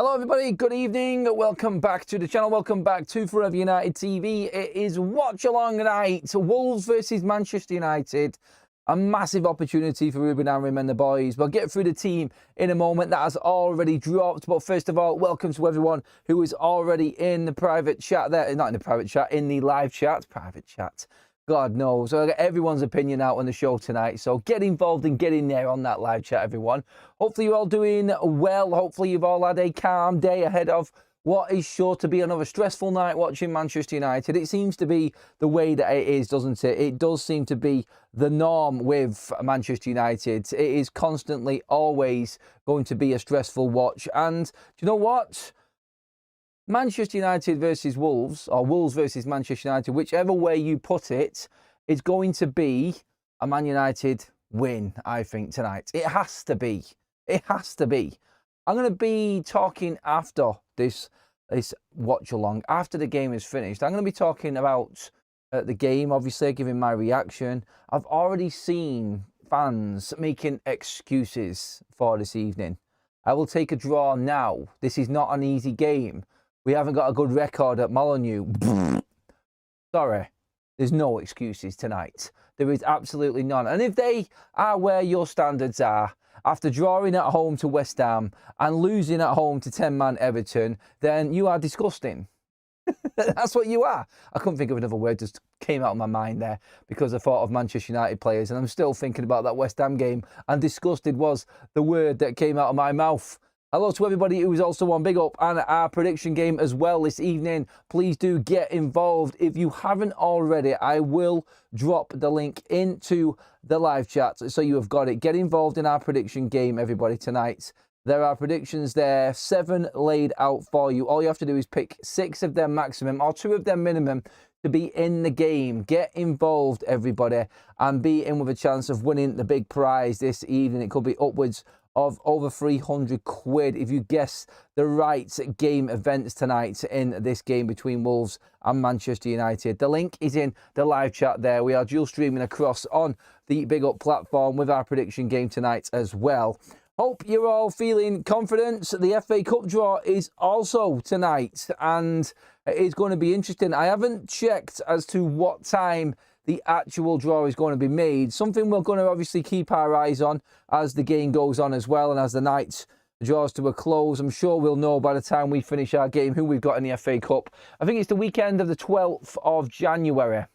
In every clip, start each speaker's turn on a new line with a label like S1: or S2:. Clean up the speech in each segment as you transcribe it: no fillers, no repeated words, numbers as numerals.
S1: Hello everybody, good evening, welcome back to the channel, welcome back to Forever United TV. It is Watchalong night, Wolves versus Manchester United. A massive opportunity for Ruben Amorim and the boys. We'll get through the team in a moment that has already dropped, but first of all, welcome to everyone who is already in the private chat there, not in the private chat, in the live chat, private chat. God knows. So I got everyone's opinion out on the show tonight. So get involved and get in there on that live chat, everyone. Hopefully you're all doing well. Hopefully you've all had a calm day ahead of what is sure to be another stressful night watching Manchester United. It seems to be the way that it is, doesn't it? It does seem to be the norm with Manchester United. It is constantly, always going to be a stressful watch. And do you know what? Manchester United versus Wolves, or Wolves versus Manchester United, whichever way you put it, is going to be a Man United win, I think, tonight. It has to be. It has to be. I'm going to be talking after this watch-along, after the game is finished. I'm going to be talking about the game, obviously, giving my reaction. I've already seen fans making excuses for this evening. I will take a draw now. This is not an easy game. We haven't got a good record at Molineux. Sorry, there's no excuses tonight. There is absolutely none. And if they are where your standards are, after drawing at home to West Ham and losing at home to 10-man Everton, then you are disgusting. That's what you are. I couldn't think of another word, just came out of my mind there because I thought of Manchester United players, and I'm still thinking about that West Ham game, and disgusted was the word that came out of my mouth. Hello to everybody who is also on Big Up and our prediction game as well this evening. Please do get involved. If you haven't already, I will drop the link into the live chat so you have got it. Get involved in our prediction game, everybody, tonight. There are predictions there, 7 laid out for you. All you have to do is pick 6 of them maximum or 2 of them minimum to be in the game. Get involved, everybody, and be in with a chance of winning the big prize this evening. It could be upwards of over 300 quid if you guess the right game events tonight in this game between Wolves and Manchester United. The link is in the live chat there. We are dual streaming across on the Big Up platform with our prediction game tonight as well. Hope you're all feeling confident. The FA Cup draw is also tonight, and it is going to be interesting. I haven't checked as to what time the actual draw is going to be made. Something we're going to obviously keep our eyes on as the game goes on as well, and as the night draws to a close. I'm sure we'll know by the time we finish our game who we've got in the FA Cup. I think it's the weekend of the 12th of January.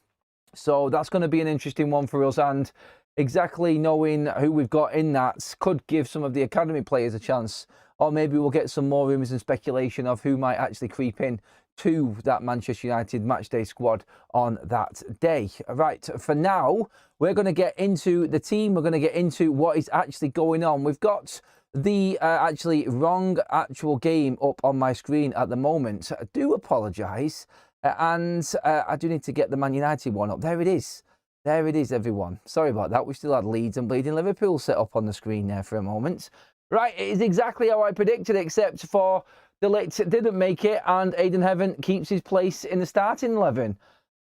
S1: So that's going to be an interesting one for us, and exactly knowing who we've got in that could give some of the academy players a chance, or maybe we'll get some more rumours and speculation of who might actually creep in to that Manchester United matchday squad on that day. Right, for now, we're going to get into the team. We're going to get into what is actually going on. We've got the actually wrong actual game up on my screen at the moment. I do apologise, and I do need to get the Man United one up. There it is. There it is, everyone. Sorry about that. We still had Leeds and Bleeding Liverpool set up on the screen there for a moment. Right, it is exactly how I predicted, except for the Licks didn't make it, and Aidan Heaven keeps his place in the starting 11.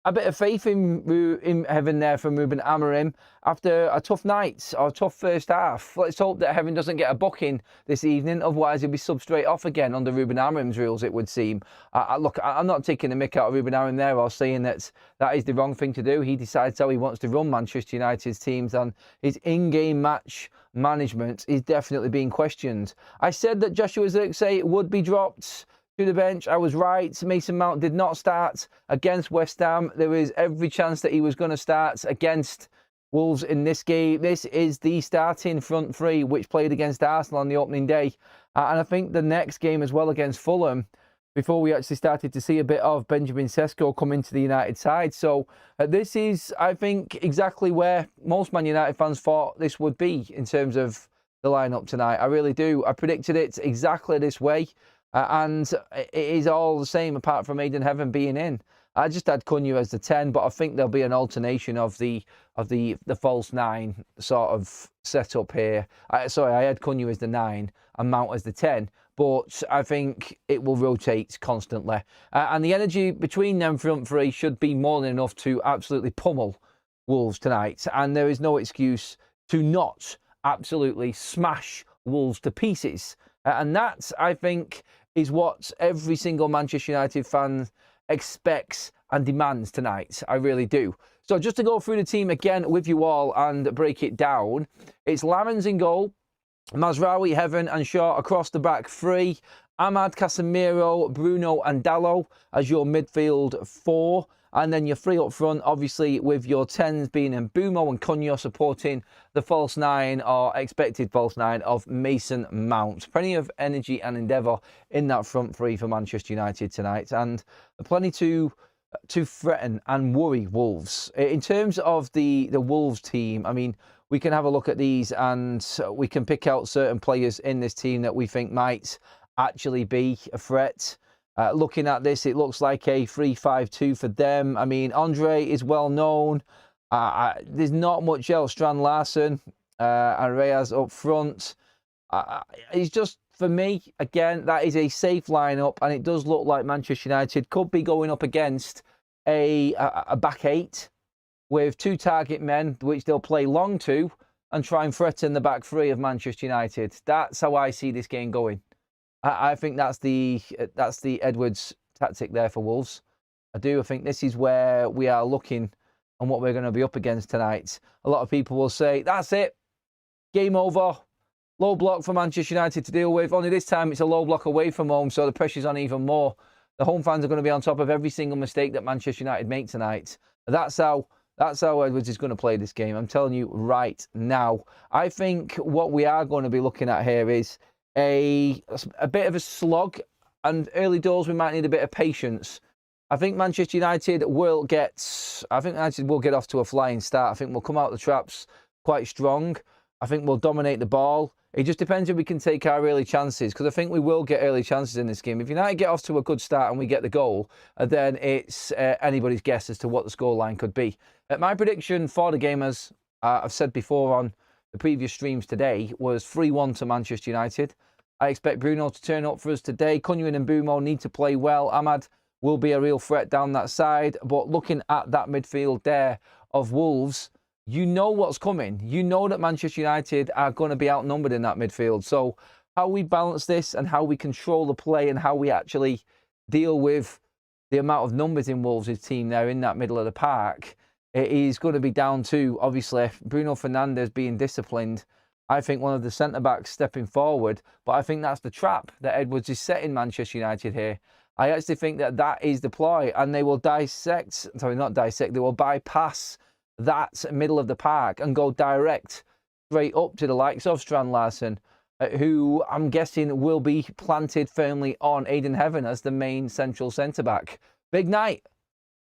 S1: A bit of faith in Heaven there from Ruben Amorim after a tough night, or a tough first half. Let's hope that Heaven doesn't get a booking this evening, otherwise he'll be subbed straight off again under Ruben Amorim's rules, it would seem. Look, I'm not taking the mick out of Ruben Amorim there or saying that that is the wrong thing to do. He decides how he wants to run Manchester United's teams, and his in-game match management is definitely being questioned. I said that Joshua Zirkzee would be dropped to the bench. I was right. Mason Mount did not start against West Ham. There is every chance that he was going to start against Wolves in this game. This is the starting front three, which played against Arsenal on the opening day. And I think the next game as well against Fulham, before we actually started to see a bit of Benjamin Sesko come into the United side. So this is, I think, exactly where most Man United fans thought this would be in terms of the lineup tonight. I really do. I predicted it exactly this way. And it is all the same apart from Aidan Heaven being in. I just had Cunha as the 10, but I think there'll be an alternation of the false 9 sort of setup here. Sorry, I had Cunha as the 9 and Mount as the 10, but I think it will rotate constantly. And the energy between them front three should be more than enough to absolutely pummel Wolves tonight. And there is no excuse to not absolutely smash Wolves to pieces. And that, I think, is what every single Manchester United fan expects and demands tonight. I really do. So just to go through the team again with you all and break it down, it's Lammens in goal, Mazraoui, Heaven and Shaw across the back three, Ahmad, Casemiro, Bruno and Dalot as your midfield four. And then your three up front, obviously, with your 10s being Mbeumo and Cunha supporting the false nine or expected false nine of Mason Mount. Plenty of energy and endeavour in that front three for Manchester United tonight, and plenty to threaten and worry Wolves. In terms of the Wolves team, I mean, we can have a look at these and we can pick out certain players in this team that we think might actually be a threat. Looking at this, it looks like a 3-5-2 for them. I mean, Andre is well known. There's not much else. Strand Larsen and Reyes up front. It's just, for me, again, that is a safe lineup, and it does look like Manchester United could be going up against a back eight with two target men, which they'll play long to, and try and threaten the back three of Manchester United. That's how I see this game going. I think that's the Edwards tactic there for Wolves. I do. I think this is where we are looking and what we're going to be up against tonight. A lot of people will say, that's it, game over, low block for Manchester United to deal with. Only this time it's a low block away from home, so the pressure's on even more. The home fans are going to be on top of every single mistake that Manchester United make tonight. That's how Edwards is going to play this game. I'm telling you right now. I think what we are going to be looking at here is a bit of a slog, and early doors we might need a bit of patience. I think Manchester United will get off to a flying start. I think we'll come out the traps quite strong. I think we'll dominate the ball. It just depends if we can take our early chances, because I think we will get early chances in this game. If United get off to a good start and we get the goal, then it's anybody's guess as to what the scoreline could be. My prediction for the game, as I've said before on the previous streams today, was 3-1 to Manchester United. I expect Bruno to turn up for us today. Cunha and Mbeumo need to play well. Ahmad will be a real threat down that side. But looking at that midfield there of Wolves, you know what's coming. You know that Manchester United are going to be outnumbered in that midfield. So how we balance this and how we control the play and how we actually deal with the amount of numbers in Wolves' team there in that middle of the park, it is going to be down to, obviously, Bruno Fernandes being disciplined. I think one of the centre-backs stepping forward, but I think that's the trap that Edwards is setting Manchester United here. I actually think that is the ploy, and they will they will bypass that middle of the park and go direct straight up to the likes of Strand Larsen, who I'm guessing will be planted firmly on Aidan Heaven as the main central centre-back. Big night.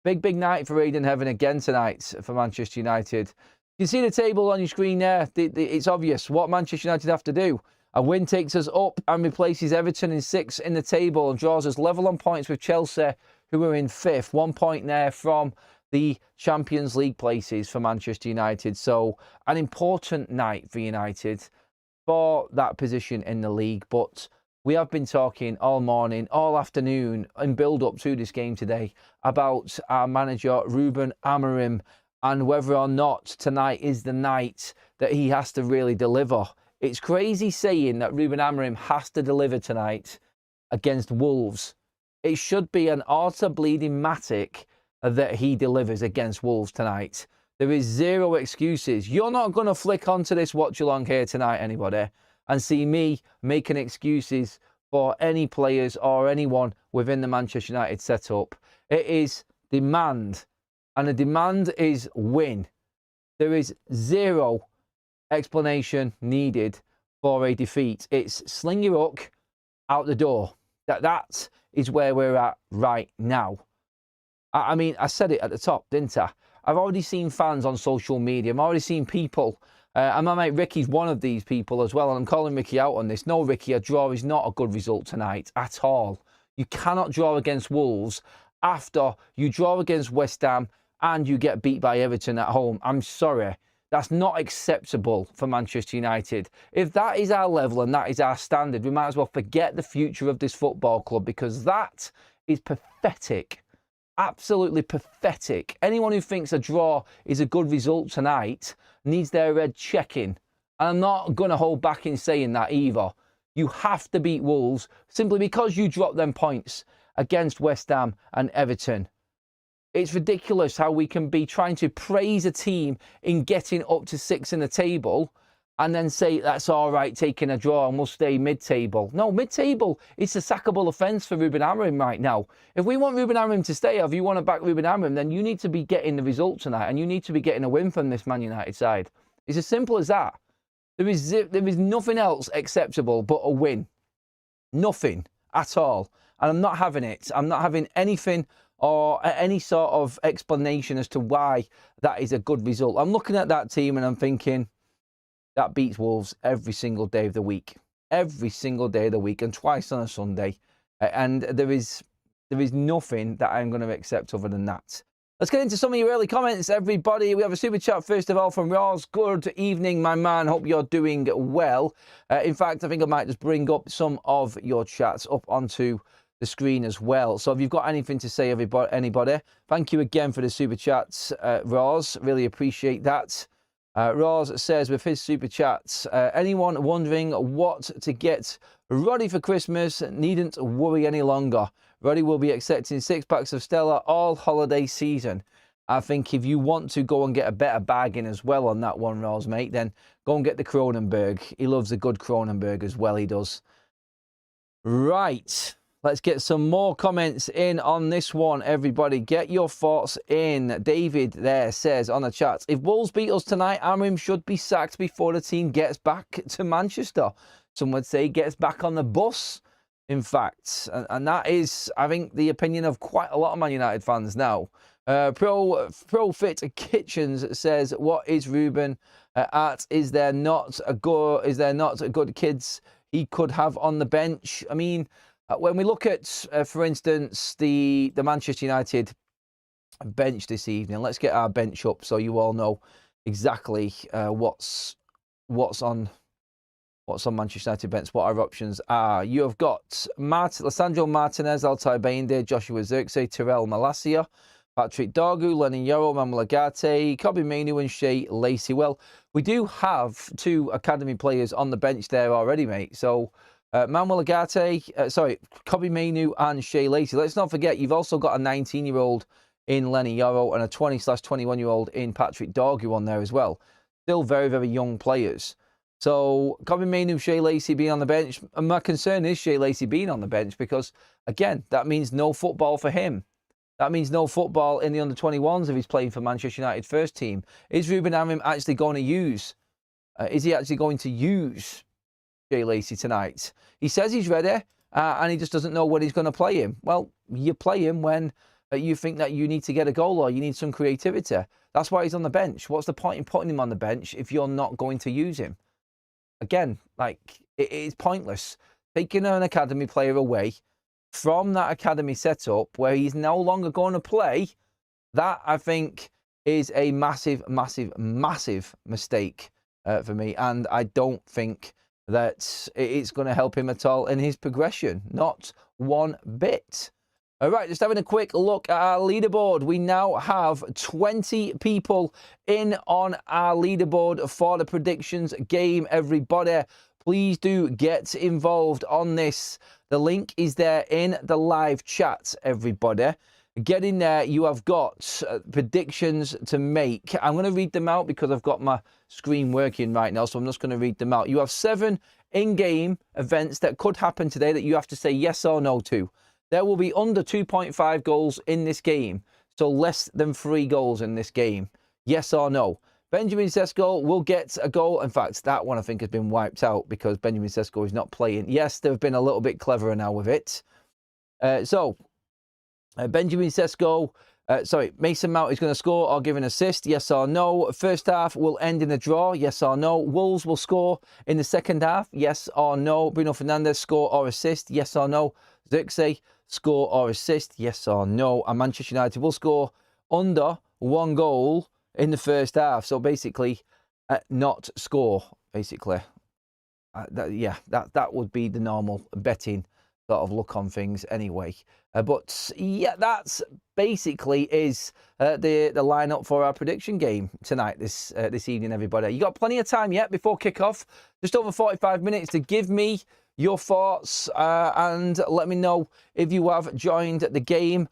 S1: Big night for Aidan Heaven again tonight for Manchester United. You can see the table on your screen there. It's obvious what Manchester United have to do. A win takes us up and replaces Everton in 6th in the table and draws us level on points with Chelsea, who are in 5th. 1 point there from the Champions League places for Manchester United. So an important night for United for that position in the league. But we have been talking all morning, all afternoon, in build-up to this game today about our manager, Ruben Amorim, and whether or not tonight is the night that he has to really deliver. It's crazy saying that Ruben Amorim has to deliver tonight against Wolves. It should be an auto-bleeding-matic that he delivers against Wolves tonight. There is zero excuses. You're not going to flick onto this watch-along here tonight, anybody, and see me making excuses for any players or anyone within the Manchester United setup. It is demand, and the demand is win. There is zero explanation needed for a defeat. It's sling your hook out the door. That is where we're at right now. I mean, I said it at the top, didn't I? I've already seen fans on social media. I've already seen people, and my mate Ricky's one of these people as well, and I'm calling Ricky out on this. No, Ricky, a draw is not a good result tonight at all. You cannot draw against Wolves after you draw against West Ham and you get beat by Everton at home. I'm sorry. That's not acceptable for Manchester United. If that is our level and that is our standard, we might as well forget the future of this football club, because that is pathetic. Absolutely pathetic. Anyone who thinks a draw is a good result tonight needs their head checking. And I'm not going to hold back in saying that either. You have to beat Wolves simply because you dropped them points against West Ham and Everton. It's ridiculous how we can be trying to praise a team in getting up to 6 in the table and then say that's all right, taking a draw and we'll stay mid-table. No, mid-table is a sackable offence for Ruben Amorim right now. If we want Ruben Amorim to stay, or if you want to back Ruben Amorim, then you need to be getting the result tonight and you need to be getting a win from this Man United side. It's as simple as that. There is nothing else acceptable but a win. Nothing at all. And I'm not having it. I'm not having anything or any sort of explanation as to why that is a good result. I'm looking at that team and I'm thinking, that beats Wolves every single day of the week. Every single day of the week and twice on a Sunday. And there is nothing that I'm going to accept other than that. Let's get into some of your early comments, everybody. We have a super chat, first of all, from Ross. Good evening, my man. Hope you're doing well. In fact, I think I might just bring up some of your chats up onto the screen as well. So if you've got anything to say, anybody, thank you again for the super chats, Ross. Really appreciate that. Ross says with his super chats, anyone wondering what to get Roddy for Christmas needn't worry any longer. Roddy will be accepting 6 packs of Stella all holiday season. I think if you want to go and get a better bargain as well on that one, Ross, mate, then go and get the Kronenberg. He loves a good Kronenberg as well, he does. Right. Let's get some more comments in on this one, everybody. Get your thoughts in. David there says on the chat, if Wolves beat us tonight, Amorim should be sacked before the team gets back to Manchester. Some would say gets back on the bus, in fact. And that is, I think, the opinion of quite a lot of Man United fans now. Profit Kitchens says, what is Ruben at? Is there not a good kids he could have on the bench? I mean, when we look at, for instance, the Manchester United bench this evening, let's get our bench up so you all know exactly what's on Manchester United bench, what our options are. You have got Lissandro Martinez, Altay Bayinde, Joshua Zirkzee, Tyrell Malacia, Patrick Dorgu, Lennon Yoro, Manuel Agate, Kobbie Mainoo and Shea Lacey. Well, we do have 2 academy players on the bench there already, mate. So Manuel Agate, Kobbie Mainoo and Shea Lacey. Let's not forget, you've also got a 19-year-old in Lenny Yoro and a 20/21-year-old in Patrick Dorgu on there as well. Still very, very young players. So Kobbie Mainoo, Shea Lacey being on the bench. And my concern is Shea Lacey being on the bench because, again, that means no football for him. That means no football in the under-21s if he's playing for Manchester United first team. Is Ruben Amorim actually going to use? Is he actually going to use Shea Lacey tonight? He says he's ready, and he just doesn't know when he's going to play him. Well, you play him when you think that you need to get a goal or you need some creativity. That's why he's on the bench. What's the point in putting him on the bench if you're not going to use him? Again, like, it is pointless. Taking an academy player away from that academy setup where he's no longer going to play, that, I think, is a massive, massive, massive mistake for me. And I don't think that it's going to help him at all in his progression. Not one bit. All right, just having a quick look at our leaderboard. We now have 20 people in on our leaderboard for the predictions game, everybody. Please do get involved on this. The link is there in the live chat, everybody. Get in there. You have got predictions to make. I'm going to read them out because I've got my screen working right now, so I'm just going to read them out. You have 7 in-game events that could happen today that you have to say yes or no to. There will be under 2.5 goals in this game, so less than 3 goals in this game. Yes or no? Benjamin Sesko will get a goal. In fact, that one I think has been wiped out because Benjamin Sesko is not playing. Yes, they've been a little bit cleverer now with it. Benjamin Sesko, Mason Mount is going to score or give an assist. Yes or no? First half will end in a draw. Yes or no? Wolves will score in the second half. Yes or no? Bruno Fernandes score or assist. Yes or no? Zirkzee score or assist. Yes or no? And Manchester United will score under 1 goal in the first half. So basically, not score, basically. That would be the normal betting sort of look on things anyway. But yeah, that's basically is the lineup for our prediction game tonight, this evening, everybody. You got plenty of time yet before kickoff. Just over 45 minutes to give me your thoughts and let me know if you have joined the game.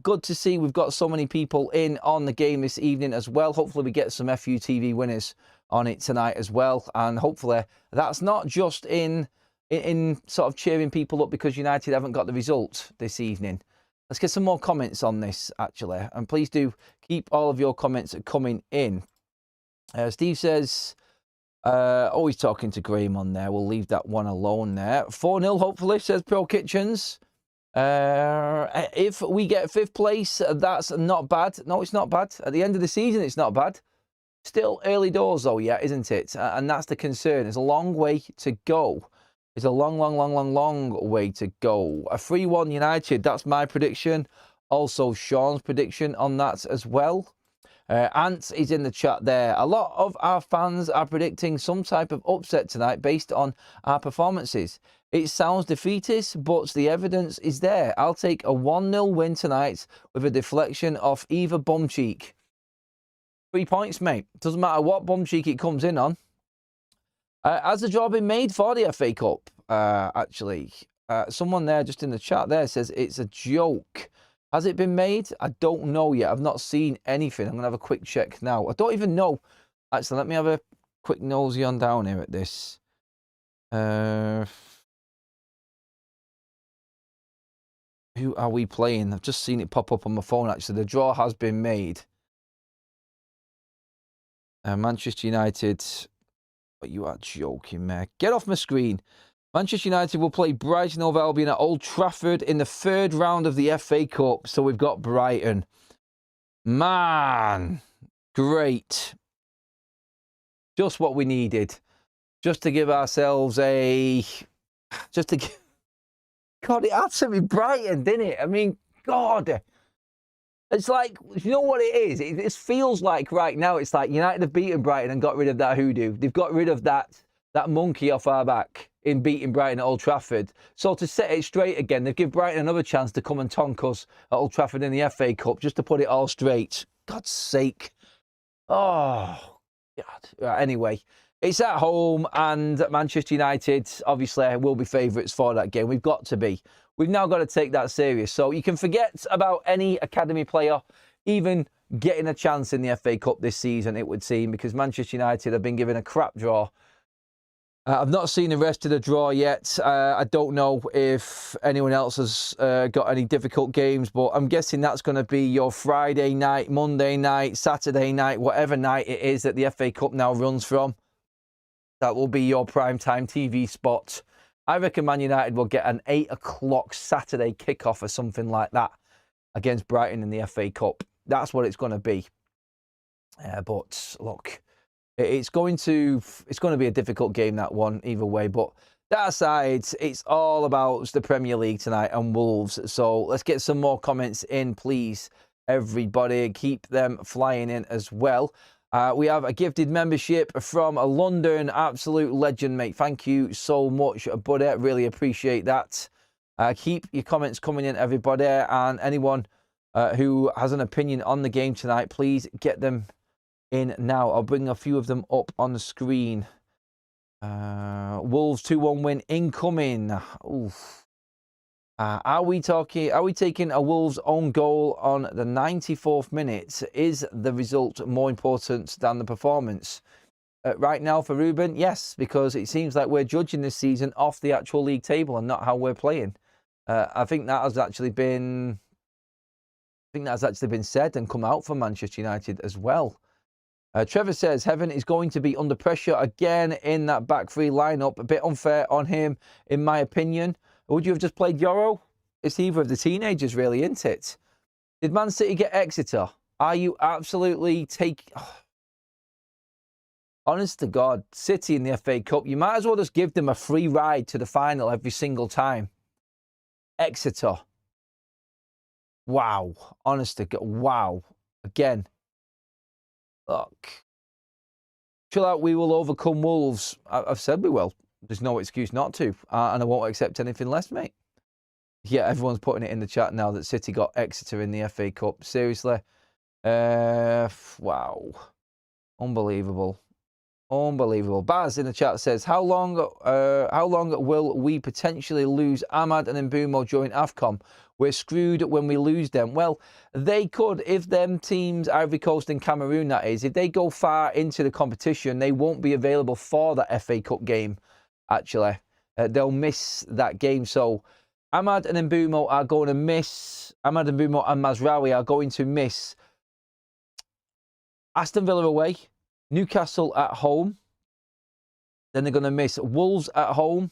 S1: Good to see we've got so many people in on the game this evening as well. Hopefully we get some FUTV winners on it tonight as well, and hopefully that's not just in sort of cheering people up because United haven't got the result this evening. Let's get some more comments on this, actually. And please do keep all of your comments coming in. Steve says, always talking to Graham on there. We'll leave that one alone there. 4-0, hopefully, says Pro Kitchens. If we get 5th place, that's not bad. No, it's not bad. At the end of the season, it's not bad. Still early doors, though, yeah, isn't it? And that's the concern. It's a long way to go. It's a long way to go. A 3-1 United, that's my prediction. Also, Sean's prediction on that as well. Ant is in the chat there. A lot of our fans are predicting some type of upset tonight based on our performances. It sounds defeatist, but the evidence is there. I'll take a 1-0 win tonight with a deflection off either bum cheek. 3 points, mate. Doesn't matter what bum cheek it comes in on. Has the draw been made for the FA Cup? Actually, someone there just in the chat there says it's a joke. Has it been made? I don't know yet. I've not seen anything. I'm going to have a quick check now. I don't even know. Actually, let me have a quick nosy on down here at this. Who are we playing? I've just seen it pop up on my phone, actually. The draw has been made. Manchester United... But you are joking, man. Get off my screen. Manchester United will play Brighton & Hove Albion at Old Trafford in the 3rd round of the FA Cup. So we've got Brighton. Man. Great. Just what we needed. Just to give ourselves a... Just to give... God, it had to be Brighton, didn't it? I mean, God... It's like, you know what it is? It feels like right now, it's like United have beaten Brighton and got rid of that hoodoo. They've got rid of that monkey off our back in beating Brighton at Old Trafford. So to set it straight again, they've given Brighton another chance to come and tonk us at Old Trafford in the FA Cup just to put it all straight. God's sake. Oh, God. Right, anyway, it's at home and Manchester United, obviously, will be favourites for that game. We've got to be. We've now got to take that serious. So you can forget about any academy player even getting a chance in the FA Cup this season, it would seem, because Manchester United have been given a crap draw. I've not seen the rest of the draw yet. I don't know if anyone else has got any difficult games, but I'm guessing that's going to be your Friday night, Monday night, Saturday night, whatever night it is that the FA Cup now runs from. That will be your primetime TV spot. I reckon Man United will get an 8 o'clock Saturday kickoff or something like that against Brighton in the FA Cup. That's what it's going to be. But look, it's going to be a difficult game, that one, either way. But that aside, it's all about the Premier League tonight and Wolves. So let's get some more comments in, please, everybody. Keep them flying in as well. We have a gifted membership from a London absolute legend, mate. Thank you so much, buddy. Really appreciate that. Keep your comments coming in, everybody. And anyone who has an opinion on the game tonight, please get them in now. I'll bring a few of them up on the screen. Wolves 2-1 win incoming. Oof. Are we taking a Wolves own goal on the 94th minute? Is the result more important than the performance? Right now for Ruben, yes, because it seems like we're judging this season off the actual league table and not how we're playing. I think that has actually been said and come out from Manchester United as well. Trevor says Heaven is going to be under pressure again in that back three lineup. A bit unfair on him, in my opinion. Would you have just played Yoro? It's either of the teenagers, really, isn't it? Did Man City get Exeter? Are you absolutely honest to God, City in the FA Cup, you might as well just give them a free ride to the final every single time. Exeter. Wow. Honest to God. Wow. Again. Look. Chill out, we will overcome Wolves. I've said we will. There's no excuse not to. And I won't accept anything less, mate. Yeah, everyone's putting it in the chat now that City got Exeter in the FA Cup. Seriously. Wow. Unbelievable. Unbelievable. Baz in the chat says, how long will we potentially lose Ahmad and Mbumo during AFCON? We're screwed when we lose them. Well, they could, if them teams, Ivory Coast and Cameroon, that is, if they go far into the competition, they won't be available for the FA Cup game, actually. They'll miss that game. So Ahmad and Mbumo are going to miss, Ahmad and Mbumo and Mazraoui are going to miss Aston Villa away, Newcastle at home, then they're going to miss Wolves at home,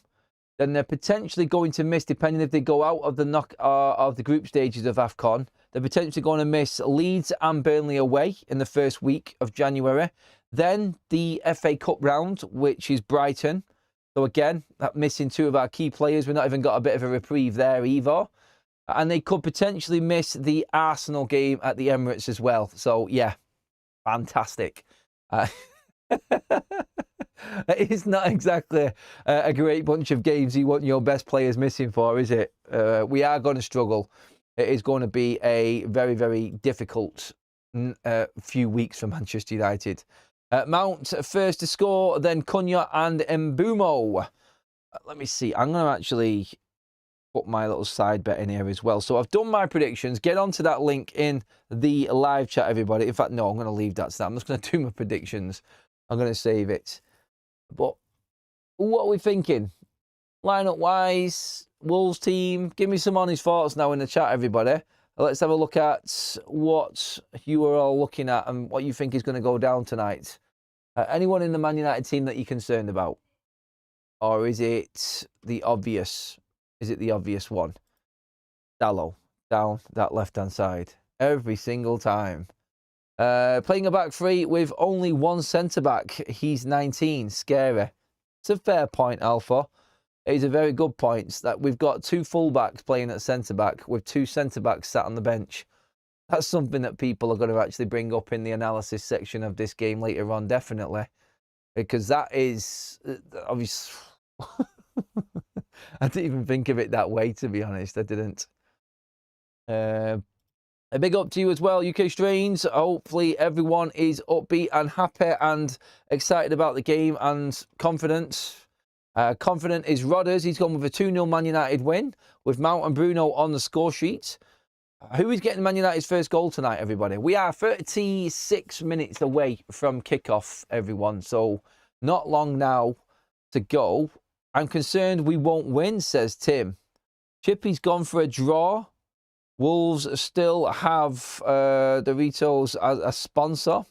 S1: then they're potentially going to miss, depending if they go out of the group stages of AFCON, they're potentially going to miss Leeds and Burnley away in the first week of January, then the FA Cup round, which is Brighton. So again, that missing two of our key players, we've not even got a bit of a reprieve there either. And they could potentially miss the Arsenal game at the Emirates as well. So yeah, fantastic. It's not exactly a great bunch of games you want your best players missing for, is it? We are going to struggle. It is going to be a very, very difficult few weeks for Manchester United. Mount first to score, then Cunha and Mbumo. Let me see. I'm going to actually put my little side bet in here as well. So I've done my predictions. Get onto that link in the live chat, everybody. In fact, no, I'm going to leave that. So I'm just going to do my predictions. I'm going to save it. But what are we thinking? Lineup wise, Wolves team. Give me some honest thoughts now in the chat, everybody. Let's have a look at what you are all looking at and what you think is going to go down tonight. Anyone in the Man United team that you're concerned about? Or is it the obvious? Is it the obvious one? Dalot down that left-hand side every single time. Playing a back three with only one centre-back. He's 19. Scary. It's a fair point, Alpha. It is a very good point that we've got two full-backs playing at centre-back with two centre-backs sat on the bench. That's something that people are going to actually bring up in the analysis section of this game later on, definitely. Because that is obviously... I didn't even think of it that way, to be honest. I didn't. A big up to you as well, UK Strains. Hopefully everyone is upbeat and happy and excited about the game and confident. Confident is Rodders. He's gone with a 2-0 Man United win with Mount and Bruno on the score sheet. Who is getting Man United's first goal tonight, everybody? We are 36 minutes away from kickoff, everyone. So not long now to go. I'm concerned we won't win, says Tim. Chippy's gone for a draw. Wolves still have Doritos as a sponsor.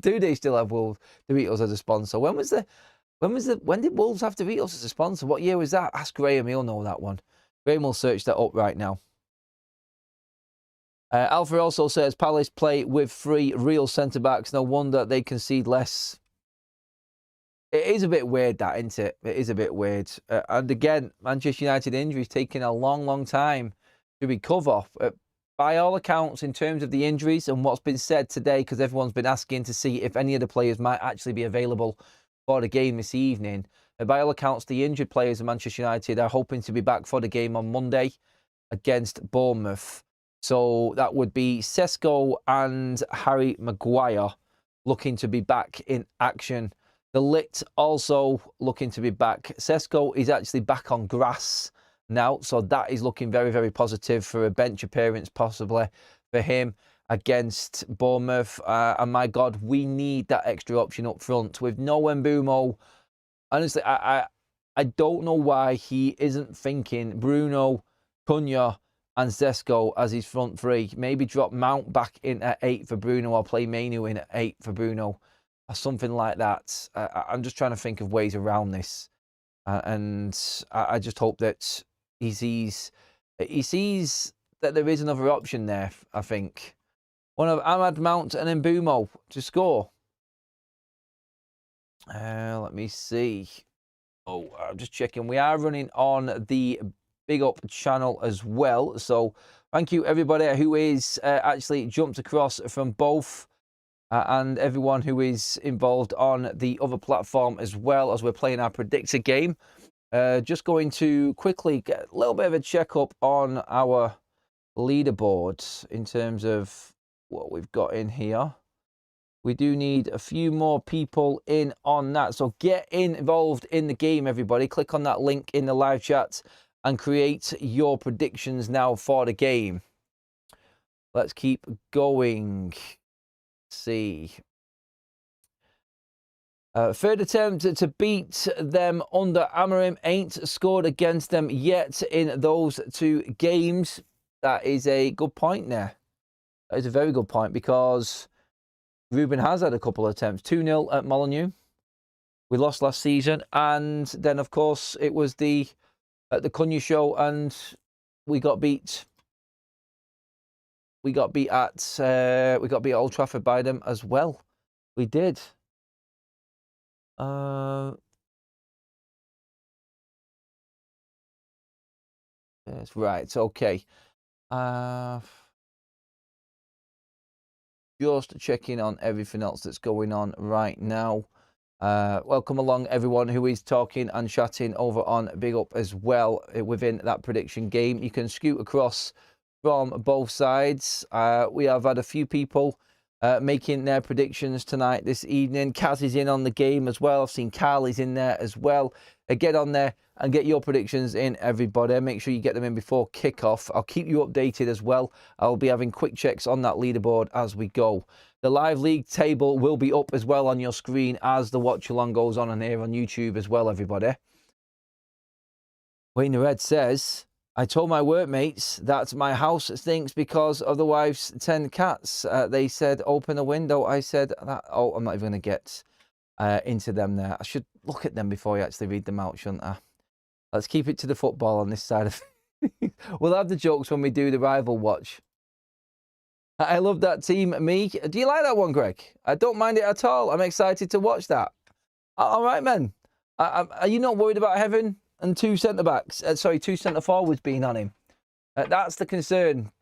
S1: Do they still have Doritos as a sponsor? When did Wolves have Doritos as a sponsor? What year was that? Ask Graham, he'll know that one. Graham will search that up right now. Alpha also says Palace play with 3 real centre-backs. No wonder they concede less. It is a bit weird, that, isn't it? It is a bit weird. And again, Manchester United injuries taking a long, long time to recover. By all accounts, in terms of the injuries and what's been said today, because everyone's been asking to see if any of the players might actually be available for the game this evening. By all accounts, the injured players of Manchester United are hoping to be back for the game on Monday against Bournemouth. So that would be Sesko and Harry Maguire looking to be back in action. The Lit also looking to be back. Sesko is actually back on grass now, so that is looking very, very positive for a bench appearance possibly for him against Bournemouth. And my God, we need that extra option up front. With no Mbumo, honestly, I don't know why he isn't thinking Bruno, Cunha and Sesko as his front three. Maybe drop Mount back in at 8 for Bruno or play Mainu in at 8 for Bruno. Or something like that. I'm just trying to think of ways around this. And I just hope that he sees that there is another option there, I think. One of Ahmad, Mount and Mbumo to score. Let me see. Oh, I'm just checking. We are running on the Big Up channel as well. So thank you, everybody who is actually jumped across from both. And everyone who is involved on the other platform as well as we're playing our predictor game. Just going to quickly get a little bit of a check-up on our leaderboard in terms of what we've got in here. We do need a few more people in on that. So get involved in the game, everybody. Click on that link in the live chat and create your predictions now for the game. Let's keep going. Let's see. Third attempt to beat them under Amarim. Ain't scored against them yet in those 2 games. That is a good point there. That is a very good point, because Ruben has had a couple of attempts. 2-0 at Molineux. We lost last season. And then, of course, it was at the Cunha show, and we got beat. We got beat at Old Trafford by them as well. We did. Yes, right. Okay. Just checking on everything else that's going on right now. Welcome along, everyone who is talking and chatting over on Big Up as well within that prediction game. You can scoot across from both sides. We have had a few people making their predictions tonight, this evening. Kaz is in on the game as well. I've seen Carly's in there as well. Get on there and get your predictions in, everybody. Make sure you get them in before kickoff. I'll keep you updated as well. I'll be having quick checks on that leaderboard as we go. The live league table will be up as well on your screen as the watch along goes on and here on YouTube as well, everybody. Wayne Red says, I told my workmates that my house stinks because of the wife's 10 cats. They said, open a window. I said, oh, I'm not even going to get into them there. I should look at them before you actually read them out, shouldn't I? Let's keep it to the football on this side of it. We'll have the jokes when we do the rival watch. I love that team, me. Do you like that one, Greg? I don't mind it at all. I'm excited to watch that. All right, men. Are you not worried about Heaven and 2 centre-backs? Sorry, 2 centre-forwards being on him. That's the concern,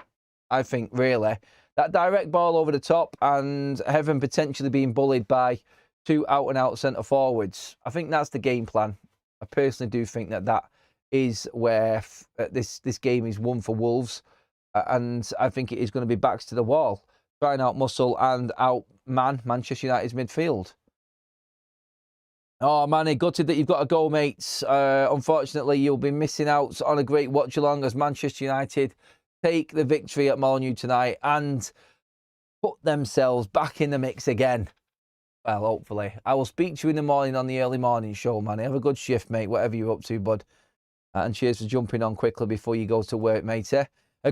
S1: I think, really. That direct ball over the top and Heaven potentially being bullied by 2 out-and-out centre-forwards. I think that's the game plan. I personally do think that is where this game is won for Wolves. And I think it is going to be backs to the wall. Trying out muscle and out-man Manchester United's midfield. Oh, Manny, gutted that you've got to go, mates. Unfortunately, you'll be missing out on a great watch-along as Manchester United take the victory at Molineux tonight and put themselves back in the mix again. Well, hopefully. I will speak to you in the morning on the early morning show, Manny. Have a good shift, mate, whatever you're up to, bud. And cheers for jumping on quickly before you go to work, mate.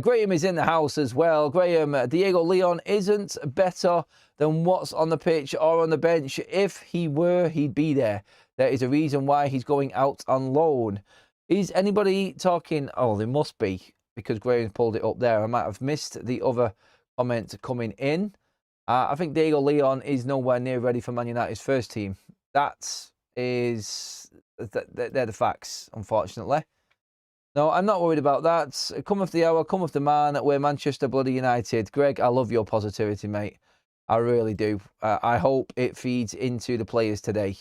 S1: Graham is in the house as well. Graham, Diego Leon isn't better than what's on the pitch or on the bench. If he were, he'd be there. There is a reason why he's going out on loan. Is anybody talking? Oh, there must be, because Graham pulled it up there. I might have missed the other comment coming in. I think Diego Leon is nowhere near ready for Man United's first team. They're the facts, unfortunately. No, I'm not worried about that. Come of the hour, come of the man. We're Manchester bloody United. Greg, I love your positivity, mate. I really do. I hope it feeds into the players today.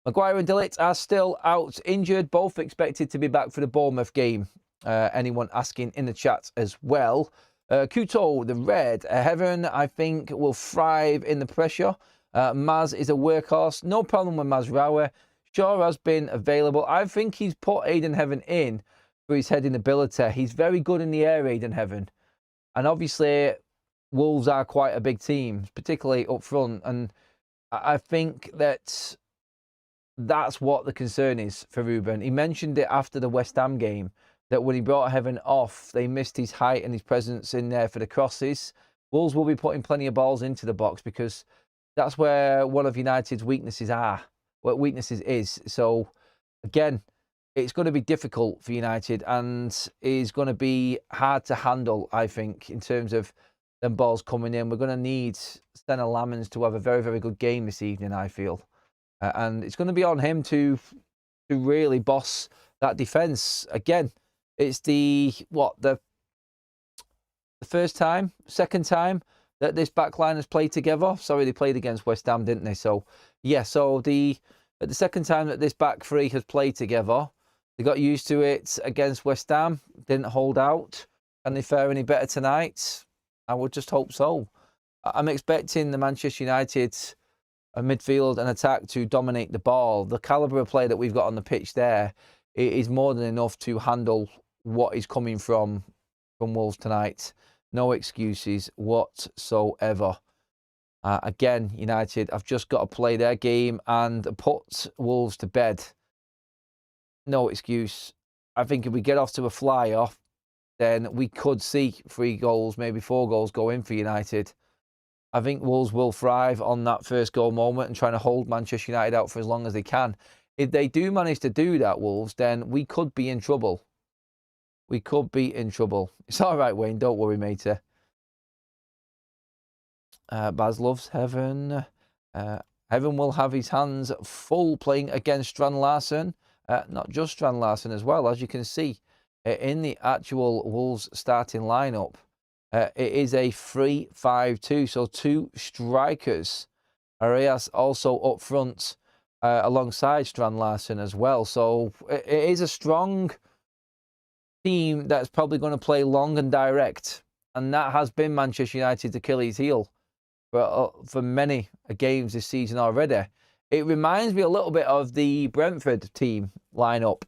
S1: Maguire and De Ligt are still out injured. Both expected to be back for the Bournemouth game. Anyone asking in the chat as well. Kuto, the red. Heaven, I think, will thrive in the pressure. Maz is a workhorse. No problem with Mazraoui. Shaw has been available. I think he's put Aiden Heaven in for his heading ability. He's very good in the air, Aiden Heaven. And obviously, Wolves are quite a big team, particularly up front. And I think that's what the concern is for Ruben. He mentioned it after the West Ham game, that when he brought Heaven off, they missed his height and his presence in there for the crosses. Wolves will be putting plenty of balls into the box because that's where one of United's weaknesses are. What weaknesses is. So, again, it's going to be difficult for United and is going to be hard to handle, I think, in terms of them balls coming in. We're going to need Stena Lammens to have a very, very good game this evening, I feel. And it's going to be on him to really boss that defence. Again, it's the second time that this backline has played together. Sorry, they played against West Ham, didn't they? So, yeah, so the second time that this back three has played together, they got used to it against West Ham, didn't hold out. Can they fare any better tonight? I would just hope so. I'm expecting the Manchester United midfield and attack to dominate the ball. The calibre of play that we've got on the pitch there is more than enough to handle what is coming from Wolves tonight. No excuses whatsoever. Again, United have just got to play their game and put Wolves to bed. No excuse. I think if we get off to a fly-off, then we could see 3 goals, maybe 4 goals go in for United. I think Wolves will thrive on that first goal moment and trying to hold Manchester United out for as long as they can. If they do manage to do that, Wolves, then we could be in trouble. We could be in trouble. It's all right, Wayne. Don't worry, matey. Baz loves Heaven. Heaven will have his hands full playing against Strand Larsen. Not just Strand Larsen as well, as you can see in the actual Wolves starting lineup. It is a 3-5-2, so 2 strikers. Arias also up front alongside Strand Larsen as well. So it is a strong team that's probably going to play long and direct. And that has been Manchester United's Achilles heel for many games this season already. It reminds me a little bit of the Brentford team lineup.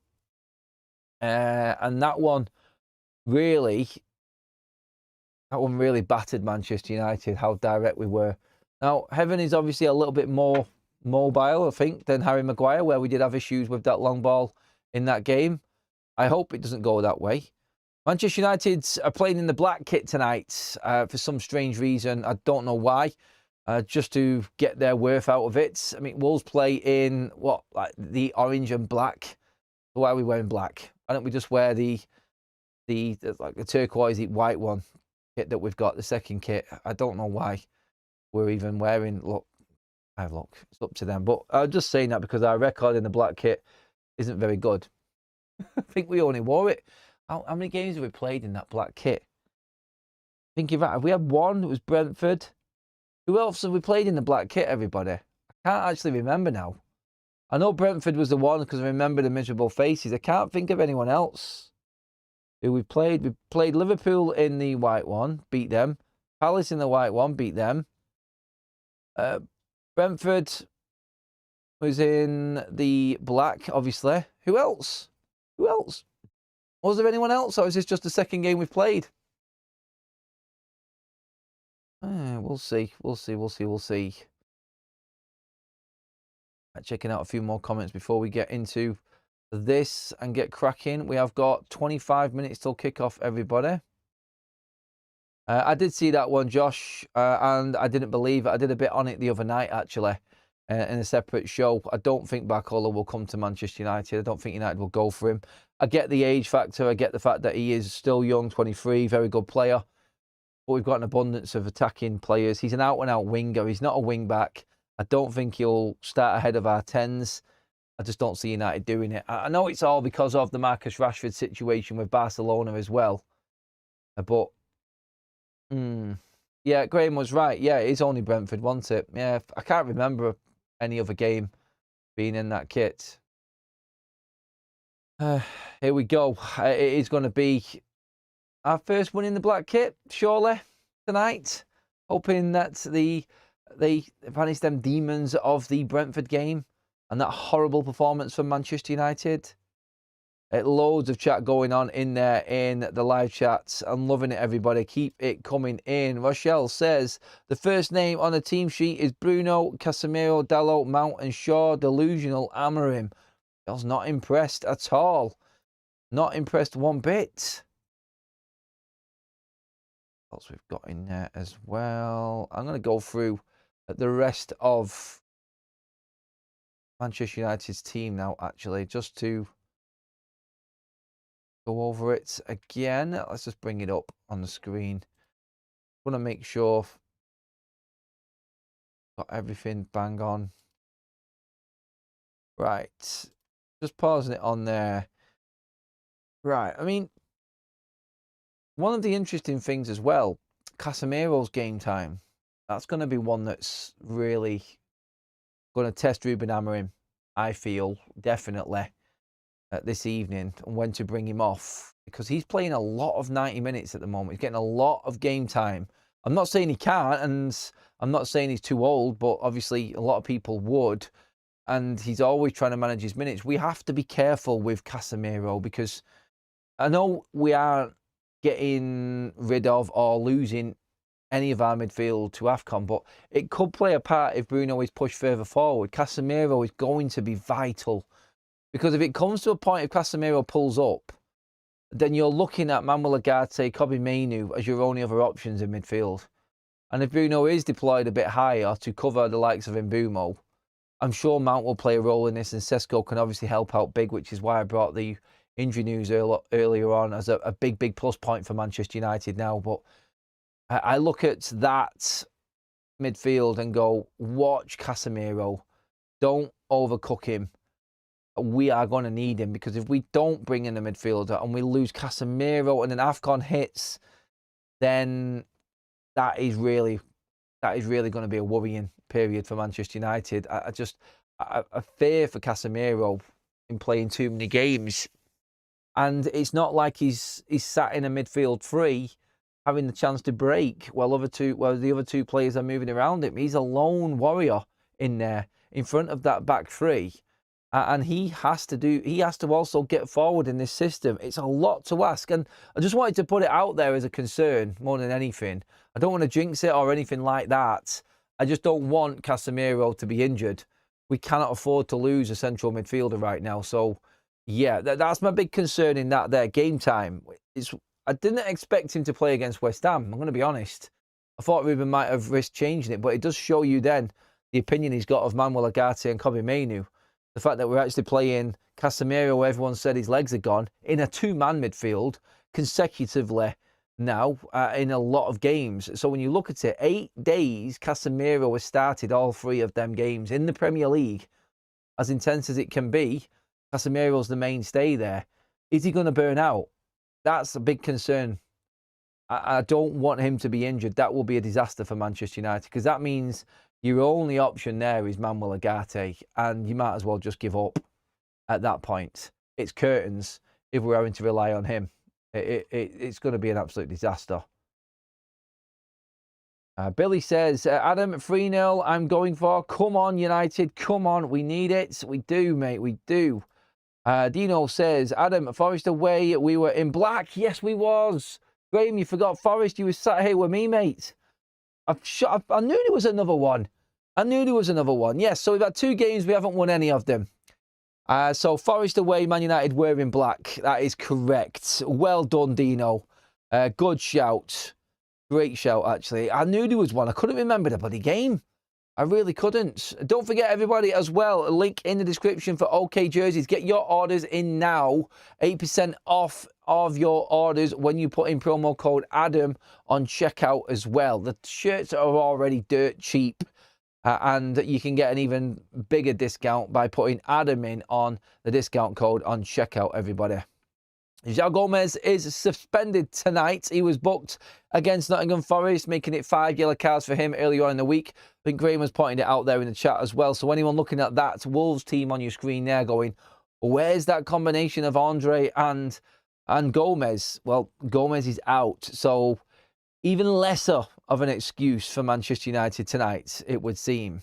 S1: And that one really battered Manchester United, how direct we were. Now, Heaven is obviously a little bit more mobile, I think, than Harry Maguire, where we did have issues with that long ball in that game. I hope it doesn't go that way. Manchester United are playing in the black kit tonight for some strange reason. I don't know why. Just to get their worth out of it. I mean, Wolves play in, what, like the orange and black? Why are we wearing black? Why don't we just wear the turquoise white one kit that we've got, the second kit? I don't know why we're even wearing, look, it's up to them. But I'm just saying that because our record in the black kit isn't very good. I think we only wore it. How many games have we played in that black kit? Thinking about, have we had one? It was Brentford. Who else have we played in the black kit, everybody? I can't actually remember now. I know Brentford was the one because I remember the miserable faces. I can't think of anyone else who we've played. We played Liverpool in the white one, beat them. Palace in the white one, beat them. Brentford was in the black, obviously. Who else? Who else? Was there anyone else, or is this just the second game we've played? We'll see. We'll see. Checking out a few more comments before we get into this and get cracking. We have got 25 minutes till kickoff, everybody. I did see that one, Josh, and I didn't believe it. I did a bit on it the other night, actually, in a separate show. I don't think Barcola will come to Manchester United. I don't think United will go for him. I get the age factor. I get the fact that he is still young, 23, very good player. But we've got an abundance of attacking players. He's an out-and-out winger. He's not a wing-back. I don't think he'll start ahead of our 10s. I just don't see United doing it. I know it's all because of the Marcus Rashford situation with Barcelona as well. But, yeah, Graham was right. Yeah, it is only Brentford, wasn't it? Yeah, I can't remember any other game being in that kit. Here we go. It is going to be our first win in the black kit, surely, tonight. Hoping that they vanish them demons of the Brentford game and that horrible performance from Manchester United. Loads of chat going on in there in the live chats. I'm loving it, everybody. Keep it coming in. Rochelle says, the first name on the team sheet is Bruno, Casemiro, Dalot, Mount and Shaw. Delusional Amorim. I was not impressed at all. Not impressed one bit. What else we've got in there as well? I'm going to go through the rest of Manchester United's team now, actually, just to go over it again. Let's just bring it up on the screen. I want to make sure got everything bang on. Right. Just pausing it on there. Right. I mean, one of the interesting things as well, Casemiro's game time. That's going to be one that's really going to test Ruben Amorim, I feel, definitely, this evening, and when to bring him off. Because he's playing a lot of 90 minutes at the moment. He's getting a lot of game time I'm not saying he can't, and I'm not saying he's too old, but obviously a lot of people would, and he's always trying to manage his minutes. We have to be careful with Casemiro, because I know we aren't getting rid of or losing any of our midfield to AFCON, but it could play a part if Bruno is pushed further forward. Casemiro is going to be vital, because if it comes to a point if Casemiro pulls up, then you're looking at Manuel Ugarte, Kobbie Mainoo as your only other options in midfield. And if Bruno is deployed a bit higher to cover the likes of Mbeumo, I'm sure Mount will play a role in this, and Sesko can obviously help out big, which is why I brought the injury news earlier on as a big plus point for Manchester United now. But I look at that midfield and go, watch Casemiro. Don't overcook him. We are going to need him, because if we don't bring in a midfielder and we lose Casemiro and then AFCON hits, then that is really going to be a worrying period for Manchester United. I fear for Casemiro in playing too many games. And it's not like he's sat in a midfield three having the chance to break while the other two players are moving around him. He's a lone warrior in there in front of that back three. And he has to also get forward in this system. It's a lot to ask. And I just wanted to put it out there as a concern more than anything. I don't want to jinx it or anything like that. I just don't want Casemiro to be injured. We cannot afford to lose a central midfielder right now. So, yeah, that's my big concern in that there game time. I didn't expect him to play against West Ham. I'm going to be honest. I thought Ruben might have risked changing it, but it does show you then the opinion he's got of Manuel Ugarte and Kobbie Mainoo. The fact that we're actually playing Casemiro, where everyone said his legs are gone, in a two-man midfield consecutively now in a lot of games. So when you look at it, 8 days, Casemiro has started all 3 of them games in the Premier League. As intense as it can be, Casemiro's the mainstay there. Is he going to burn out? That's a big concern. I don't want him to be injured. That will be a disaster for Manchester United, because that means your only option there is Manuel Ugarte, and you might as well just give up at that point. It's curtains if we're having to rely on him. It's going to be an absolute disaster. Billy says, Adam, 3-0, I'm going for. Come on, United. Come on. We need it. We do, mate. We do. Dino says, Adam, Forest away. We were in black. Yes, we was. Graham, you forgot Forest. You were sat here with me, mate. I knew there was another one. Yes, so we've had 2 games. We haven't won any of them. So Forest away, Man United were in black. That is correct. Well done, Dino. Good shout. Great shout, actually. I knew there was one. I couldn't remember the bloody game. I really couldn't. Don't forget, everybody, as well, a link in the description for OK Jerseys. Get your orders in now. 8% off of your orders when you put in promo code Adam on checkout as well. The shirts are already dirt cheap. And you can get an even bigger discount by putting Adam in on the discount code on checkout, everybody. João Gomez is suspended tonight. He was booked against Nottingham Forest, making it 5 yellow cards for him earlier on in the week. I think Graham was pointing it out there in the chat as well. So anyone looking at that Wolves team on your screen there going, where's that combination of Andre and Gomez? Well, Gomez is out. So even lesser of an excuse for Manchester United tonight, it would seem.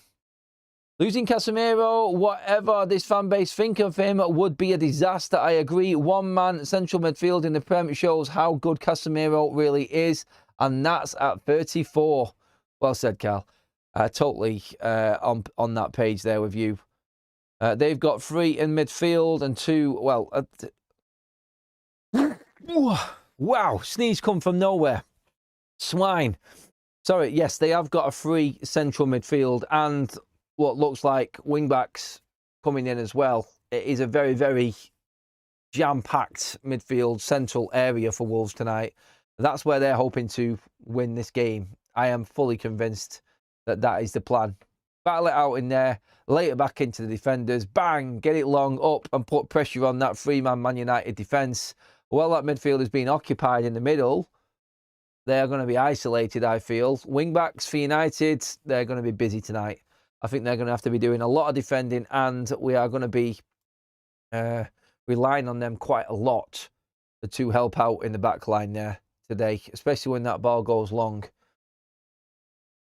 S1: Losing Casemiro, whatever this fan base think of him, would be a disaster. I agree. One-man central midfield in the Prem shows how good Casemiro really is. And that's at 34. Well said, Cal. Totally on that page there with you. They've got 3 in midfield and 2, well... wow, sneeze come from nowhere. Swine. Sorry, yes, they have got a 3 central midfield and what looks like wing-backs coming in as well. It is a very, very jam-packed midfield central area for Wolves tonight. That's where they're hoping to win this game. I am fully convinced that that is the plan. Battle it out in there, lay it back into the defenders, bang, get it long up and put pressure on that 3-man Man United defence. Well, that midfield is being occupied in the middle. They're going to be isolated, I feel. Wing-backs for United, they're going to be busy tonight. I think they're going to have to be doing a lot of defending, and we are going to be relying on them quite a lot to help out in the back line there today, especially when that ball goes long.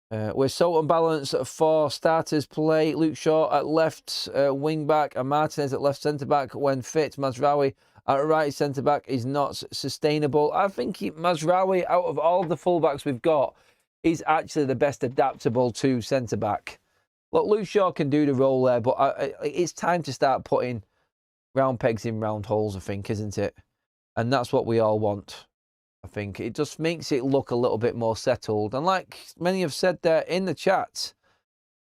S1: We're so unbalanced for starters play. Luke Shaw at left wing back and Martinez at left centre back when fit. Mazraoui at right centre back is not sustainable. I think Mazraoui, out of all the fullbacks we've got, is actually the best adaptable to centre back. Look, Luke Shaw can do the role there, but it's time to start putting round pegs in round holes, I think, isn't it? And that's what we all want. I think it just makes it look a little bit more settled. And like many have said there in the chat,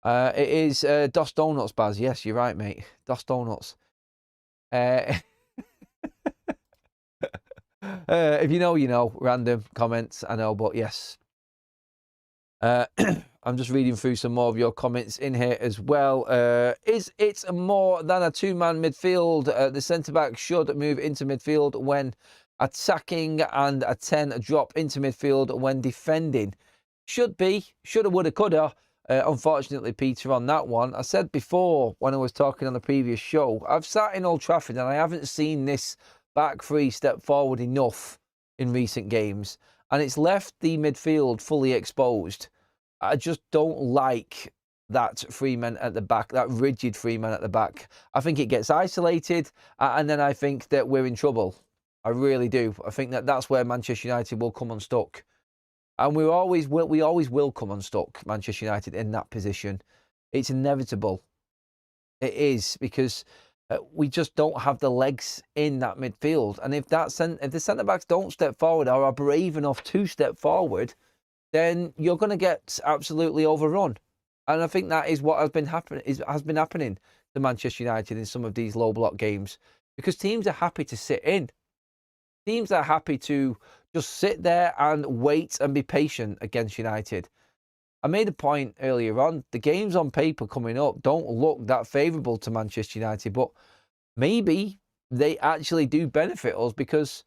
S1: it is Dos Donuts, Baz. Yes, you're right, mate. Dos Donuts. If you know, you know. Random comments, I know, but yes. I'm just reading through some more of your comments in here as well. Is it more than a two-man midfield? The centre-back should move into midfield when attacking and a 10 drop into midfield when defending. Should be. Shoulda, woulda, coulda. Unfortunately, Peter, on that one. I said before when I was talking on the previous show, I've sat in Old Trafford and I haven't seen this back three step forward enough in recent games. And it's left the midfield fully exposed. I just don't like that three men at the back, that rigid three men at the back. I think it gets isolated, and then I think that we're in trouble. I really do. I think that that's where Manchester United will come unstuck. And we always will come unstuck, Manchester United, in that position. It's inevitable. It is, because we just don't have the legs in that midfield. And if the centre-backs don't step forward or are brave enough to step forward, then you're going to get absolutely overrun. And I think that is what has been happening to Manchester United in some of these low block games, because teams are happy to sit in. Teams are happy to just sit there and wait and be patient against United. I made a point earlier on, the games on paper coming up don't look that favourable to Manchester United, but maybe they actually do benefit us, because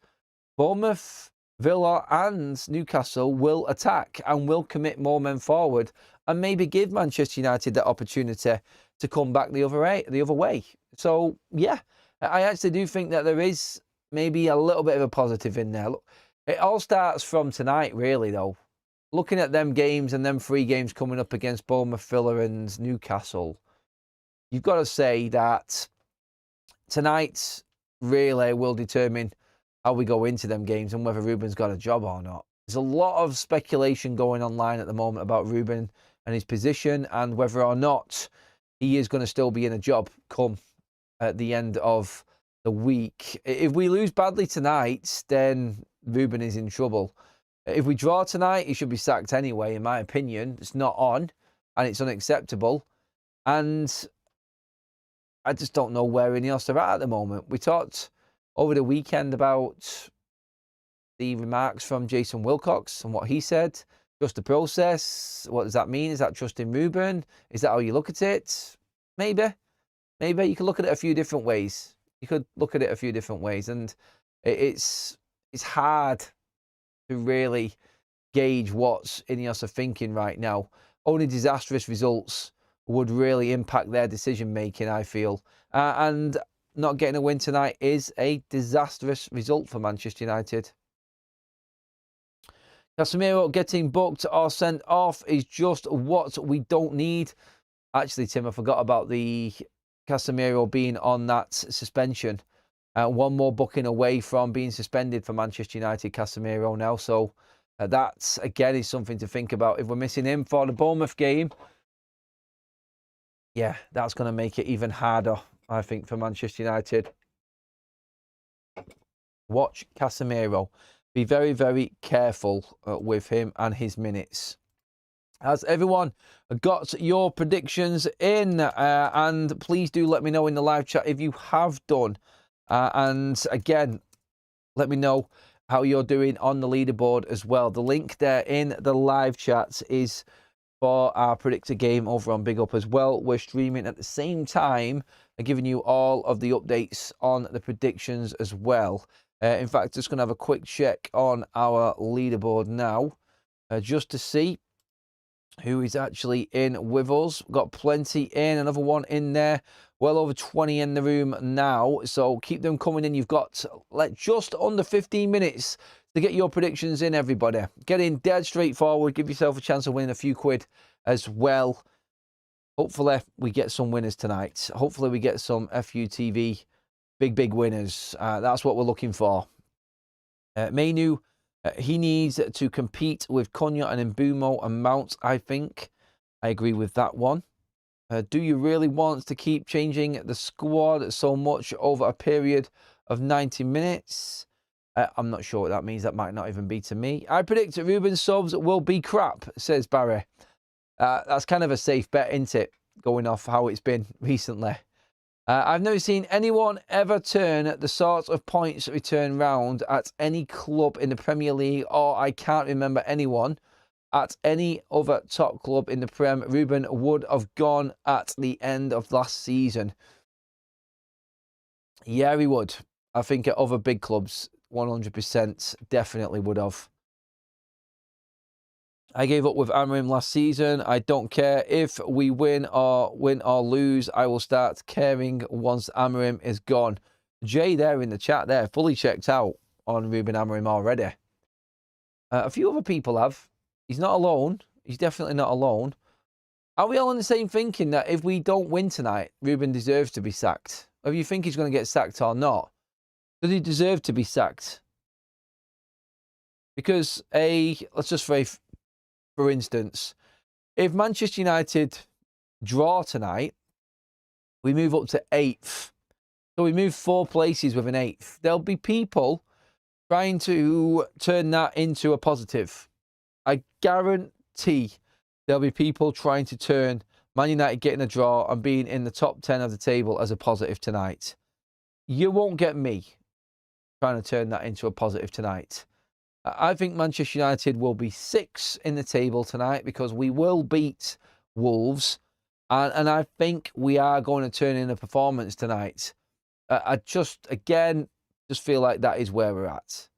S1: Bournemouth, Villa and Newcastle will attack and will commit more men forward and maybe give Manchester United that opportunity to come back the other way. So, yeah, I actually do think that there is maybe a little bit of a positive in there. Look, it all starts from tonight, really, though. Looking at them games and them 3 games coming up against Bournemouth, Villa and Newcastle, you've got to say that tonight really will determine how we go into them games and whether Ruben's got a job or not. There's a lot of speculation going online at the moment about Ruben and his position and whether or not he is going to still be in a job come at the end of the week. If we lose badly tonight, then Ruben is in trouble. If we draw tonight, he should be sacked anyway, in my opinion. It's not on, and it's unacceptable. And I just don't know where Ineos are at the moment. We talked over the weekend about the remarks from Jason Wilcox and what he said. Trust the process. What does that mean? Is that trusting Ruben? Is that how you look at it? Maybe. Maybe. You can look at it a few different ways. And it's hard to really gauge what Ineos are thinking right now. Only disastrous results would really impact their decision-making, I feel. And not getting a win tonight is a disastrous result for Manchester United. Casemiro getting booked or sent off is just what we don't need. Actually, Tim, I forgot about the Casemiro being on that suspension. One more booking away from being suspended for Manchester United, Casemiro now. So that, again, is something to think about. If we're missing him for the Bournemouth game, yeah, that's going to make it even harder, I think, for Manchester United. Watch Casemiro. Be very, very careful with him and his minutes. Has everyone got your predictions in? And please do let me know in the live chat if you have done. And again, let me know how you're doing on the leaderboard as well. The link there in the live chat is for our predictor game over on Big Up as well. We're streaming at the same time and giving you all of the updates on the predictions as well. In fact, just going to have a quick check on our leaderboard now, just to see who is actually in with us. We've got plenty in, another one in there. well over 20 in the room now, so keep them coming in. You've got like just under 15 minutes to get your predictions in, everybody. Get in dead straightforward. Give yourself a chance of winning a few quid as well. Hopefully, we get some winners tonight. Hopefully, we get some FUTV big winners. That's what we're looking for. Menu, he needs to compete with Konya and Mbumo and Mount, I think. I agree with that one. Do you really want to keep changing the squad so much over a period of 90 minutes? I'm not sure what that means. That might not even be to me. I predict Ruben subs will be crap, says Barry. That's kind of a safe bet, isn't it? Going off how it's been recently. I've never seen anyone ever turn the sort of points return round at any club in the Premier League, or I can't remember anyone at any other top club in the Prem. Ruben would have gone at the end of last season. Yeah, he would. I think at other big clubs, 100% definitely would have. I gave up with Amorim last season. I don't care if we win or lose. I will start caring once Amorim is gone. Jay there in the chat there, fully checked out on Ruben Amorim already. A few other people have. He's not alone. He's definitely not alone. Are we all in the same thinking that if we don't win tonight, Ruben deserves to be sacked? Or do you think he's going to get sacked or not? Does he deserve to be sacked? Because let's just say, for instance, if Manchester United draw tonight, we move up to 8th. So we move 4 places with an 8th. There'll be people trying to turn that into a positive. I guarantee there'll be people trying to turn Man United getting a draw and being in the top 10 of the table as a positive tonight. You won't get me trying to turn that into a positive tonight. I think Manchester United will be 6 in the table tonight because we will beat Wolves. And I think we are going to turn in a performance tonight. I again, feel like that is where we're at.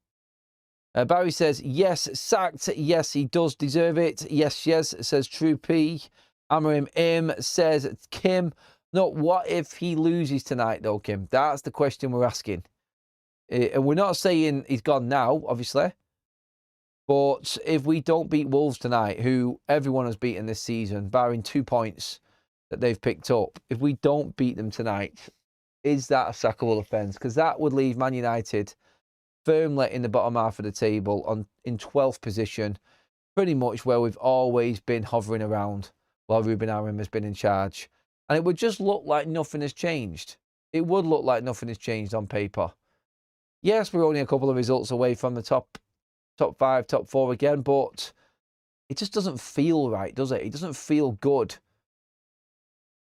S1: Barry says, yes, sacked. Yes, he does deserve it. Yes, says True P. Amorim M says Kim. No, what if he loses tonight, though, Kim? That's the question we're asking. And we're not saying he's gone now, obviously. But if we don't beat Wolves tonight, who everyone has beaten this season, barring 2 points that they've picked up, if we don't beat them tonight, is that a sackable offence? Because that would leave Man United firmly in the bottom half of the table in 12th position, pretty much where we've always been hovering around while Ruben Amorim has been in charge. And it would just look like nothing has changed. It would look like nothing has changed on paper. Yes, we're only a couple of results away from the top 5, top 4 again, but it just doesn't feel right, does it? It doesn't feel good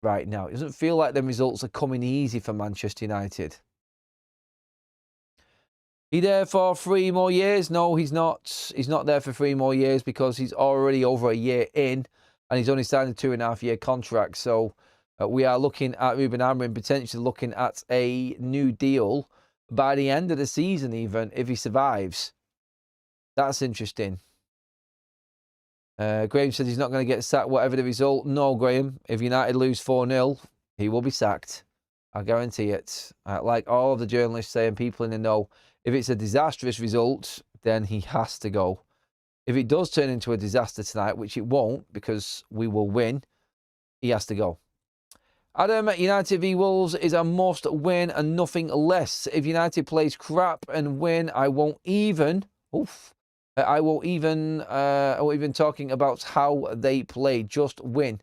S1: right now. It doesn't feel like the results are coming easy for Manchester United. He there for 3 more years? No, he's not. He's not there for 3 more years because he's already over a year in and he's only signed a 2.5-year contract. So we are looking at Ruben Amorim potentially looking at a new deal by the end of the season, even if he survives. That's interesting. Graham says he's not going to get sacked whatever the result. No, Graham. If United lose 4-0, he will be sacked. I guarantee it. Like all of the journalists say and people in the know, if it's a disastrous result, then he has to go. If it does turn into a disaster tonight, which it won't because we will win, he has to go. Adam, United v Wolves is a must win and nothing less. If United plays crap and win, I won't even talking about how they play. Just win.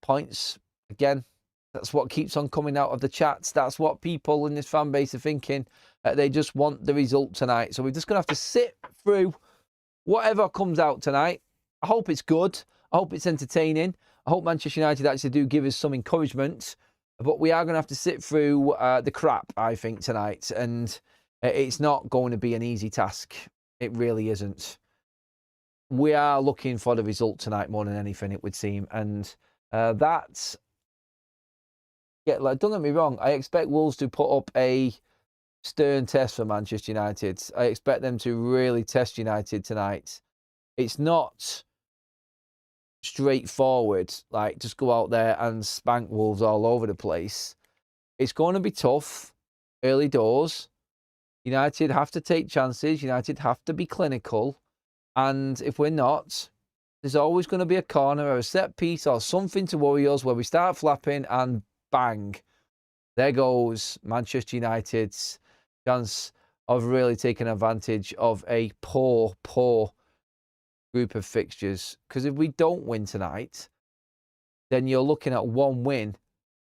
S1: Points. Again, that's what keeps on coming out of the chats. That's what people in this fan base are thinking. They just want the result tonight. So we're just going to have to sit through whatever comes out tonight. I hope it's good. I hope it's entertaining. I hope Manchester United actually do give us some encouragement. But we are going to have to sit through the crap, I think, tonight. And it's not going to be an easy task. It really isn't. We are looking for the result tonight more than anything, it would seem. And that's... Yeah, like, don't get me wrong. I expect Wolves to put up a stern test for Manchester United. I expect them to really test United tonight. It's not straightforward, like just go out there and spank Wolves all over the place. It's going to be tough early doors. United have to take chances. United have to be clinical. And if we're not, there's always going to be a corner or a set piece or something to worry us where we start flapping and bang. There goes Manchester United's chance of really taking advantage of a poor group of fixtures. Because if we don't win tonight, then you're looking at one win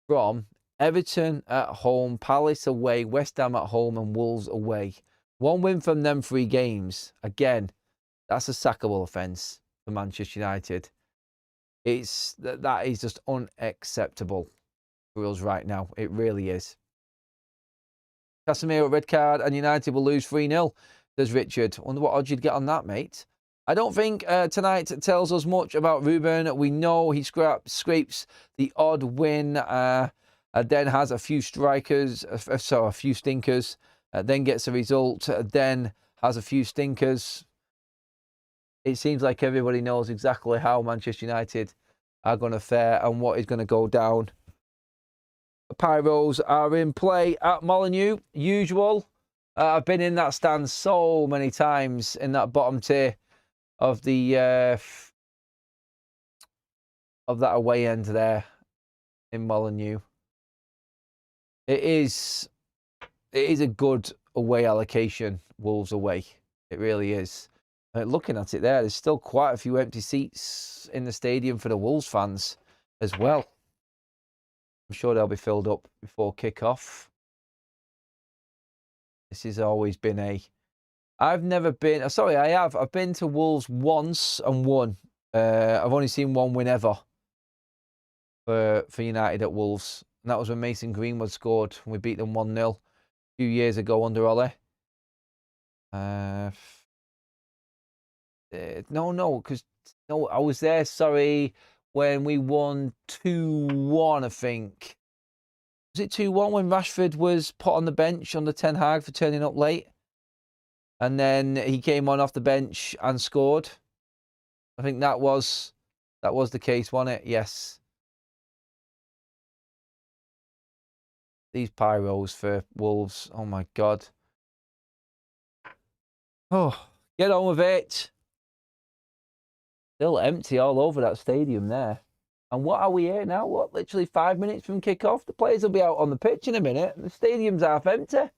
S1: from Everton at home, Palace away, West Ham at home, and Wolves away. One win from them 3 games. Again, that's a sackable offence for Manchester United. That is just unacceptable for us right now. It really is. Casemiro red card and United will lose 3-0. There's Richard. Wonder what odds you'd get on that, mate. I don't think tonight tells us much about Ruben. We know he scrapes the odd win, then has a few strikers, a few stinkers, then gets a result, then has a few stinkers. It seems like everybody knows exactly how Manchester United are going to fare and what is going to go down. The Pyros are in play at Molineux, usual. I've been in that stand so many times in that bottom tier of the of that away end there in Molineux. It is a good away allocation, Wolves away. It really is. Looking at it there, there's still quite a few empty seats in the stadium for the Wolves fans as well. I'm sure they'll be filled up before kick-off. This has always been a... I've never been... Sorry, I have. I've been to Wolves once and won. I've only seen one win ever for United at Wolves. And that was when Mason Greenwood scored. We beat them 1-0 a few years ago under Ole. No, I was there, sorry, when we won 2-1, I think. Was it 2-1 when Rashford was put on the bench under Ten Hag for turning up late? And then he came on off the bench and scored. I think that was the case, wasn't it? Yes. These Pyros for Wolves. Oh, my God. Oh, get on with it. Still empty all over that stadium there. And what are we here now? What, literally 5 minutes from kick-off? The players will be out on the pitch in a minute. The stadium's half empty.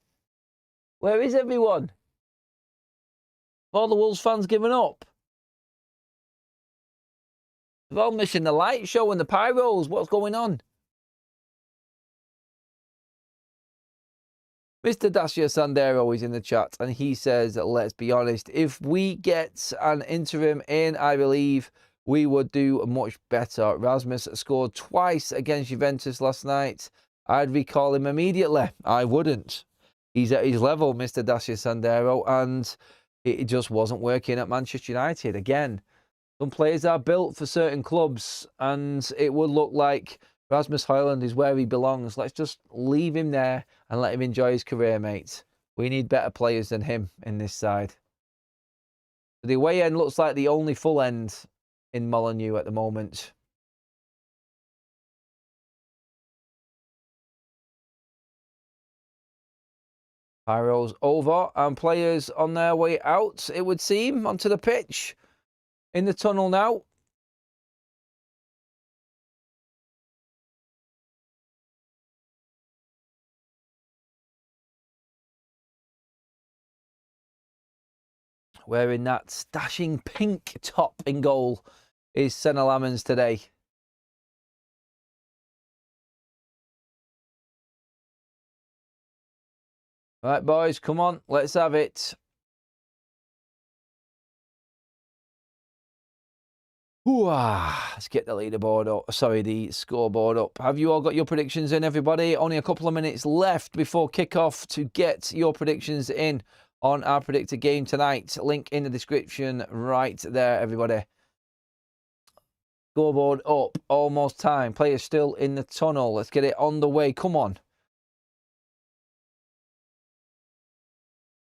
S1: Where is everyone? All the Wolves fans giving up. They're all missing the light show and the Pyros. What's going on? Mr. Dacia Sandero is in the chat, and he says, let's be honest, if we get an interim in, I believe we would do much better. Rasmus scored twice against Juventus last night. I'd recall him immediately. I wouldn't. He's at his level, Mr. Dacia Sandero, and it just wasn't working at Manchester United. Again, some players are built for certain clubs, and it would look like Rasmus Højlund is where he belongs. Let's just leave him there and let him enjoy his career, mate. We need better players than him in this side. The away end looks like the only full end in Molineux at the moment. Pyros over and players on their way out, it would seem, onto the pitch. In the tunnel now. Wearing that dashing pink top in goal is Senna Lammens today. Right, boys, come on, let's have it. Let's get the leaderboard up. Sorry, the scoreboard up. Have you all got your predictions in, everybody? Only a couple of minutes left before kickoff to get your predictions in on our predicted game tonight. Link in the description right there, everybody. Scoreboard up. Almost time. Players still in the tunnel. Let's get it on the way. Come on.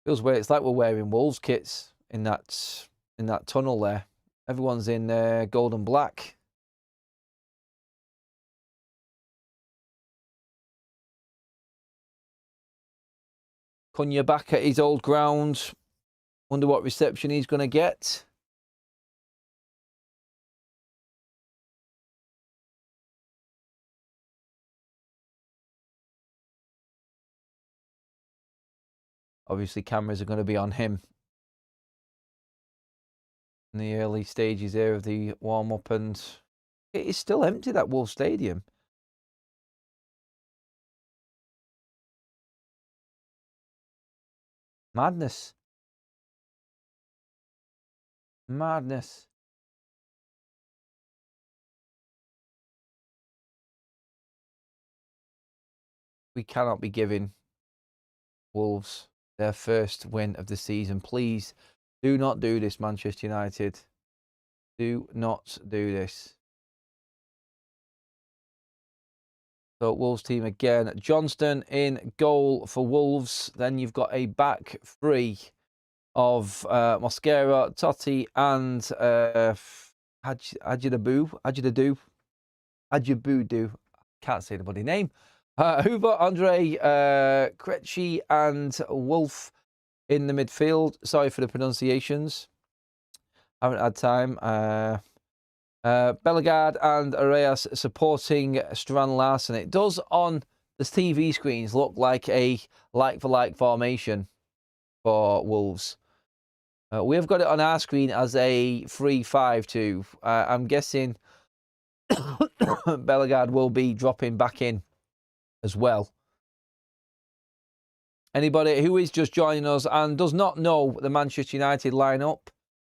S1: Feels weird. It's like we're wearing Wolves kits in that tunnel there. Everyone's in gold and black. Cunha back at his old ground. Wonder what reception he's going to get. Obviously, cameras are going to be on him in the early stages here of the warm-up, and it is still empty, that Wolves Stadium. Madness. Madness. We cannot be giving Wolves their first win of the season. Please do not do this, Manchester United. Do not do this. So Wolves team again. Johnston in goal for Wolves. Then you've got a back three of Mosquera, Totti, and Ajibudu. Can't say anybody's name. Hoover, Andre, Krejci, and Wolf in the midfield. Sorry for the pronunciations. Haven't had time. Bellegarde and Arias supporting Strand Larsen. It does on the TV screens look like a like-for-like formation for Wolves. We have got it on our screen as a 3-5-2. I'm guessing Bellegarde will be dropping back in as well. Anybody who is just joining us and does not know the Manchester United lineup,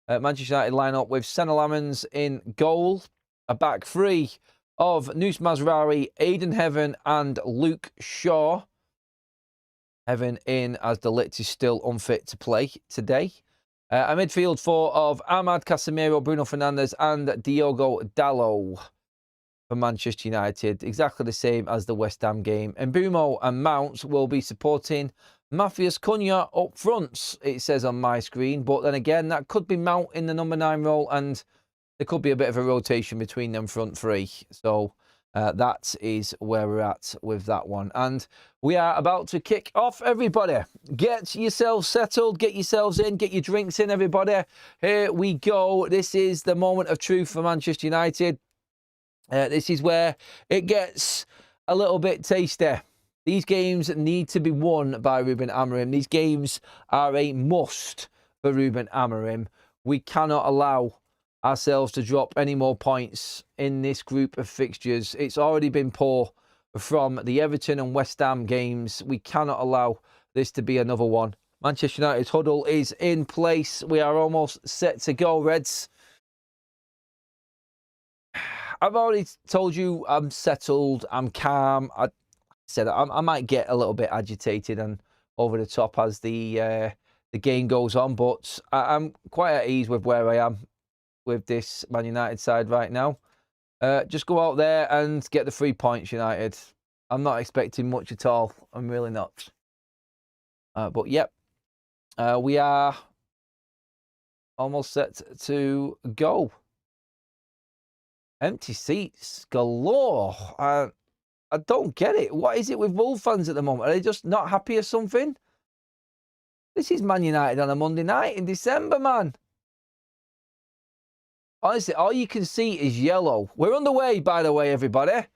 S1: Manchester United lineup with Senna Lamens in goal, a back three of Nus Mazraoui, Aidan Heaven, and Luke Shaw. Heaven in as De Ligt is still unfit to play today. A midfield four of Ahmad, Casemiro, Bruno Fernandes, and Diogo Dalot for Manchester United. Exactly the same as the West Ham game. Mbeumo and Mount will be supporting Matheus Cunha up front, it says on my screen. But then again, that could be Mount in the number 9 role, and there could be a bit of a rotation between them front three. So that is where we're at with that one. And we are about to kick off, everybody. Get yourselves settled, get yourselves in, get your drinks in, everybody. Here we go. This is the moment of truth for Manchester United. This is where it gets a little bit tasty. These games need to be won by Ruben Amorim. These games are a must for Ruben Amorim. We cannot allow ourselves to drop any more points in this group of fixtures. It's already been poor from the Everton and West Ham games. We cannot allow this to be another one. Manchester United's huddle is in place. We are almost set to go, Reds. I've already told you I'm settled, I'm calm. I said I might get a little bit agitated and over the top as the game goes on, but I'm quite at ease with where I am with this Man United side right now. Just go out there and get the 3 points, United. I'm not expecting much at all. I'm really not. But yep, we are almost set to go. Empty seats galore. I don't get it. What is it with Wolves fans at the moment? Are they just not happy or something? This is Man United on a Monday night in December, man. Honestly, all you can see is yellow. We're underway, by the way, everybody.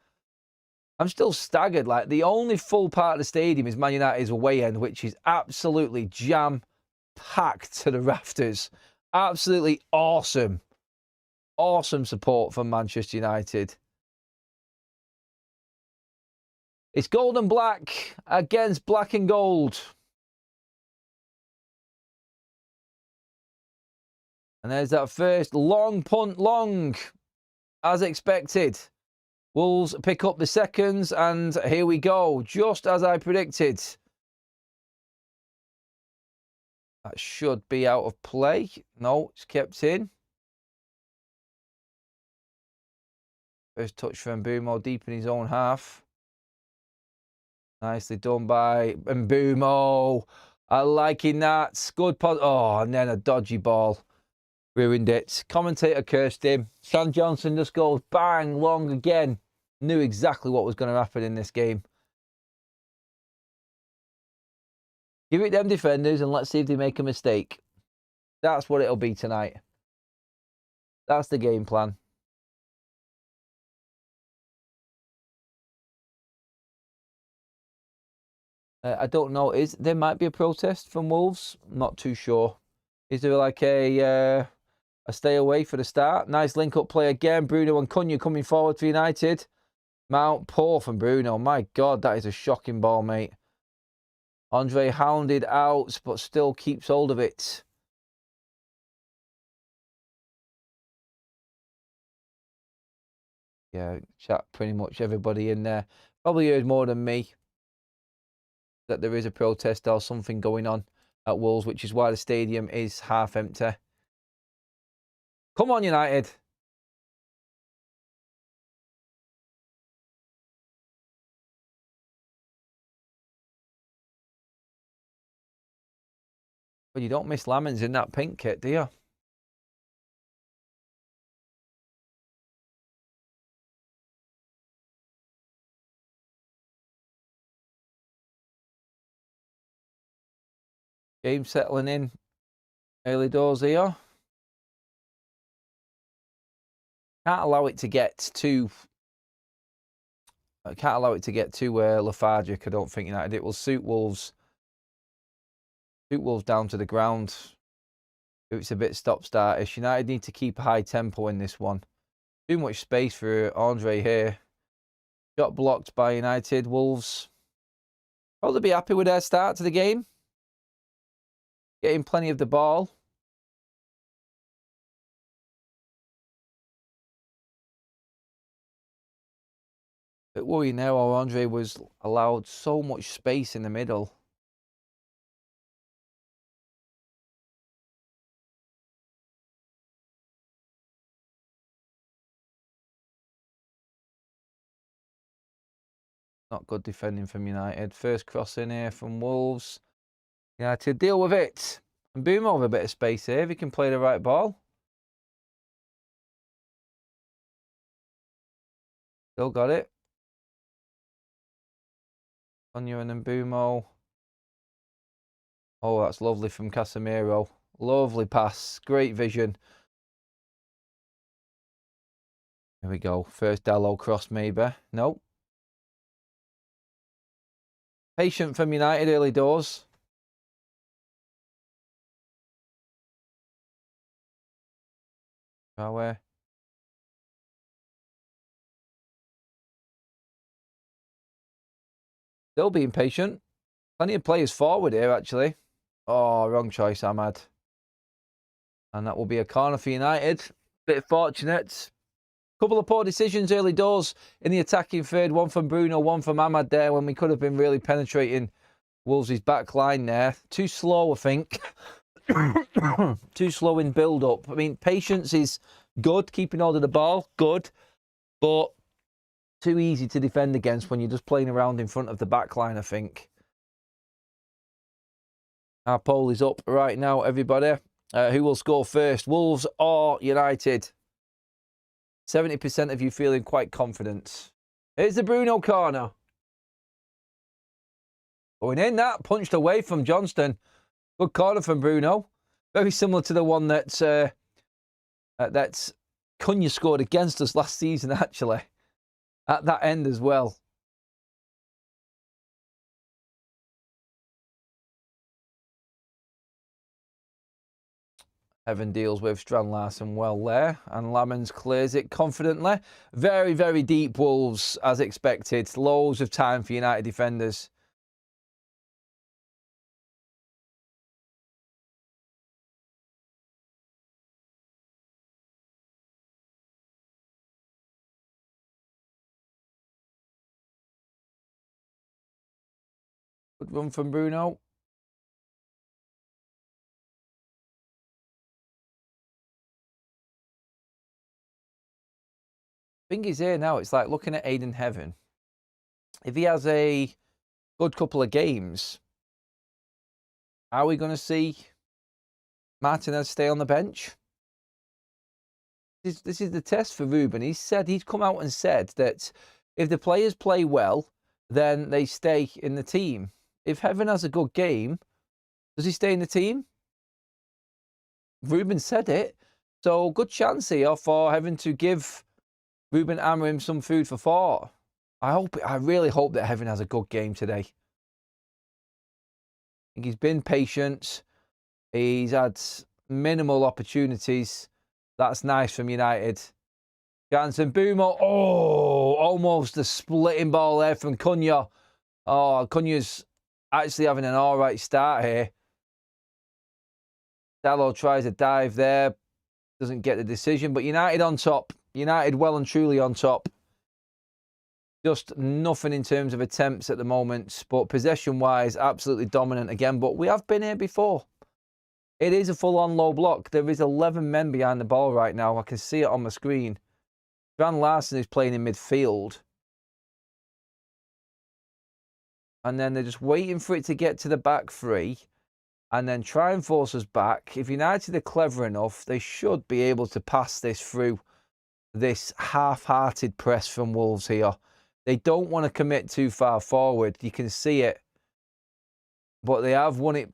S1: I'm still staggered. Like, the only full part of the stadium is Man United's away end, which is absolutely jam-packed to the rafters. Absolutely awesome. Awesome support from Manchester United. It's gold and black against black and gold. And there's that first long punt, long, as expected. Wolves pick up the seconds, and here we go, just as I predicted. That should be out of play. No, it's kept in. First touch from Mbeumo deep in his own half. Nicely done by Mbeumo. I liking that. Good. Oh, and then a dodgy ball. Ruined it. Commentator cursed him. Sam Johnson just goes bang, long again. Knew exactly what was going to happen in this game. Give it them defenders and let's see if they make a mistake. That's what it'll be tonight. That's the game plan. I don't know. There might be a protest from Wolves? Not too sure. Is there like a stay away for the start? Nice link-up play again. Bruno and Cunha coming forward for United. Mount, poor from Bruno. My God, that is a shocking ball, mate. Andre hounded out, but still keeps hold of it. Yeah, chat pretty much everybody in there. Probably heard more than me that there is a protest or something going on at Wolves, which is why the stadium is half empty. Come on, United. But you don't miss Lamens in that pink kit, do you? Game settling in. Early doors here. Can't allow it to get too... I can't allow it to get too lethargic, I don't think, United. It will suit Wolves. Suit Wolves down to the ground. It's a bit stop-startish. United need to keep a high tempo in this one. Too much space for Andre here. Shot blocked by United. Wolves probably be happy with their start to the game. Getting plenty of the ball. Bit worrying now how Andre was allowed so much space in the middle. Not good defending from United. First cross in here from Wolves. Yeah, to deal with it. And Boom over a bit of space here if he can play the right ball. Still got it. Cunha and then Bumo. Oh, that's lovely from Casemiro. Lovely pass. Great vision. Here we go. First Dallo cross maybe. Nope. Patient from United early doors. Where? Still being patient. Plenty of players forward here, actually. Oh, wrong choice, Ahmad. And that will be a corner for United. Bit fortunate. Couple of poor decisions early doors in the attacking third. One from Bruno, one from Ahmad there when we could have been really penetrating Wolves' back line there. Too slow, I think. Too slow in build-up. I mean, patience is good. Keeping hold of the ball, good. But too easy to defend against when you're just playing around in front of the back line, I think. Our poll is up right now, everybody. Who will score first, Wolves or United? 70% of you feeling quite confident. Here's the Bruno corner. Going in, that punched away from Johnston. Good corner from Bruno. Very similar to the one that Cunha scored against us last season, actually. At that end as well. Evan deals with Strand Larsen well there. And Lamens clears it confidently. Very, very deep Wolves, as expected. Loads of time for United defenders. Good run from Bruno. Thing is here now, it's like looking at Aiden Heaven. If he has a good couple of games, are we going to see Martinez stay on the bench? this is the test for Ruben. He's come out and said that if the players play well, then they stay in the team. If Heaven has a good game, does he stay in the team? Ruben said it. So good chance here for Heaven to give Ruben Amorim some food for thought. I really hope that Heaven has a good game today. I think he's been patient. He's had minimal opportunities. That's nice from United. Jansen Bumo. Oh, almost a splitting ball there from Cunha. Oh, Cunha's actually having an all right start here. Dalot tries a dive there. Doesn't get the decision, but United on top. United well and truly on top. Just nothing in terms of attempts at the moment, but possession-wise, absolutely dominant again. But we have been here before. It is a full-on low block. There is 11 men behind the ball right now. I can see it on my screen. Van Larsen is playing in midfield. And then they're just waiting for it to get to the back three. And then try and force us back. If United are clever enough, they should be able to pass this through this half-hearted press from Wolves here. They don't want to commit too far forward. You can see it. But they have won it.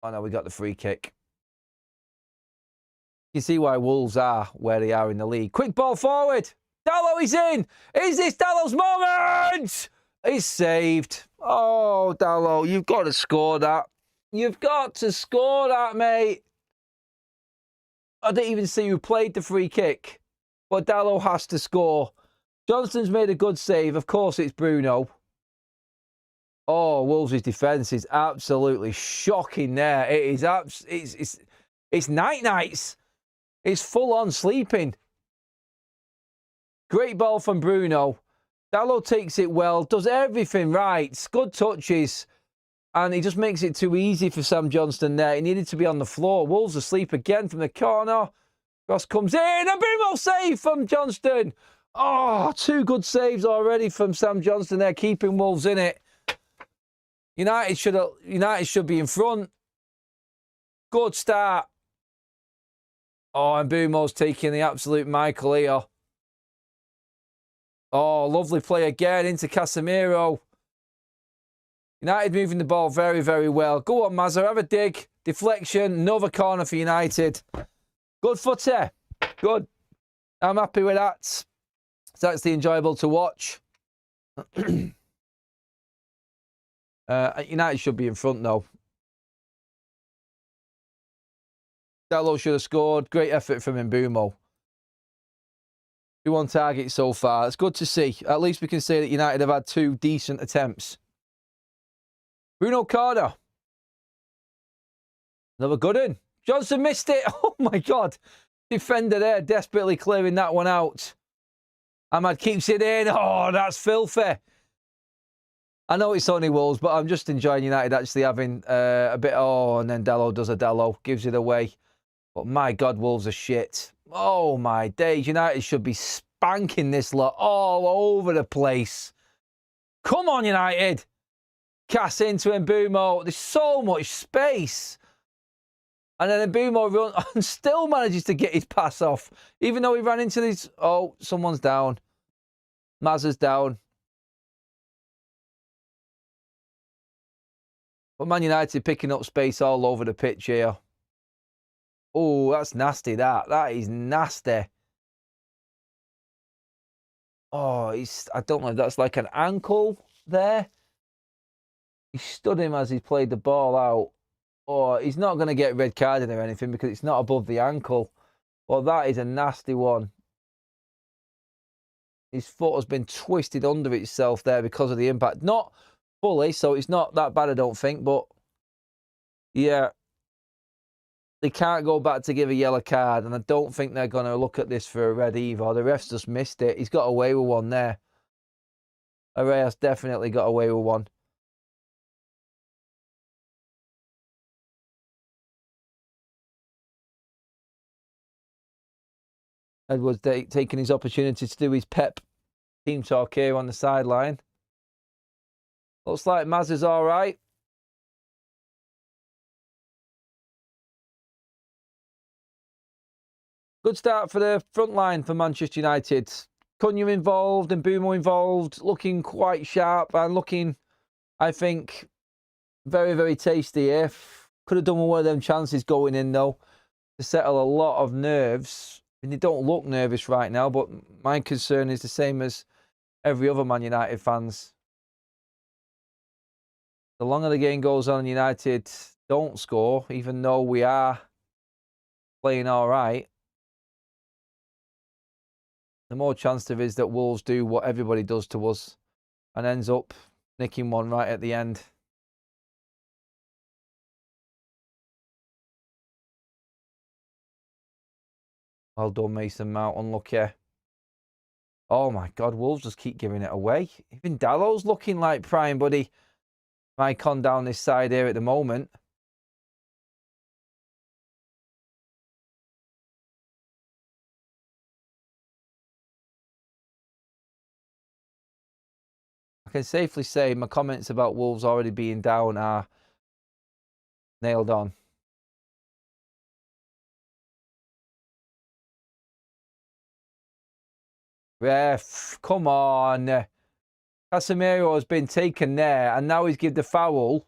S1: Oh, no, we got the free kick. You can see why Wolves are where they are in the league. Quick ball forward. Dalot is in. Is this Dalot's moment? He's saved. Oh, Dalot, you've got to score that. You've got to score that, mate. I didn't even see who played the free kick. But Dalot has to score. Johnston's made a good save. Of course, it's Bruno. Oh, Wolves' defence is absolutely shocking there. It is it's night-nights. It's full-on sleeping. Great ball from Bruno. Dalot takes it well, does everything right. Good touches. And he just makes it too easy for Sam Johnston there. He needed to be on the floor. Wolves asleep again from the corner. Cross comes in. A Bruno save from Johnston. Oh, 2 good saves already from Sam Johnston there, keeping Wolves in it. United should be in front. Good start. Oh, and Bumo's taking the absolute Michael here. Oh, lovely play again into Casemiro. United moving the ball very, very well. Go on, Mazza, have a dig. Deflection, another corner for United. Good footy. Good. I'm happy with that. It's actually enjoyable to watch. United should be in front, though. Dalot should have scored. Great effort from Mbumo. 2 on target so far. It's good to see. At least we can say that United have had 2 decent attempts. Bruno corner. Another good one. Johnson missed it. Oh, my God. Defender there desperately clearing that one out. Ahmad keeps it in. Oh, that's filthy. I know it's only Wolves, but I'm just enjoying United actually having a bit. Oh, and then Dalot does a Dalot. Gives it away. But my God, Wolves are shit. Oh, my days. United should be spanking this lot all over the place. Come on, United. Cass into Mbumo. There's so much space. And then Mbumo runs and still manages to get his pass off. Even though he ran into these. Oh, someone's down. Mazza's down. But Man United picking up space all over the pitch here. Oh, that's nasty, that. That is nasty. Oh, I don't know if that's like an ankle there. He stood him as he played the ball out. Oh, he's not going to get red carded or anything because it's not above the ankle. Well, that is a nasty one. His foot has been twisted under itself there because of the impact. Not fully, so it's not that bad, I don't think. But, yeah, they can't go back to give a yellow card. And I don't think they're going to look at this for a red either. The ref's just missed it. He's got away with one there. Areas definitely got away with one. Edwards taking his opportunity to do his pep team talk here on the sideline. Looks like Maz is all right. Good start for the front line for Manchester United. Cunha involved and Boomo involved, looking quite sharp and looking, I think, very, very tasty here. Could have done one of them chances going in, though, to settle a lot of nerves. And they don't look nervous right now, but my concern is the same as every other Man United fans. The longer the game goes on, United don't score, even though we are playing all right, the more chance there is that Wolves do what everybody does to us and ends up nicking one right at the end. Well done, Mason Mount. Unlucky. Oh my God, Wolves just keep giving it away. Even Dallow's looking like prime, buddy. Maicon down this side here at the moment. I can safely say my comments about Wolves already being down are nailed on. Ref, come on. Casemiro has been taken there, and now he's given the foul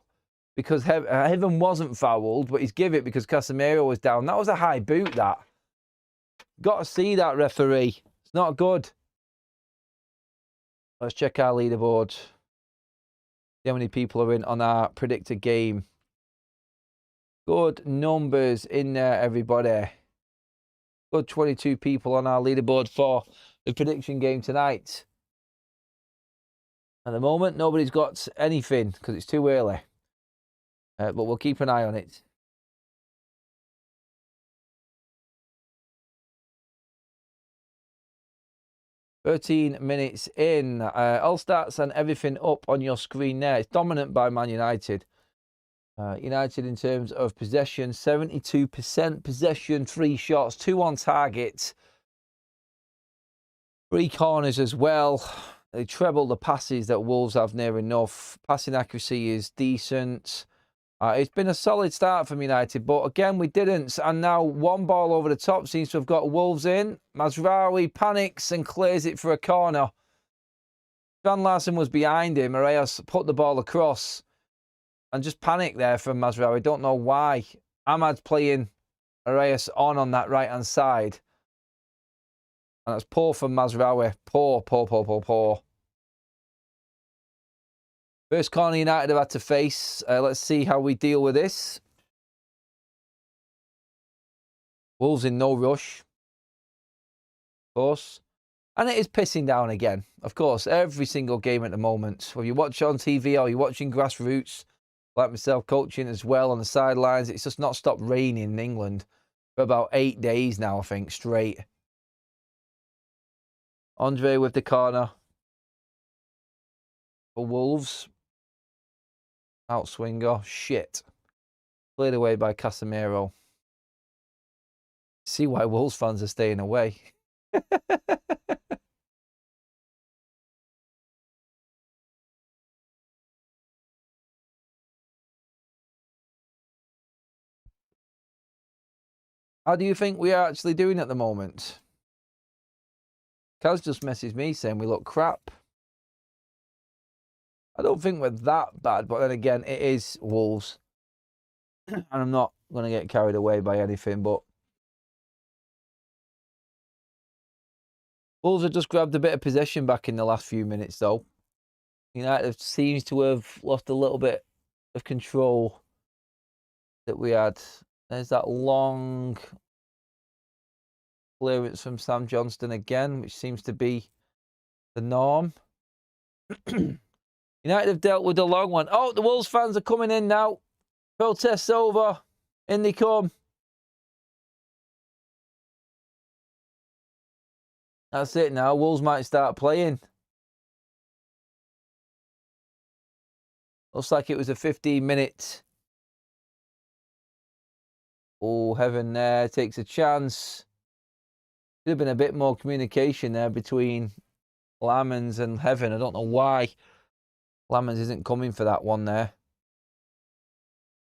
S1: because Heaven wasn't fouled, but he's give it because Casemiro was down. That was a high boot, that. Got to see that, referee. It's not good. Let's check our leaderboard. See how many people are in on our predicted game. Good numbers in there, everybody. Good 22 people on our leaderboard for the prediction game tonight. At the moment, nobody's got anything because it's too early. But we'll keep an eye on it. "13 minutes in. All stats and everything up on your screen there. It's dominant by Man United. United in terms of possession, 72% possession, 3 shots, 2 on target. 3 corners as well. They treble the passes that Wolves have near enough. Passing accuracy is decent. It's been a solid start from United, but again, we didn't. And now one ball over the top seems to have got Wolves in. Mazraoui panics and clears it for a corner. Van Larsen was behind him. Moraes put the ball across and just panicked there from Mazraoui. Don't know why. Ahmad's playing Moraes on that right-hand side. And that's poor from Mazraoui. Poor. First corner United have had to face. Let's see how we deal with this. Wolves in no rush. Of course. And it is pissing down again. Of course, every single game at the moment. Whether you watch on TV or you're watching grassroots, like myself coaching as well on the sidelines, it's just not stopped raining in England for about 8 days now, I think, straight. Andre with the corner for Wolves. Outswinger. Shit. Played away by Casemiro. See why Wolves fans are staying away. How do you think we are actually doing at the moment? Kaz just messaged me saying we look crap. I don't think we're that bad, but then again, it is Wolves. And I'm not going to get carried away by anything, but Wolves have just grabbed a bit of possession back in the last few minutes, though. United seems to have lost a little bit of control that we had. There's that long clearance from Sam Johnston again, which seems to be the norm. United have dealt with the long one. Oh, the Wolves fans are coming in now. Protests over. In they come. That's it now. Wolves might start playing. Looks like it was a 15-minute. Oh, Heaven there takes a chance. Should have been a bit more communication there between Lamens and Heaven. I don't know why Lamens isn't coming for that one there.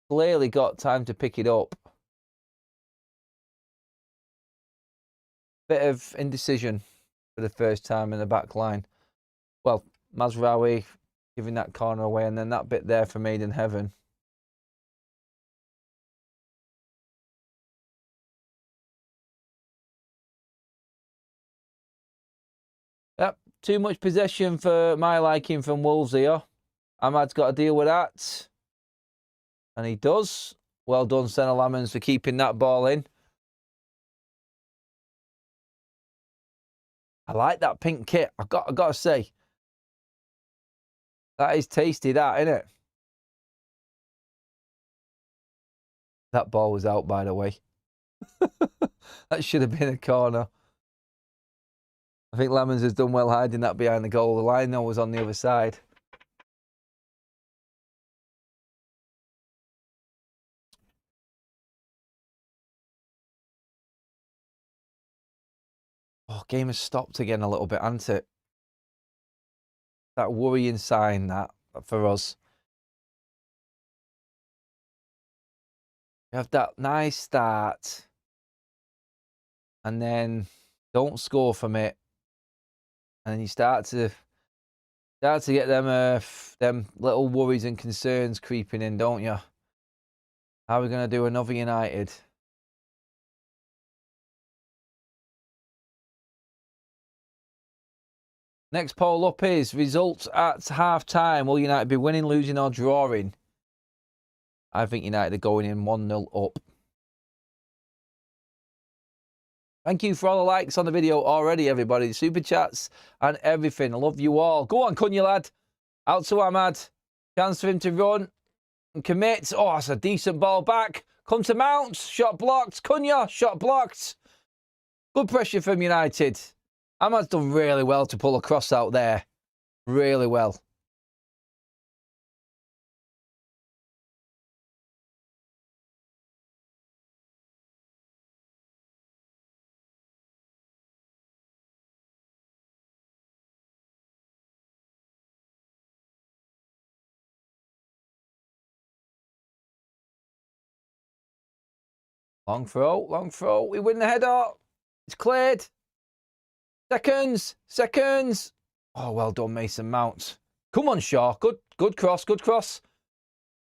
S1: Clearly got time to pick it up. bit of indecision for the first time in the back line. Well, Mazraoui giving that corner away, and then that bit there for Made in Heaven. Yep, too much possession for my liking from Wolves here. Ahmad's got to deal with that. And he does. Well done, Senna Lamans, for keeping that ball in. I like that pink kit. I've got to say. That is tasty, that, isn't it? That ball was out, by the way. That should have been a corner. I think Lamans has done well hiding that behind the goal. The line, though, was on the other side. Oh, game has stopped again a little bit, hasn't it? That worrying sign, that, for us. You have that nice start. And then don't score from it. And you start to get them little worries and concerns creeping in, don't you? How are we going to do another United? Next poll up is results at half-time. Will United be winning, losing or drawing? I think United are going in 1-0 up. Thank you for all the likes on the video already, everybody. The super chats and everything. I love you all. Go on, Cunha, lad. Out to Ahmad. Chance for him to run and commit. Oh, that's a decent ball back. Come to Mount. Shot blocked. Cunha, shot blocked. Good pressure from United. Ahmad's done really well to pull a cross out there. Really well. Long throw, long throw. We win the header. It's cleared. Seconds, seconds. Oh, well done, Mason Mount. Come on, Shaw. Good cross, good cross.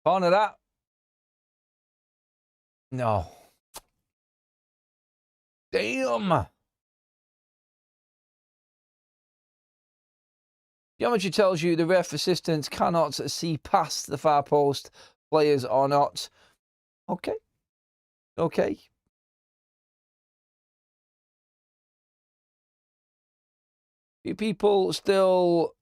S1: Corner that. No. Damn. Geometry tells you the ref assistants cannot see past the far post players or not. Okay. Okay. People still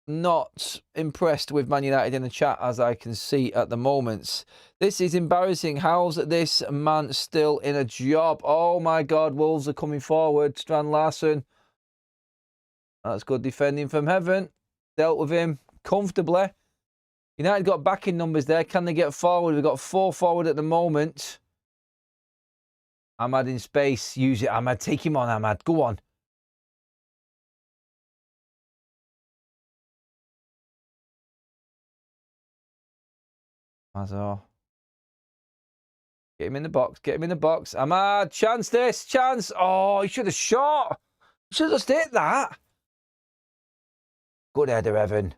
S1: not impressed with Man United in the chat, as I can see at the moment. This is embarrassing. How's this man still in a job? Oh my God, Wolves are coming forward. Strand Larsen. That's good defending from Heaven. Dealt with him comfortably. United got backing numbers there. Can they get forward? We've got 4 forward at the moment. Ahmad in space. Use it, Ahmad. Take him on, Ahmad. Go on. Mazar. Get him in the box. Get him in the box. Ahmad, chance this. Chance. Oh, he should have shot. He should have just hit that. Good header, Evan.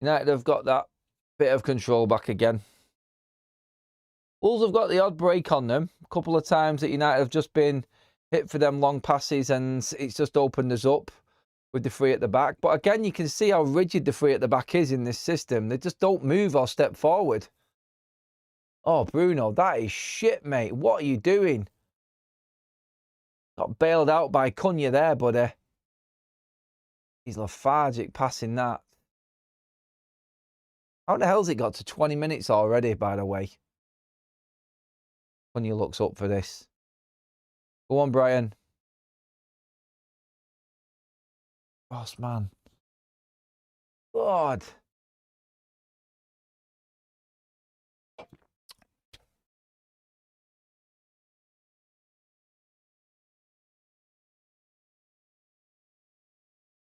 S1: United have got that bit of control back again. Wolves have got the odd break on them. A couple of times that United have just been hit for them long passes and it's just opened us up with the three at the back. But again, you can see how rigid the three at the back is in this system. They just don't move or step forward. Oh, Bruno, that is shit, mate. What are you doing? Got bailed out by Cunha there, buddy. He's lethargic passing that. How the hell's it got to 20 minutes already, by the way? Cunha looks up for this. Go on, Brian. Boss, man. God.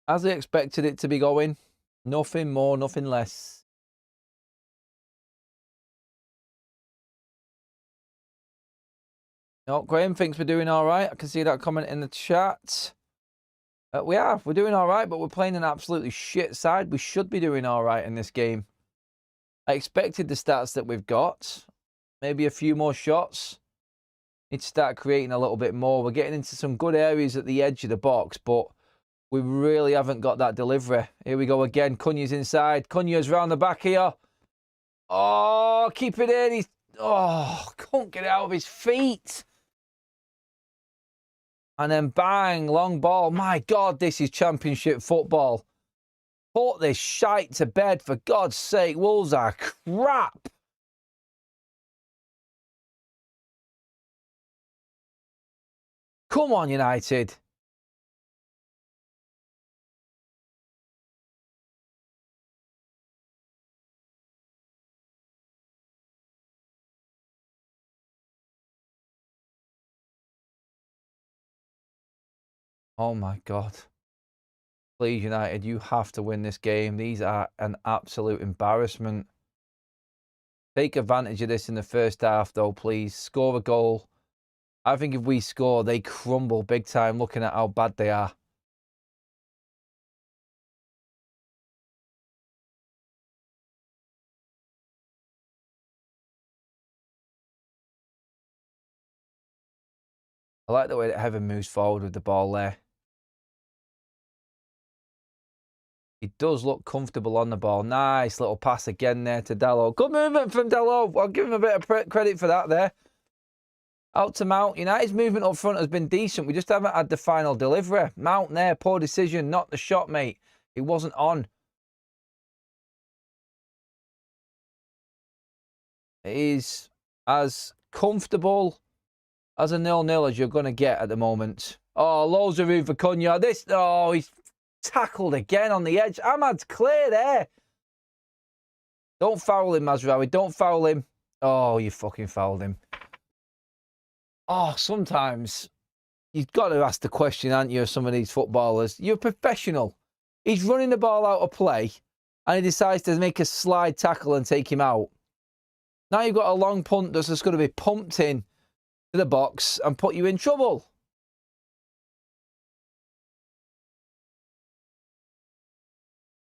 S1: As I expected it to be going. Nothing more, nothing less. No, Graham thinks we're doing all right. I can see that comment in the chat. We're doing all right, but we're playing an absolutely shit side. We should be doing all right in this game. I expected the stats that we've got. Maybe a few more shots. Need to start creating a little bit more. We're getting into some good areas at the edge of the box, but we really haven't got that delivery. Here we go again. Cunha's inside. Cunha's round the back here. Oh, keep it in. Can't get it out of his feet. And then bang, long ball. My God, this is championship football. Put this shite to bed, for God's sake. Wolves are crap. Come on, United. Oh, my God. Please, United, you have to win this game. These are an absolute embarrassment. Take advantage of this in the first half, though, please. Score a goal. I think if we score, they crumble big time, looking at how bad they are. I like the way that Heaven moves forward with the ball there. He does look comfortable on the ball. Nice little pass again there to Dalot. Good movement from Dalot. I'll give him a bit of credit for that there. Out to Mount. United's movement up front has been decent. We just haven't had the final delivery. Mount there, poor decision. Not the shot, mate. He wasn't on. It is as comfortable as a 0-0 as you're going to get at the moment. Oh, loads of room for Cunha. He's tackled again on the edge. Ahmad's clear there. Don't foul him, Mazraoui. Don't foul him. Oh, you fucking fouled him. Oh, sometimes you've got to ask the question, aren't you, of some of these footballers? You're a professional. He's running the ball out of play and he decides to make a slide tackle and take him out. Now you've got a long punt that's just going to be pumped in to the box and put you in trouble.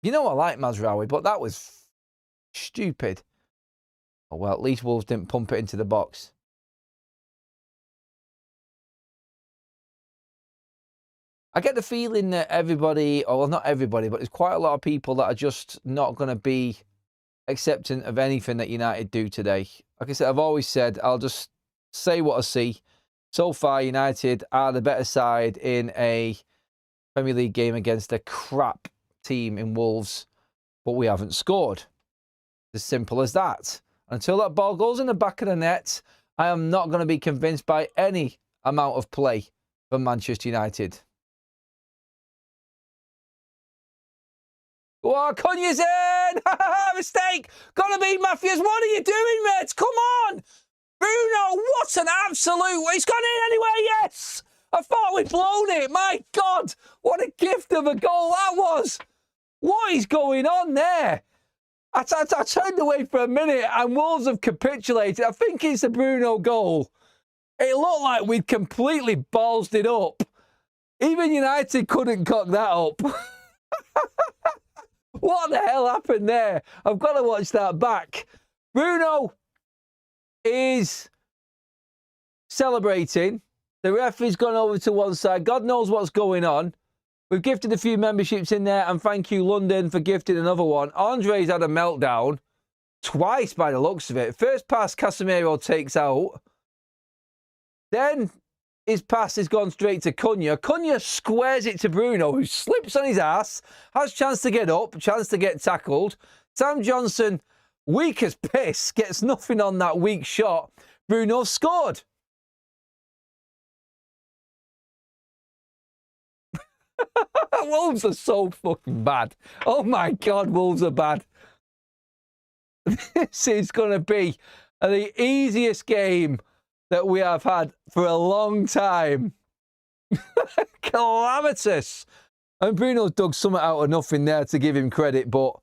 S1: You know I like Mazraoui, but that was stupid. Oh, well, at least Wolves didn't pump it into the box. I get the feeling that everybody, or well, not everybody, but there's quite a lot of people that are just not going to be accepting of anything that United do today. Like I said, I've always said, I'll just say what I see. So far, United are the better side in a Premier League game against a crap team in Wolves, but we haven't scored. As simple as that. Until that ball goes in the back of the net, I am not going to be convinced by any amount of play from Manchester United. Oh, Cunha's in! Mistake! Gotta be Matthews. What are you doing, mate? Come on! Bruno, what an absolute... He's gone in anyway, yes! I thought we'd blown it. My God, what a gift of a goal that was. What is going on there? I turned away for a minute and Wolves have capitulated. I think it's a Bruno goal. It looked like we'd completely ballsed it up. Even United couldn't cock that up. What the hell happened there? I've got to watch that back. Bruno is celebrating. The referee's gone over to one side. God knows what's going on. We've gifted a few memberships in there, and thank you, London, for gifting another one. Andre's had a meltdown twice by the looks of it. First pass, Casemiro takes out. Then his pass has gone straight to Cunha. Cunha squares it to Bruno, who slips on his ass, has chance to get up, chance to get tackled. Sam Johnson, weak as piss, gets nothing on that weak shot. Bruno scored. Wolves are so fucking bad. Oh my God, Wolves are bad. This is going to be the easiest game that we have had for a long time. Calamitous. And Bruno's dug something out of nothing there, to give him credit, but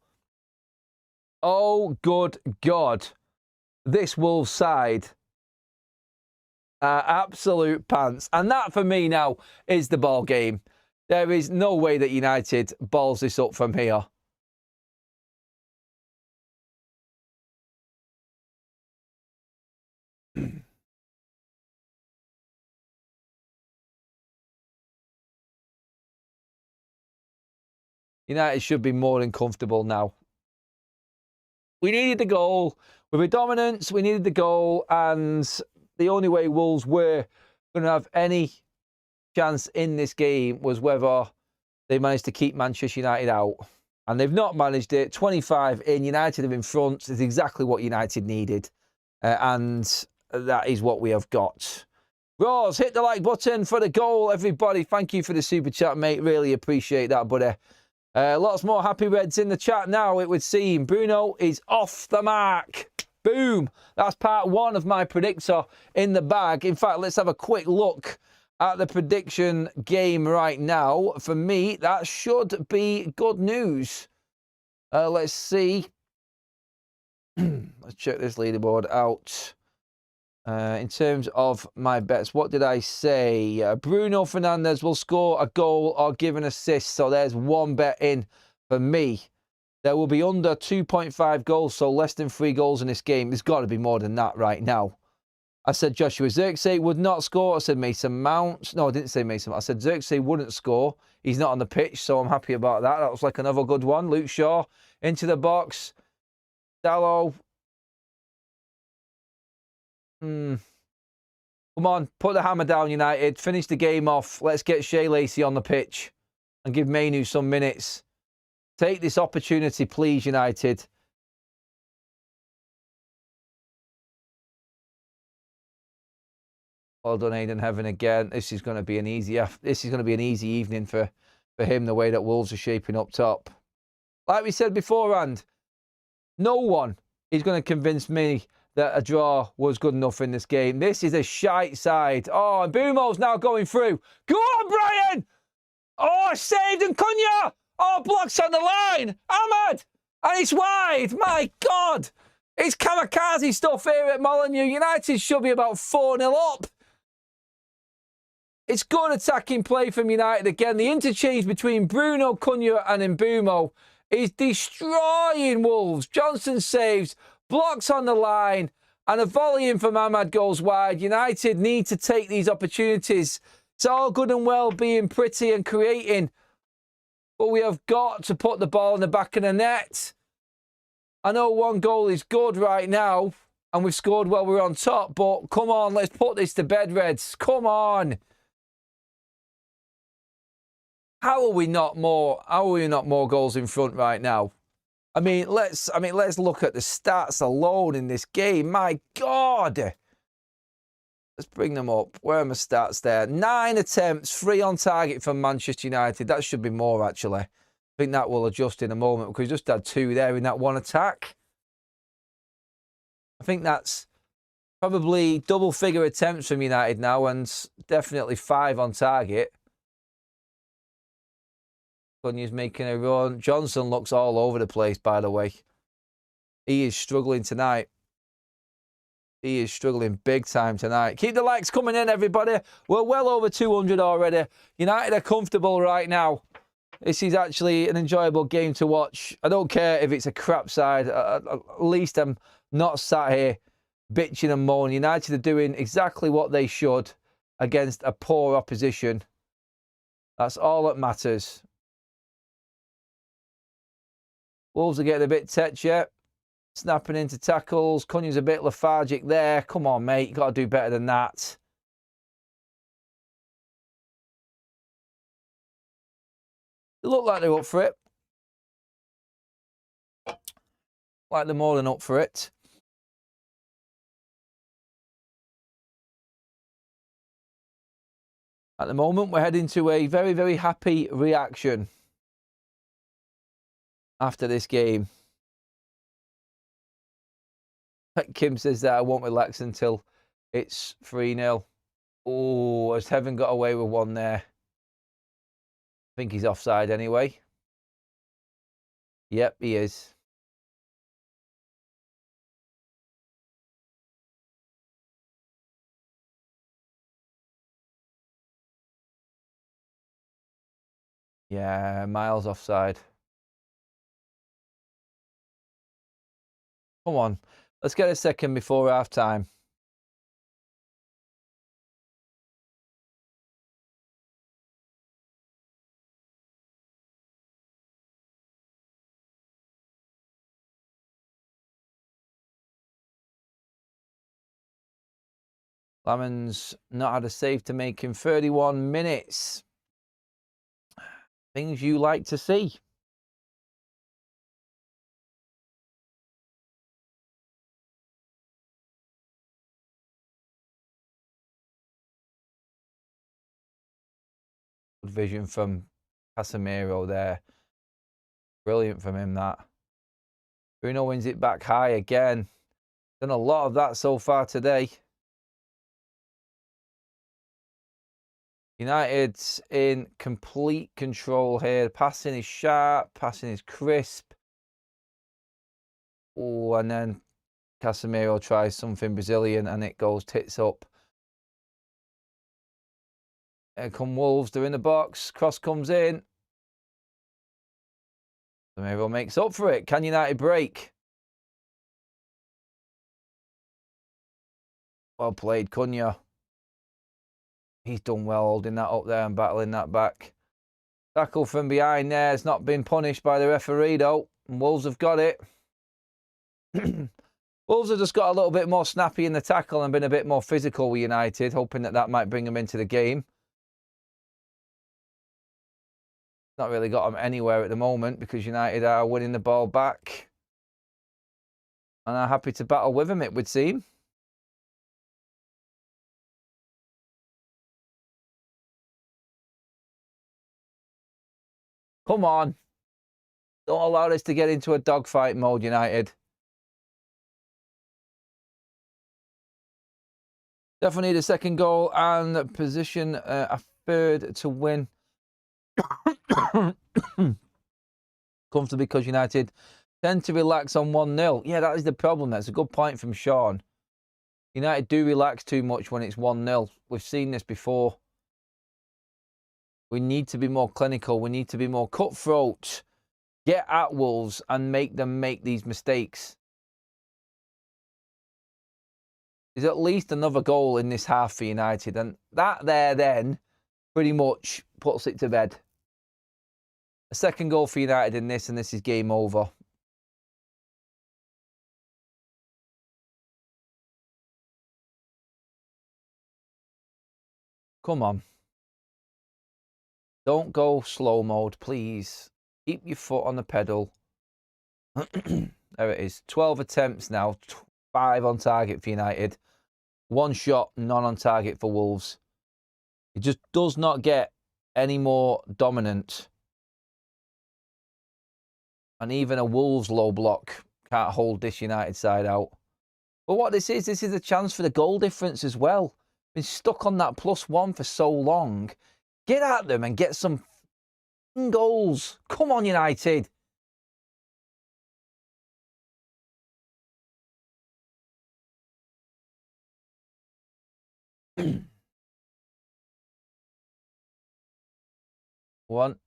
S1: oh good God, this Wolves side Absolute pants. And that, for me now, is the ball game. There is no way that United balls this up from here. United should be more than comfortable now. We needed the goal. We were dominance. We needed the goal. And the only way Wolves were going to have any chance in this game was whether they managed to keep Manchester United out. And they've not managed it. 25 in. United are in front. It's exactly what United needed. And that is what we have got. Rose, hit the like button for the goal, everybody. Thank you for the super chat, mate. Really appreciate that, buddy. Lots more happy reds in the chat now, it would seem. Bruno is off the mark. Boom. That's part one of my predictor in the bag. In fact, let's have a quick look at the prediction game right now. For me, that should be good news. Let's see. Let's check this leaderboard out. In terms of my bets, what did I say? Bruno Fernandes will score a goal or give an assist. So there's one bet in for me. There will be under 2.5 goals, so less than 3 goals in this game. There's got to be more than that right now. I said Joshua Zirkzee would not score. I said Mason Mount. No, I didn't say Mason. I said Zirkzee wouldn't score. He's not on the pitch, so I'm happy about that. That was like another good one. Luke Shaw into the box. Dallo. Come on, put the hammer down, United. Finish the game off. Let's get Shea Lacey on the pitch and give Mainu some minutes. Take this opportunity, please, United. Well done, Aidan Heaven again. This is going to be an easy evening for him, the way that Wolves are shaping up top. Like we said beforehand, no one is going to convince me that a draw was good enough in this game. This is a shite side. Oh, and Bumo's now going through. Go on, Brian! Oh, saved, and Cunha! Oh, blocks on the line. Ahmad! And it's wide. My God! It's kamikaze stuff here at Molineux. United should be about 4-0 up. It's good attacking play from United again. The interchange between Bruno, Cunha and Mbumo is destroying Wolves. Johnson saves, blocks on the line, and a volley in from Ahmad goes wide. United need to take these opportunities. It's all good and well being pretty and creating, but we have got to put the ball in the back of the net. I know one goal is good right now, and we've scored while we're on top, but come on, let's put this to bed, Reds. Come on. How are we not more goals in front right now? I mean, let's look at the stats alone in this game. My God. Let's bring them up. Where are my stats there? 9 attempts, 3 on target from Manchester United. That should be more, actually. I think that will adjust in a moment because we just had 2 there in that one attack. I think that's probably double-figure attempts from United now and definitely 5 on target. Cunha's making a run. Johnson looks all over the place, by the way. He is struggling tonight. He is struggling big time tonight. Keep the likes coming in, everybody. We're well over 200 already. United are comfortable right now. This is actually an enjoyable game to watch. I don't care if it's a crap side. At least I'm not sat here bitching and moaning. United are doing exactly what they should against a poor opposition. That's all that matters. Wolves are getting a bit tetchy. Snapping into tackles. Cunha's a bit lethargic there. Come on, mate. You've got to do better than that. They look like they're up for it. Like they're more than up for it. At the moment, we're heading to a very, very happy reaction after this game. Kim says that I won't relax until it's 3-0. Oh, has Heaven got away with one there? I think he's offside anyway. Yep, he is. Yeah, miles offside. Come on. Let's get a second before half time. Lamon's not had a save to make in 31 minutes. Things you like to see. Good vision from Casemiro there. Brilliant from him, that. Bruno wins it back high again. Done a lot of that so far today. United's in complete control here. Passing is sharp, passing is crisp. Oh, and then Casemiro tries something Brazilian and it goes tits up. Here come Wolves, they're in the box. Cross comes in. Casemiro makes up for it. Can United break? Well played, Cunha. He's done well holding that up there and battling that back. Tackle from behind there has not been punished by the referee though. And Wolves have got it. Wolves have just got a little bit more snappy in the tackle and been a bit more physical with United, hoping that that might bring them into the game. Not really got them anywhere at the moment because United are winning the ball back. And are happy to battle with them, it would seem. Come on. Don't allow this to get into a dogfight mode, United. Definitely need a second goal and position a third to win. Comfortably because United tend to relax on 1-0. Yeah, that is the problem. That's a good point from Sean. United do relax too much when it's 1-0. We've seen this before. We need to be more clinical. We need to be more cutthroat. Get at Wolves and make them make these mistakes. There's at least another goal in this half for United. And that there then pretty much puts it to bed. A second goal for United in this, and this is game over. Come on. Don't go slow mode, please. Keep your foot on the pedal. There it is. 12 attempts now. 5 on target for United. 1 shot, none on target for Wolves. It just does not get any more dominant. And even a Wolves low block can't hold this United side out. But what this is a chance for the goal difference as well. Been stuck on that +1 for so long. Get at them and get some goals. Come on, United. One.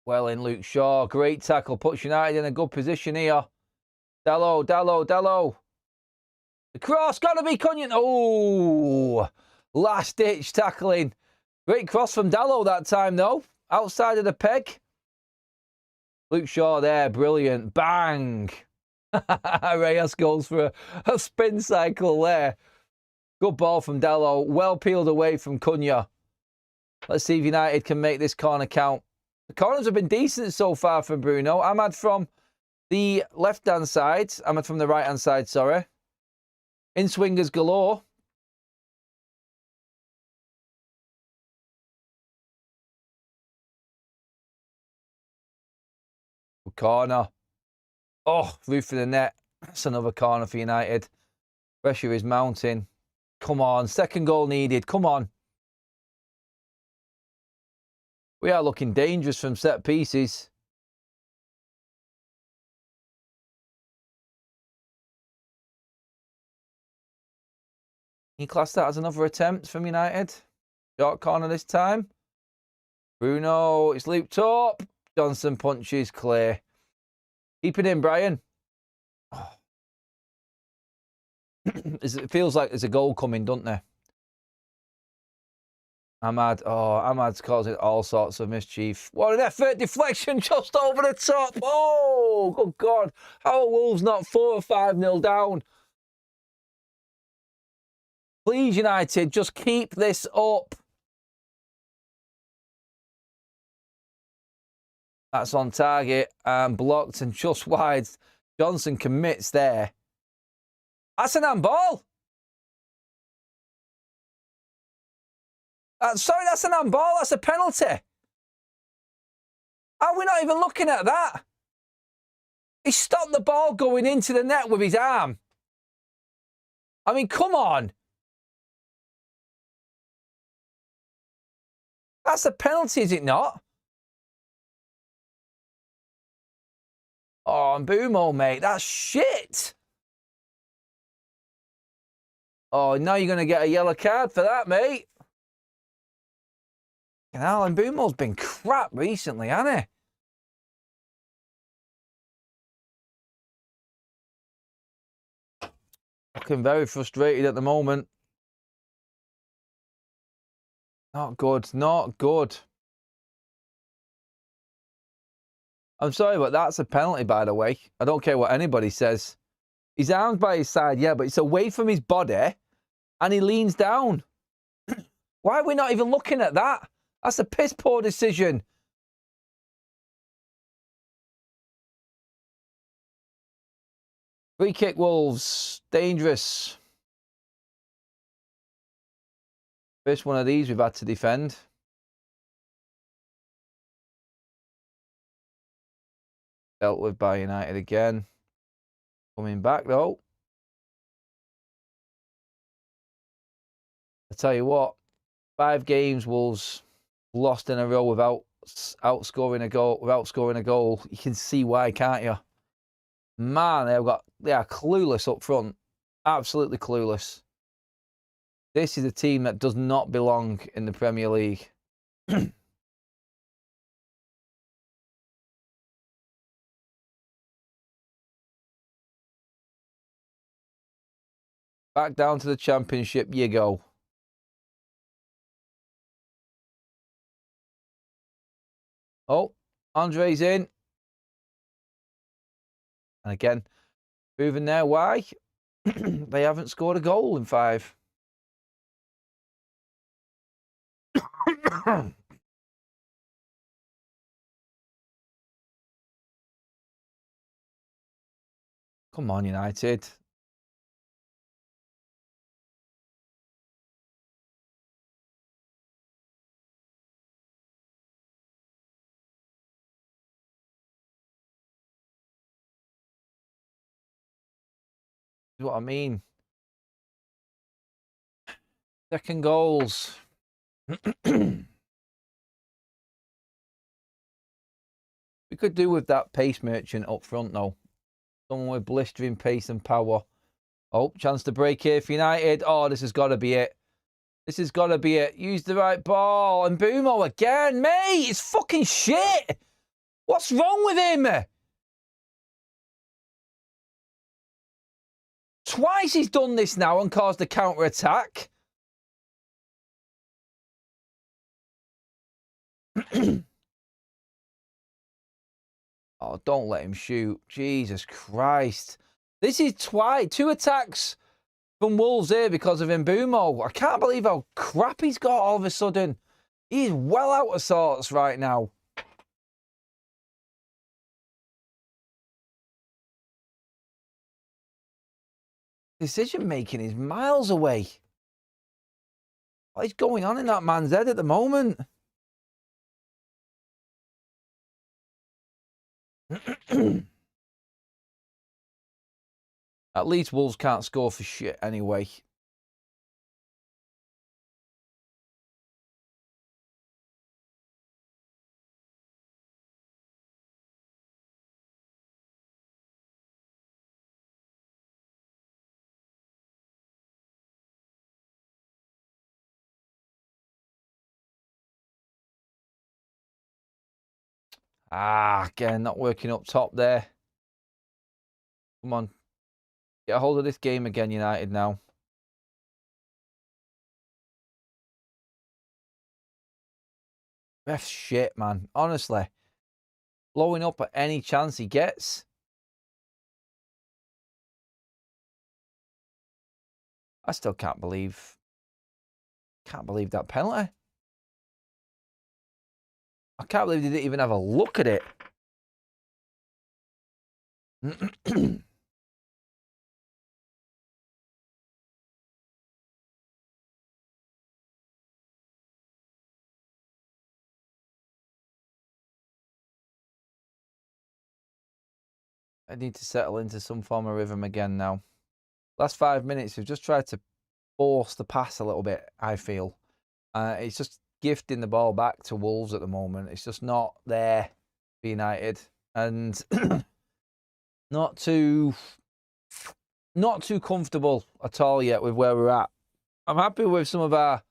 S1: Well in, Luke Shaw. Great tackle. Puts United in a good position here. Dallo. The cross. Got to be Cunha. Oh, last-ditch tackling. Great cross from Dallo that time, though. Outside of the peg. Luke Shaw there. Brilliant. Bang. Reyes goes for a spin cycle there. Good ball from Dallo. Well peeled away from Cunha. Let's see if United can make this corner count. The corners have been decent so far from Bruno. Ahmad from the left-hand side. Ahmad from the right-hand side, sorry. In-swingers galore. Corner. Oh, roof of the net. That's another corner for United. Pressure is mounting. Come on. Second goal needed. Come on. We are looking dangerous from set pieces. you class that as another attempt from United? Short corner this time. Bruno, it's looped up. Johnson punches clear. Keep it in, Brian. Oh. It feels like there's a goal coming, doesn't there? Ahmad's causing all sorts of mischief. What an effort! Deflection just over the top. Oh, good God. How are Wolves not 4 or 5-0 down? Please, United, just keep this up. That's on target and blocked and just wide. Johnson commits there. That's an handball. Sorry, that's an handball. That's a penalty. Are we not even looking at that? He stopped the ball going into the net with his arm. I mean, come on. That's a penalty, is it not? Oh, and Boomo, mate, that's shit. Oh, now you're going to get a yellow card for that, mate. And Alan Boomo's been crap recently, hasn't he? Looking very frustrated at the moment. Not good, not good. I'm sorry, but that's a penalty, by the way. I don't care what anybody says. His arm's by his side, yeah, but it's away from his body, and he leans down. Why are we not even looking at that? That's a piss-poor decision. Free kick, Wolves. Dangerous. First one of these we've had to defend. Dealt with by United again. Coming back, though. I tell you what, 5 games Wolves lost in a row without scoring a goal. You can see why, can't you? Man, they are clueless up front. Absolutely clueless. This is a team that does not belong in the Premier League. Back down to the Championship you go. Oh, Andre's in. And again, proving there why they haven't scored a goal in 5. Come on, United. Is what I mean. Second goals. We could do with that pace merchant up front, though. Someone with blistering pace and power. Oh, chance to break here for United. Oh, this has got to be it. This has got to be it. Use the right ball. And Boomo again. Mate, it's fucking shit. What's wrong with him? Twice he's done this now and caused a counter-attack. Oh, don't let him shoot. Jesus Christ. This is 2 attacks from Wolves here because of Mbumo. I can't believe how crap he's got all of a sudden. He's well out of sorts right now. Decision-making is miles away. What is going on in that man's head at the moment? At least Wolves can't score for shit anyway. Again, not working up top there. Come on. Get a hold of this game again, United, now. Ref's shit, man. Honestly. Blowing up at any chance he gets. I still can't believe that penalty. I can't believe they didn't even have a look at it. I need to settle into some form of rhythm again now. Last 5 minutes, we've just tried to force the pass a little bit, I feel. It's just gifting the ball back to Wolves at the moment. It's just not there for United. And not too comfortable at all yet with where we're at. I'm happy with some of our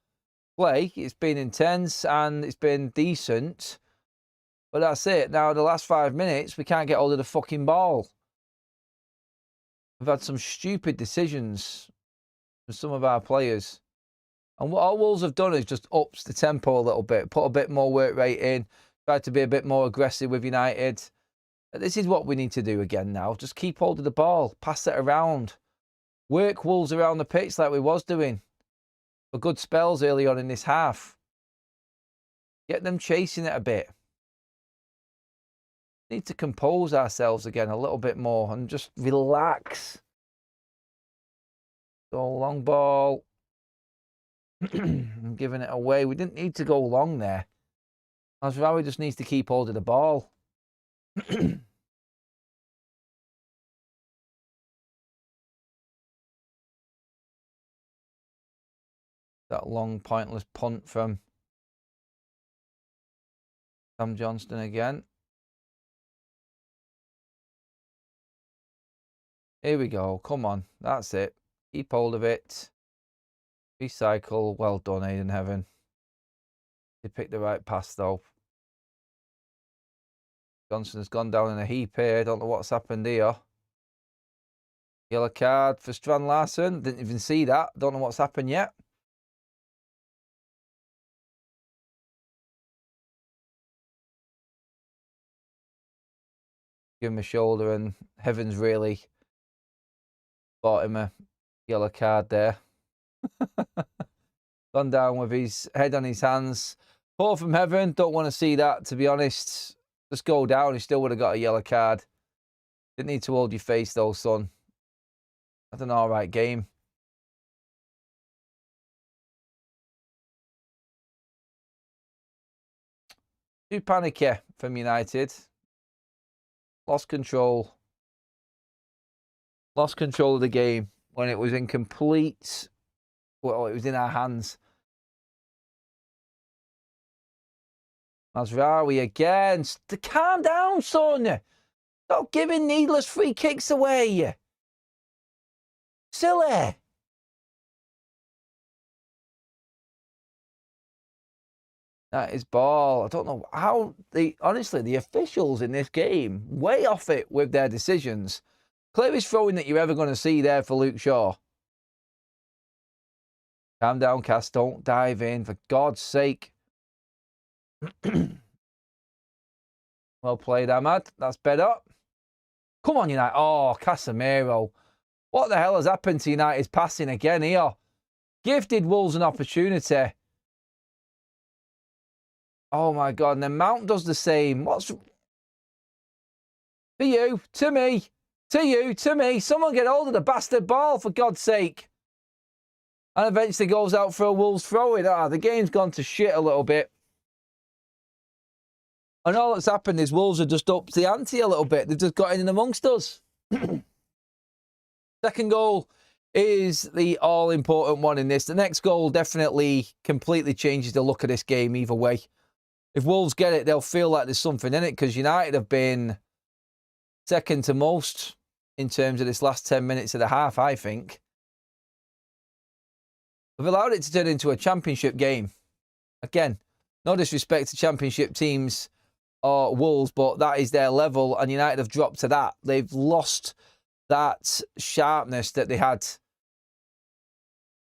S1: play. It's been intense and it's been decent. But that's it. Now, the last 5 minutes, we can't get hold of the fucking ball. We've had some stupid decisions from some of our players. And what all Wolves have done is just ups the tempo a little bit, put a bit more work rate in, tried to be a bit more aggressive with United. This is what we need to do again now. Just keep hold of the ball, pass it around. Work Wolves around the pitch like we was doing for good spells early on in this half. Get them chasing it a bit. Need to compose ourselves again a little bit more and just relax. Go long ball. I'm giving it away. We didn't need to go long there. Masraoui just needs to keep hold of the ball. That long pointless punt from Sam Johnston again. Here we go. Come on. That's it. Keep hold of it. Recycle. Well done, Aiden Heaven. He picked the right pass, though. Johnson has gone down in a heap here. Don't know what's happened here. Yellow card for Strand Larsen. Didn't even see that. Don't know what's happened yet. Give him a shoulder, and Heaven's really bought him a yellow card there. Gone down with his head on his hands. Poor from Heaven. Don't want to see that, to be honest. Just go down. He still would have got a yellow card. Didn't need to hold your face, though, son. That's an all right game. Too panicky from United. Lost control. Lost control of the game when it was in complete... Well, it was in our hands. Masraoui again. Calm down, son. Stop giving needless free kicks away. Silly. That is ball. I don't know how honestly, the officials in this game way off it with their decisions. Clearest throwing that you're ever going to see there for Luke Shaw. Calm down, Cass. Don't dive in, for God's sake. Well played, Ahmad. That's better. Come on, United. Oh, Casemiro. What the hell has happened to United's passing again here? Gifted Wolves an opportunity. Oh, my God. And then Mount does the same. What's... To you, to me, to you, to me. Someone get hold of the bastard ball, for God's sake. And eventually goes out for a Wolves throw-in. The game's gone to shit a little bit. And all that's happened is Wolves have just upped the ante a little bit. They've just got in amongst us. Second goal is the all-important one in this. The next goal definitely completely changes the look of this game either way. If Wolves get it, they'll feel like there's something in it, because United have been second to most in terms of this last 10 minutes of the half, I think. We've allowed it to turn into a championship game. Again, no disrespect to championship teams or Wolves, but that is their level, and United have dropped to that. They've lost that sharpness that they had.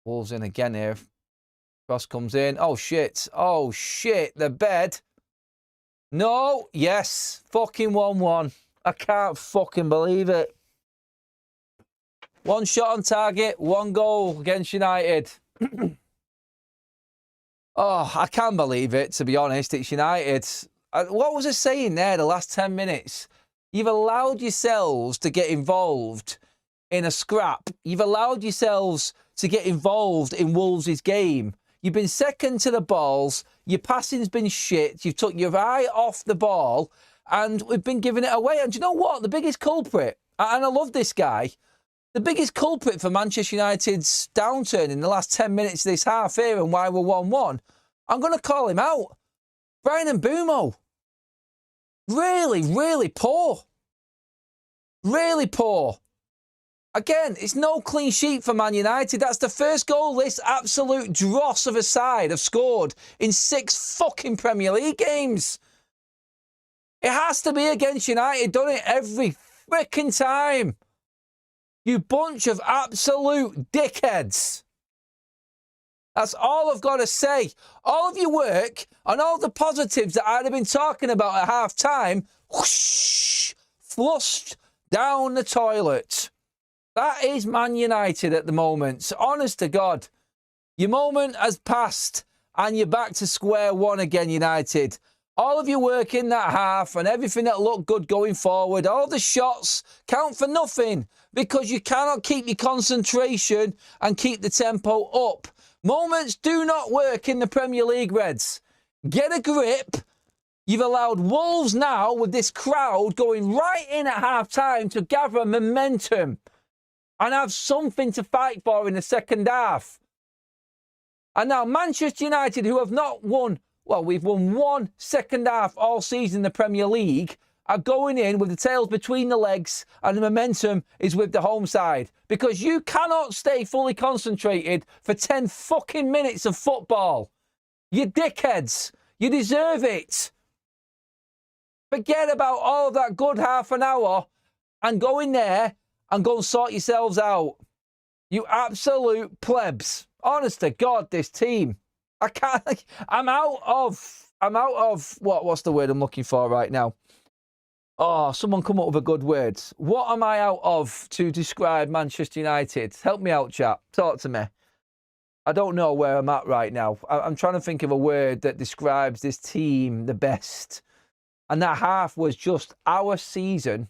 S1: Wolves in again here. Cross comes in. Oh, shit. Oh, shit. The bed. No. Yes. Fucking 1-1. I can't fucking believe it. One shot on target, one goal against United. Oh, I can't believe it, to be honest. It's United. What was I saying there the last 10 minutes? You've allowed yourselves to get involved in a scrap. You've allowed yourselves to get involved in Wolves' game. You've been second to the balls. Your passing's been shit. You've took your eye off the ball, and we've been giving it away. And do you know what? The biggest culprit, and I love this guy, the biggest culprit for Manchester United's downturn in the last 10 minutes of this half here and why we're 1-1, I'm going to call him out. Brian Mbeumo. Really, really poor. Really poor. Again, it's no clean sheet for Man United. That's the first goal this absolute dross of a side have scored in 6 fucking Premier League games. It has to be against United, doesn't it? Every freaking time. You bunch of absolute dickheads. That's all I've got to say. All of your work and all the positives that I'd have been talking about at half-time, whoosh, flushed down the toilet. That is Man United at the moment. Honest to God. Your moment has passed and you're back to square one again, United. All of your work in that half and everything that looked good going forward, all the shots count for nothing because you cannot keep your concentration and keep the tempo up. Moments do not work in the Premier League, Reds. Get a grip. You've allowed Wolves now with this crowd going right in at half-time to gather momentum and have something to fight for in the second half. And now Manchester United, who have not won, well, we've won one second half all season in the Premier League, are going in with the tails between the legs and the momentum is with the home side. Because you cannot stay fully concentrated for 10 fucking minutes of football. You dickheads. You deserve it. Forget about all of that good half an hour and go in there and go and sort yourselves out. You absolute plebs. Honest to God, this team. I can't, I'm out of, what's the word I'm looking for right now? Oh, someone come up with a good word. What am I out of to describe Manchester United? Help me out, chap. Talk to me. I don't know where I'm at right now. I'm trying to think of a word that describes this team the best. And that half was just our season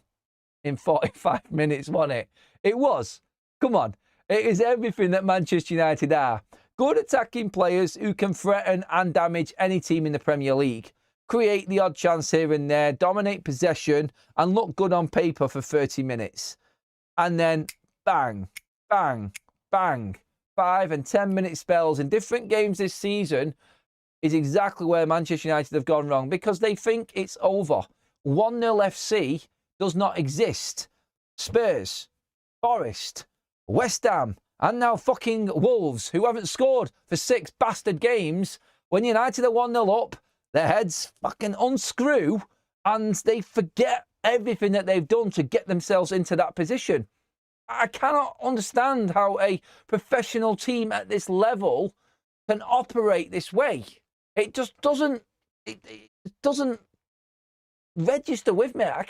S1: in 45 minutes, wasn't it? It was. Come on. It is everything that Manchester United are. Good attacking players who can threaten and damage any team in the Premier League. Create the odd chance here and there, dominate possession, and look good on paper for 30 minutes. And then bang, bang, bang. 5 and 10 minute spells in different games this season is exactly where Manchester United have gone wrong because they think it's over. 1-0 FC does not exist. Spurs, Forest, West Ham, and now fucking Wolves, who haven't scored for 6 bastard games. When United are 1-0 up, their heads fucking unscrew and they forget everything that they've done to get themselves into that position. I cannot understand how a professional team at this level can operate this way. It just doesn't, it doesn't register with me. I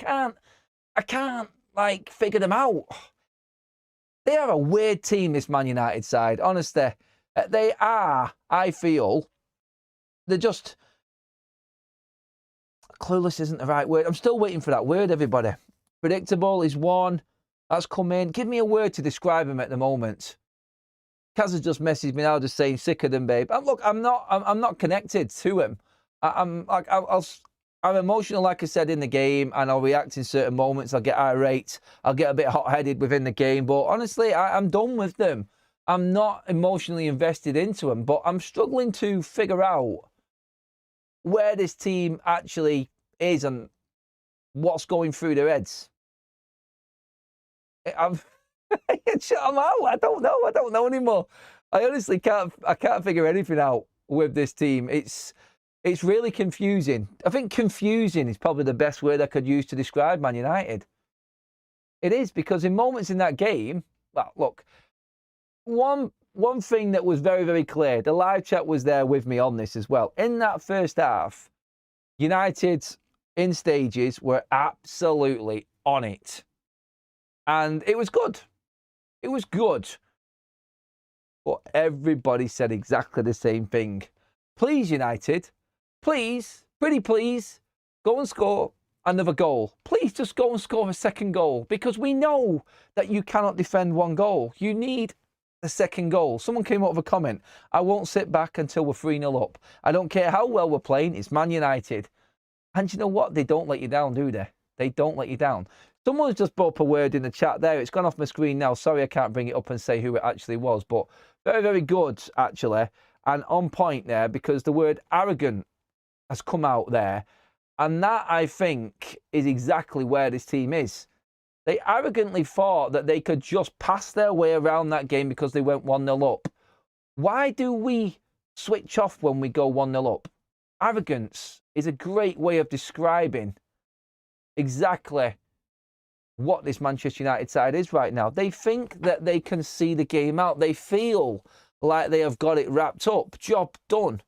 S1: can't like figure them out. They are a weird team, this Man United side. Honestly, they are, I feel, they're just, clueless isn't the right word. I'm still waiting for that word, everybody. Predictable is one. That's come in. Give me a word to describe him at the moment. Kaz has just messaged me now, just saying sick of them, babe. And look, I'm not connected to him. I'm emotional, like I said, in the game, and I'll react in certain moments. I'll get irate. I'll get a bit hot-headed within the game. But honestly, I'm done with them. I'm not emotionally invested into them. But I'm struggling to figure out where this team actually is and what's going through their heads. I'm out. I don't know anymore. I honestly can't figure anything out with this team. It's It's really confusing. I think confusing is probably the best word I could use to describe Man United. It is, because in moments in that game, well, look, one thing that was very, very clear, the live chat was there with me on this as well. In that first half, United in stages were absolutely on it. And it was good. It was good. But everybody said exactly the same thing. Please, United, please, pretty please, go and score another goal. Please just go and score a second goal, because we know that you cannot defend one goal. You need a second goal. Someone came up with a comment. I won't sit back until we're 3-0 up. I don't care how well we're playing. It's Man United. And you know what? They don't let you down, do they? They don't let you down. Someone's just brought up a word in the chat there. It's gone off my screen now. Sorry, I can't bring it up and say who it actually was. But very, very good, actually. And on point there, because the word arrogant has come out there. And that, I think, is exactly where this team is. They arrogantly thought that they could just pass their way around that game because they went 1-0 up. Why do we switch off when we go 1-0 up? Arrogance is a great way of describing exactly what this Manchester United side is right now. They think that they can see the game out. They feel like they have got it wrapped up. Job done.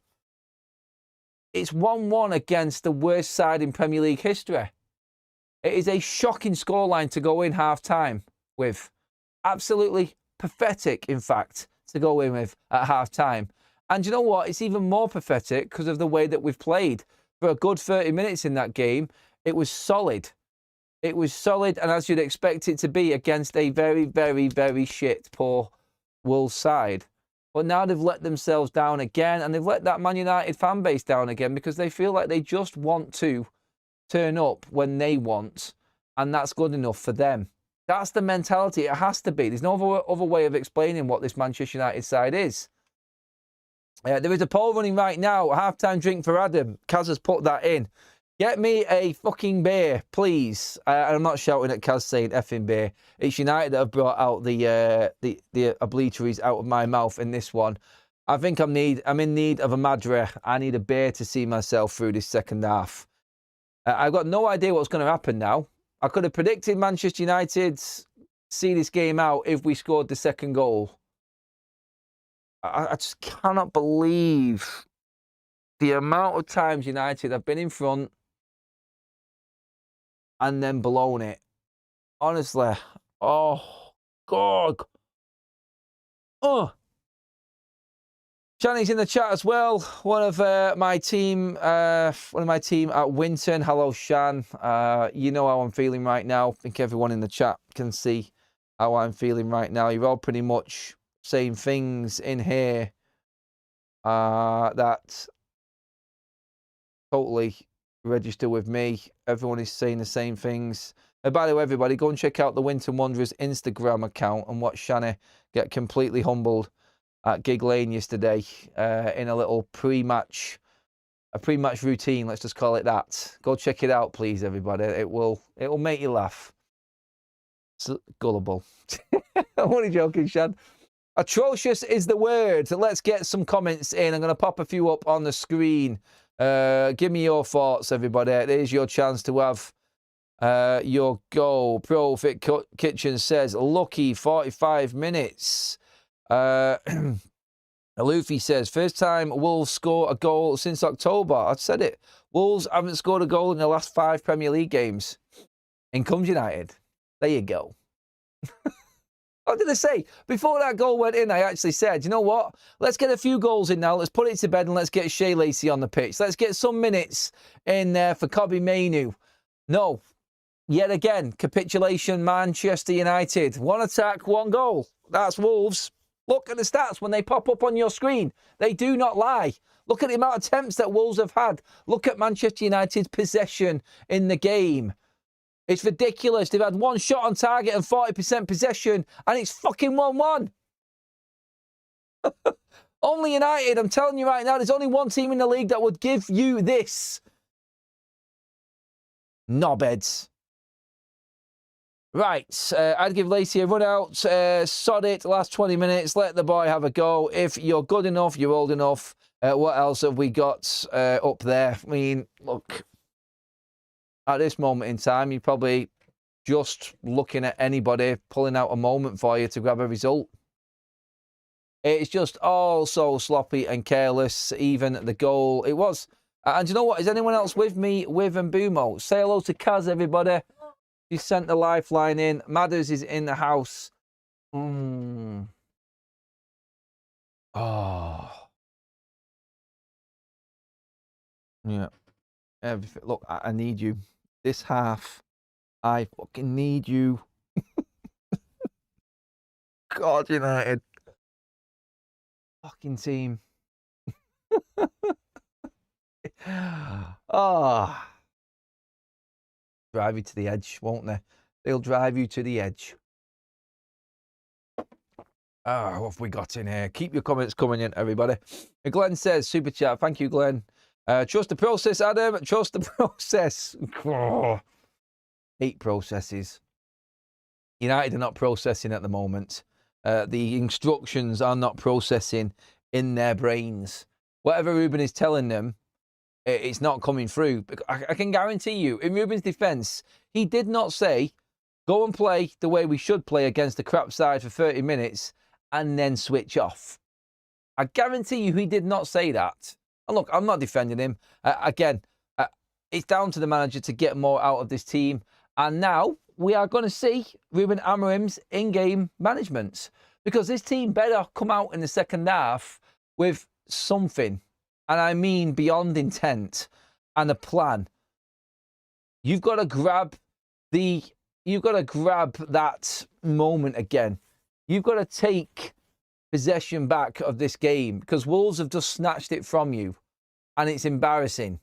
S1: It's 1-1 against the worst side in Premier League history. It is a shocking scoreline to go in half-time with. Absolutely pathetic, in fact, to go in with at half-time. And you know what? It's even more pathetic because of the way that we've played. For a good 30 minutes in that game, it was solid. It was solid, and as you'd expect it to be, against a very, very, very shit, poor Wolves side. But now they've let themselves down again, and they've let that Man United fan base down again, because they feel like they just want to turn up when they want, and that's good enough for them. That's the mentality. It has to be. There's no other way of explaining what this Manchester United side is. There is a poll running right now. A halftime drink for Adam. Kaz has put that in. Get me a fucking beer, please. And I'm not shouting at Kaz saying effing beer. It's United that have brought out the obliteries out of my mouth in this one. I think I'm in need of a Madre. I need a beer to see myself through this second half. I've got no idea what's going to happen now. I could have predicted Manchester United see this game out if we scored the second goal. I just cannot believe the amount of times United have been in front and then blown it. Honestly. Oh, God. Oh. Johnny's in the chat as well. One of my team at Winton. Hello, Shan. You know how I'm feeling right now. I think everyone in the chat can see how I'm feeling right now. You're all pretty much saying things in here that totally register with me. Everyone is saying the same things. By the way, everybody, go and check out the Winton Wanderers Instagram account and watch Shanna get completely humbled at Gig Lane yesterday in a little pre-match routine. Let's just call it that. Go check it out, please, everybody. It will make you laugh. It's gullible. I'm only joking, Shan. Atrocious is the word. So let's get some comments in. I'm going to pop a few up on the screen. Give me your thoughts, everybody. There's your chance to have your goal. Pro Fit Kitchen says, lucky 45 minutes. Luffy says, first time Wolves score a goal since October. I've said it. Wolves haven't scored a goal in the last 5 Premier League games. In comes United. There you go. What did I say? Before that goal went in, I actually said, you know what? Let's get a few goals in now. Let's put it to bed and let's get Shea Lacey on the pitch. Let's get some minutes in there for Kobbie Mainoo. No. Yet again, capitulation, Manchester United. 1 attack, 1 goal. That's Wolves. Look at the stats when they pop up on your screen. They do not lie. Look at the amount of attempts that Wolves have had. Look at Manchester United's possession in the game. It's ridiculous. They've had 1 shot on target and 40% possession, and it's fucking 1-1. Only United, I'm telling you right now, there's only one team in the league that would give you this. Knobheads. Right, I'd give Lacey a run out. Sod it, last 20 minutes. Let the boy have a go. If you're good enough, you're old enough. What else have we got up there? I mean, look, at this moment in time, you're probably just looking at anybody pulling out a moment for you to grab a result. It's just all so sloppy and careless. Even the goal, it was. And you know what? Is anyone else with me with Mbumo? Say hello to Kaz, everybody. He sent the lifeline in. Madders is in the house. Oh. Yeah. Everything. Look, I need you. This half, I fucking need you. God, United. Fucking team. Oh. Drive you to the edge, won't they? They'll drive you to the edge. Ah, what have we got in here? Keep your comments coming in, everybody. Glenn says, super chat. Thank you, Glenn. Trust the process, Adam. Trust the process. Oh, 8 processes. United are not processing at the moment. The instructions are not processing in their brains. Whatever Ruben is telling them, it's not coming through. I can guarantee you, in Ruben's defence, he did not say, go and play the way we should play against the crap side for 30 minutes and then switch off. I guarantee you he did not say that. And look, I'm not defending him. Again, it's down to the manager to get more out of this team. And now we are going to see Ruben Amorim's in-game management. Because this team better come out in the second half with something. And I mean beyond intent and a plan. You've got to grab that moment again. You've got to take possession back of this game because Wolves have just snatched it from you and it's embarrassing.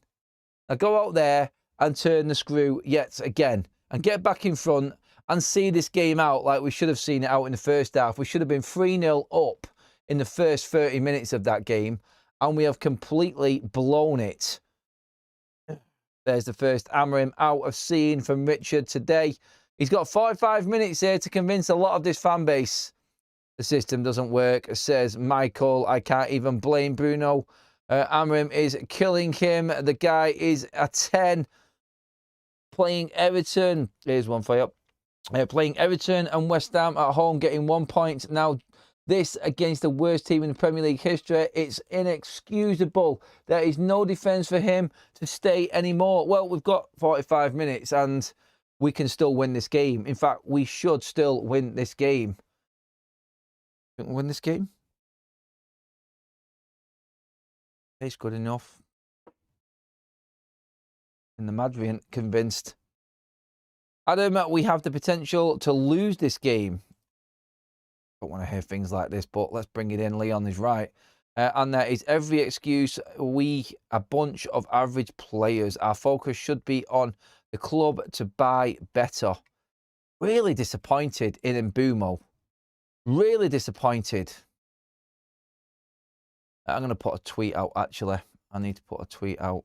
S1: Now go out there and turn the screw yet again and get back in front and see this game out like we should have seen it out in the first half. We should have been 3-0 up in the first 30 minutes of that game and we have completely blown it. There's the first Amorim out of scene from Richard today. He's got 45 minutes here to convince a lot of this fan base. The system doesn't work, says Michael. I can't even blame Bruno. Amorim is killing him. The guy is a 10. Playing Everton. Here's one for you. Playing Everton and West Ham at home, getting 1 point. Now, this against the worst team in the Premier League history. It's inexcusable. There is no defence for him to stay anymore. Well, we've got 45 minutes and we can still win this game. In fact, we should still win this game. Win this game? It's good enough. And the Madrian convinced. Adam, we have the potential to lose this game. Don't want to hear things like this, but let's bring it in. Leon is right. And there is every excuse. We, a bunch of average players. Our focus should be on the club to buy better. Really disappointed in Mbumo. Really disappointed. I'm going to put a tweet out, actually. I need to put a tweet out.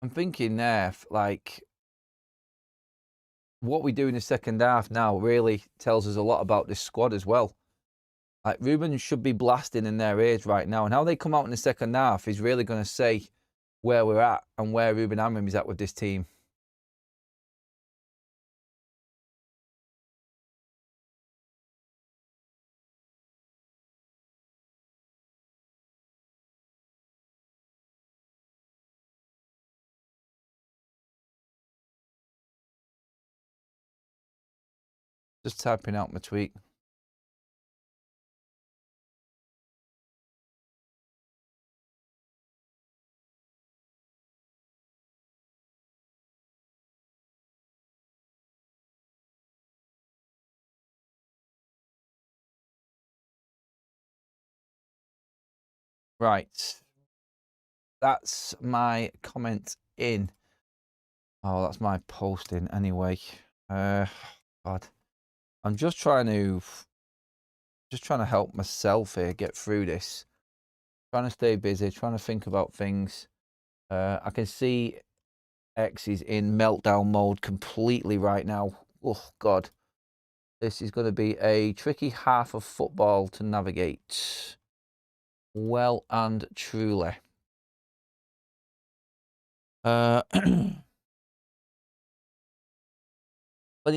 S1: I'm thinking there, like, what we do in the second half now really tells us a lot about this squad as well. Like, Ruben should be blasting in their ears right now. And how they come out in the second half is really going to say where we're at and where Ruben Amorim is at with this team. Just typing out my tweet. Right. That's my comment in. Oh, that's my posting anyway. God. I'm just trying to help myself here get through this. Trying to stay busy, trying to think about things. I can see X is in meltdown mode completely right now. Oh, God. This is going to be a tricky half of football to navigate. Well and truly. Plenty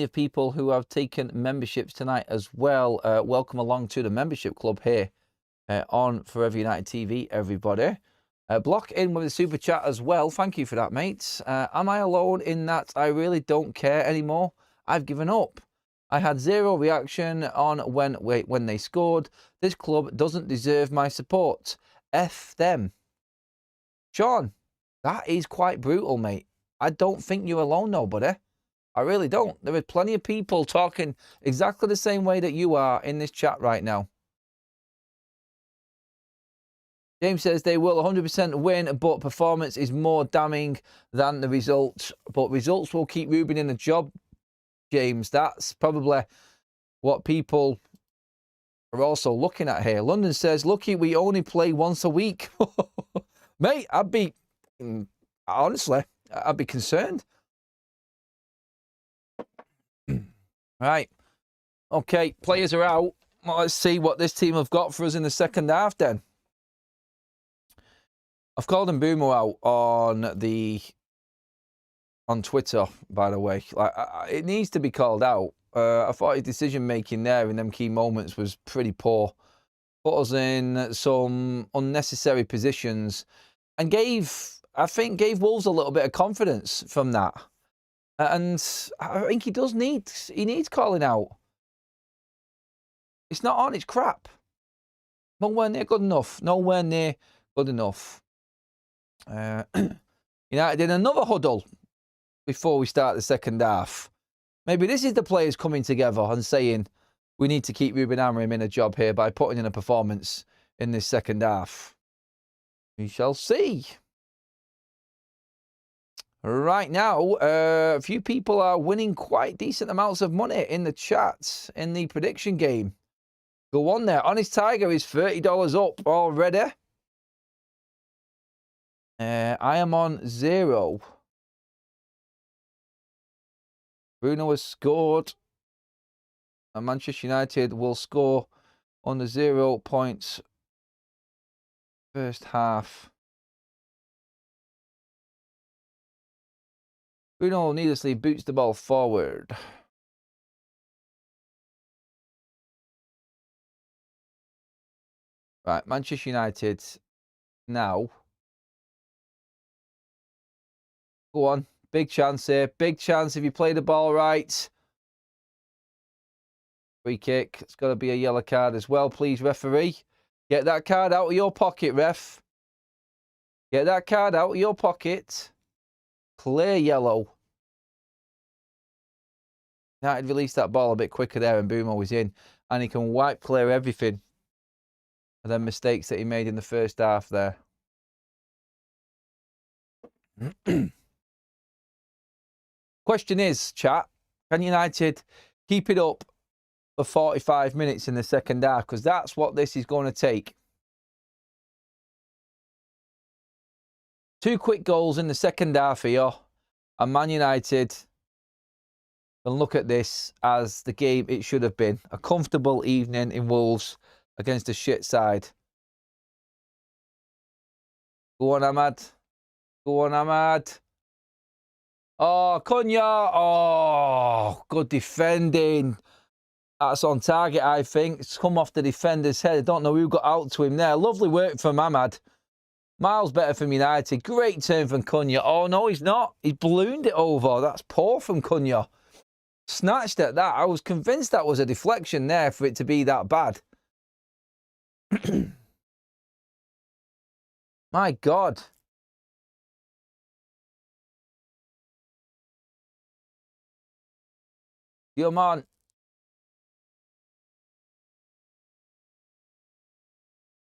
S1: of people who have taken memberships tonight as well. Welcome along to the membership club here on Forever United TV, everybody. Block in with a super chat as well. Thank you for that, mates. Am I alone in that I really don't care anymore? I've given up. I had zero reaction on when they scored. This club doesn't deserve my support. F them. Sean, that is quite brutal, mate. I don't think you're alone, nobody. I really don't. There are plenty of people talking exactly the same way that you are in this chat right now. James says they will 100% win, but performance is more damning than the results. But results will keep Ruben in a job, James. That's probably what people are also looking at here. London says, lucky we only play once a week. Mate, honestly, I'd be concerned. Right. Okay, players are out. Well, let's see what this team have got for us in the second half then. I've called him Boomo out on Twitter, by the way. Like, it needs to be called out. I thought his decision-making there in them key moments was pretty poor. Put us in some unnecessary positions and I think gave Wolves a little bit of confidence from that. And I think he needs calling out. It's not on, it's crap. Nowhere near good enough. Nowhere near good enough. United in another huddle before we start the second half. Maybe this is the players coming together and saying we need to keep Ruben Amorim in a job here by putting in a performance in this second half. We shall see. Right now, a few people are winning quite decent amounts of money in the chat in the prediction game. Go on there. Honest Tiger is $30 up already. I am on 0. Bruno has scored. And Manchester United will score on the 0 points first half. Bruno needlessly boots the ball forward. Right, Manchester United now. Go on. Big chance here. Big chance if you play the ball right. Free kick. It's got to be a yellow card as well, please, referee. Get that card out of your pocket, ref. Get that card out of your pocket. Clear yellow. United released that ball a bit quicker there and Boomo was in. And he can wipe clear everything. And then mistakes that he made in the first half there. Question is, chat, can United keep it up for 45 minutes in the second half? Because that's what this is going to take. 2 quick goals in the second half here. And Man United can look at this as the game it should have been. A comfortable evening in Wolves against a shit side. Go on, Ahmad. Go on, Ahmad. Oh, Cunha. Oh, good defending. That's on target, I think. It's come off the defender's head. I don't know who got out to him there. Lovely work from Ahmad. Miles better from United. Great turn from Cunha. Oh, no, he's not. He ballooned it over. That's poor from Cunha. Snatched at that. I was convinced that was a deflection there for it to be that bad. My God. Yo, man.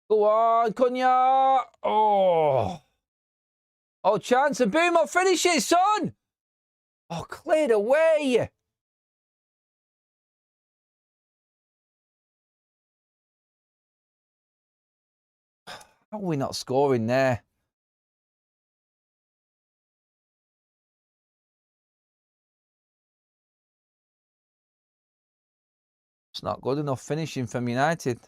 S1: Go on, Cunha. Oh. Oh, chance. And boom, I'll finish it, son. Oh, cleared away. How are we not scoring there? It's not good enough finishing from United.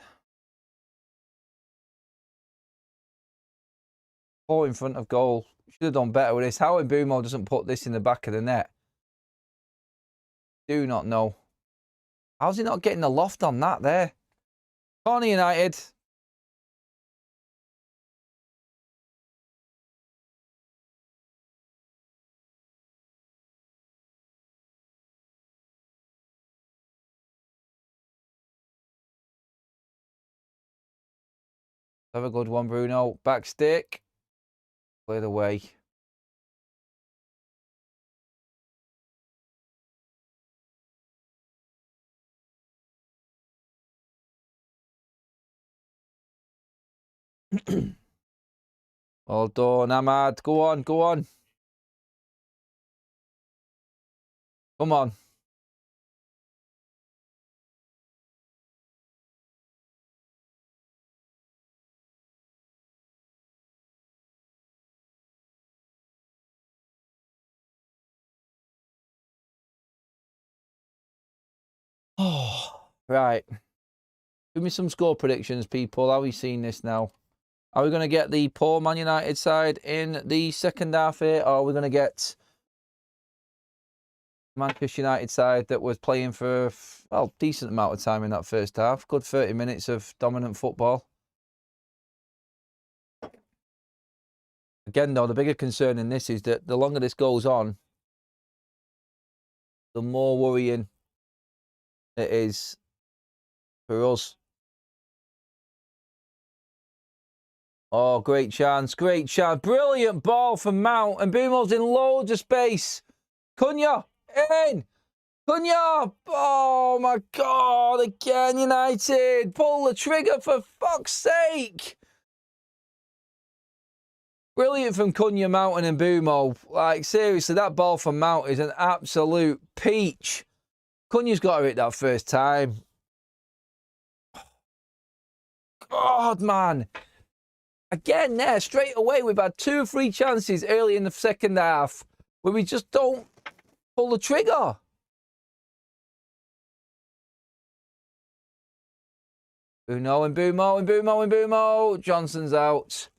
S1: 4 in front of goal. Should have done better with this. How Mbeumo doesn't put this in the back of the net? Do not know. How's he not getting the loft on that there? Corner United. Have a good one, Bruno. Back stick. Cleared away. Well done, Ahmad. Go on, go on. Come on. Oh, right. Give me some score predictions, people. How are we seeing this now? Are we going to get the poor Man United side in the second half here? Or are we going to get Manchester United side that was playing for, well, decent amount of time in that first half? Good 30 minutes of dominant football. Again, though, the bigger concern in this is that the longer this goes on, the more worrying it is for us. Oh, great chance, great chance. Brilliant ball from Mount, and Mbeumo's in loads of space. Cunha, in! Cunha! Oh, my God, again, United. Pull the trigger, for fuck's sake. Brilliant from Cunha, Mount, and Mbeumo. Like, seriously, that ball from Mount is an absolute peach. Cunha's got to hit that first time. God, man. Again, there, straight away, we've had 2 or 3 chances early in the second half where we just don't pull the trigger. Mbeumo. Johnson's out.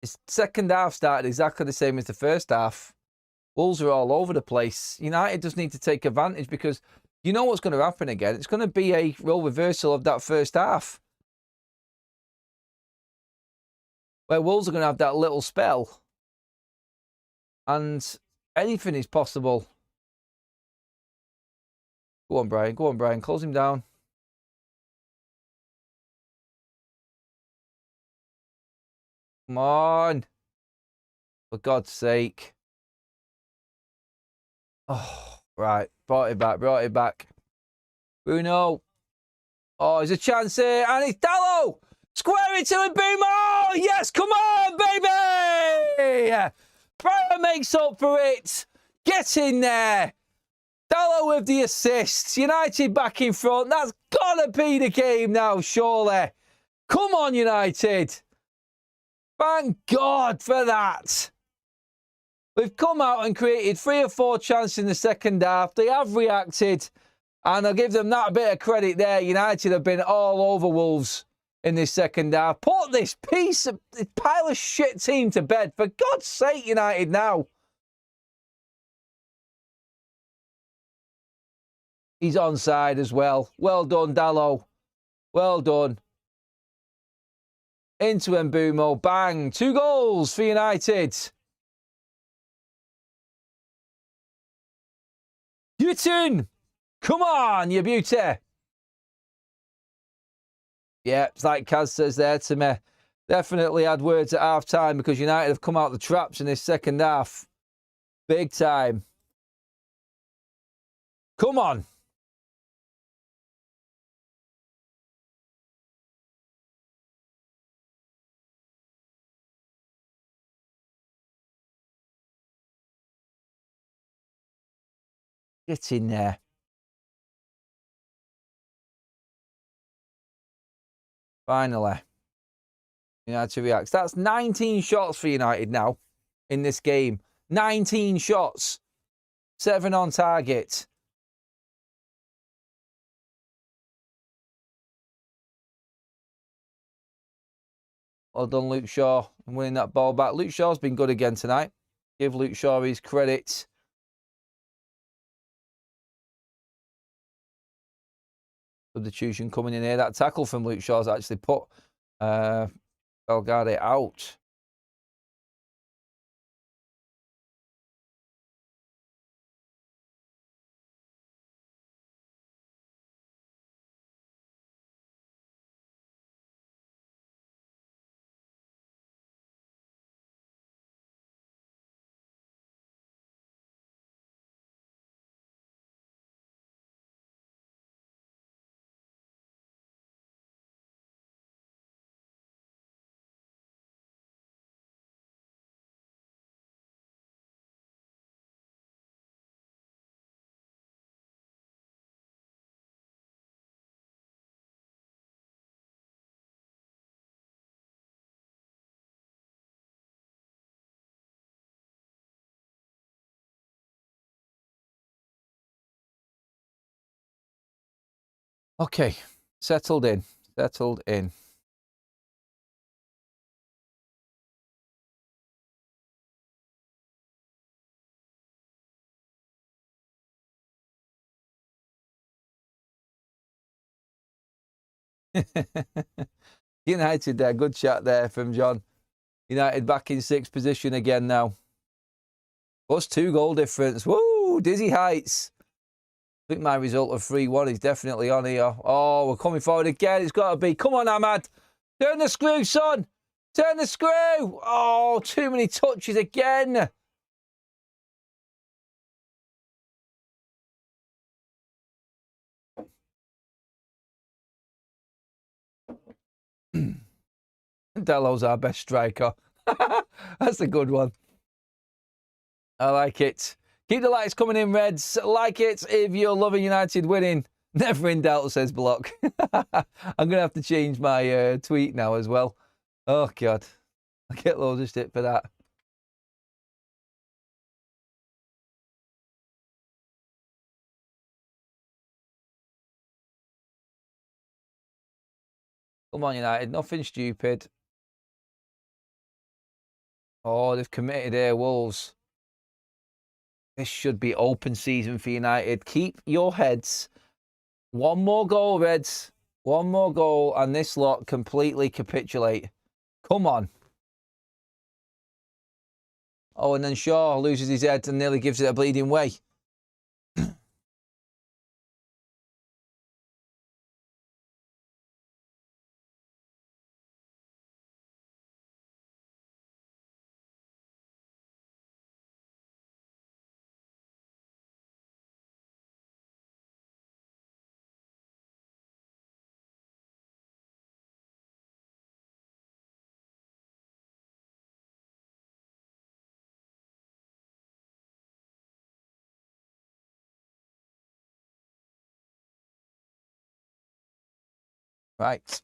S1: His second half started exactly the same as the first half. Wolves are all over the place. United just need to take advantage because you know what's going to happen again. It's going to be a real reversal of that first half, where Wolves are going to have that little spell. And anything is possible. Go on, Brian. Go on, Brian. Close him down. Come on. For God's sake. Oh, right. Brought it back. Bruno. Oh, there's a chance here. And it's Dallo. Square it to Mbeumo. Yes, come on, baby. Brian makes up for it. Get in there. Dallo with the assists. United back in front. That's got to be the game now, surely. Come on, United. Thank God for that. We've come out and created 3 or 4 chances in the second half. They have reacted, and I'll give them that bit of credit there. United have been all over Wolves in this second half. Put this pile of shit team to bed. For God's sake, United now. He's onside as well. Well done, Dallo. Well done. Into Mbeumo. Bang. 2 goals for United. Newton! Come on, you beauty. Yeah, it's like Kaz says there to me. Definitely had words at half-time because United have come out the traps in this second half. Big time. Come on. Get in there. Finally. United reacts. That's 19 shots for United now in this game. 19 shots. 7 on target. Well done, Luke Shaw, winning that ball back. Luke Shaw's been good again tonight. Give Luke Shaw his credit. Substitution coming in here. That tackle from Luke Shaw's actually put Belgrade out. Okay, settled in. Settled in. United there, good chat there from John. United back in 6th position again now. Plus 2 goal difference. Woo, dizzy heights. I think my result of 3-1 is definitely on here. Oh, we're coming forward again. It's got to be. Come on, Ahmad. Turn the screw, son. Turn the screw. Oh, too many touches again. Delo's our best striker. That's a good one. I like it. Keep the likes coming in, Reds. Like it if you're loving United winning. Never in doubt, says Block. I'm going to have to change my tweet now as well. Oh, God. I get loads of shit for that. Come on, United. Nothing stupid. Oh, they've committed here, Wolves. This should be open season for United. Keep your heads. One more goal, Reds. One more goal, and this lot completely capitulate. Come on. Oh, and then Shaw loses his head and nearly gives it a bleeding way. Right.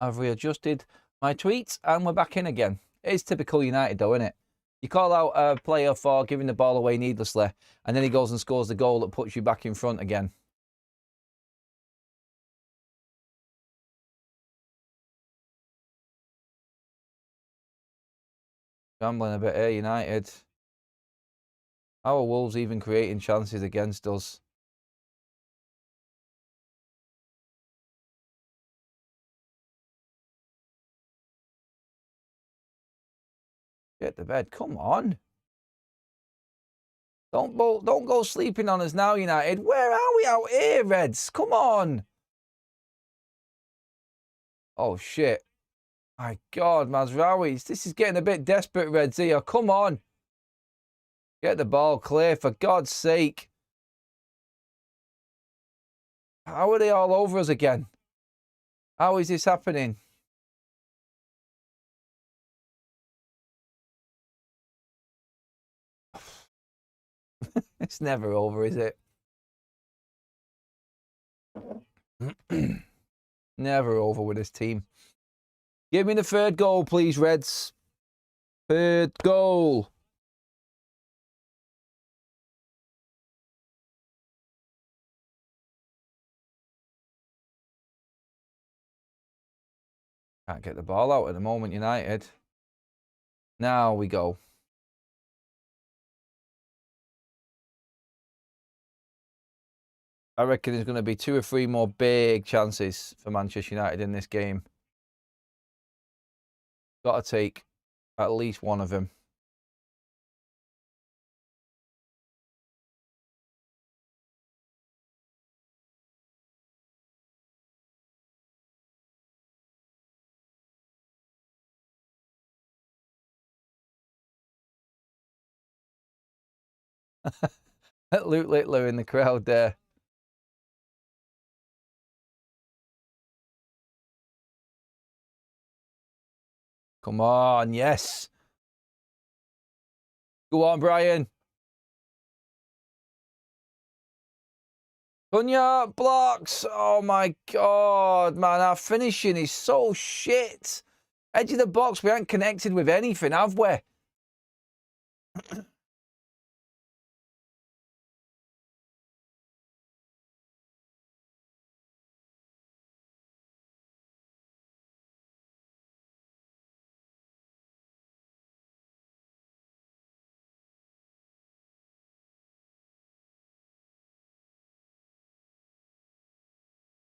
S1: I've readjusted my tweets and we're back in again. It's typical United though, isn't it? You call out a player for giving the ball away needlessly and then he goes and scores the goal that puts you back in front again. Gambling a bit here, United. How are Wolves even creating chances against us? Get to bed. Come on. Don't go sleeping on us now, United. Where are we out here, Reds? Come on. Oh, shit. My God, Mazraoui. This is getting a bit desperate, Reds here. Come on. Get the ball clear, for God's sake. How are they all over us again? How is this happening? It's never over, is it? Never over with this team. Give me the third goal, please, Reds. Third goal. Can't get the ball out at the moment, United. Now we go. I reckon there's going to be 2 or 3 more big chances for Manchester United in this game. Got to take at least one of them. Luke Littler in the crowd there. Come on, yes. Go on, Brian. Cunha blocks. Oh my God, man. Our finishing is so shit. Edge of the box, we haven't connected with anything, have we?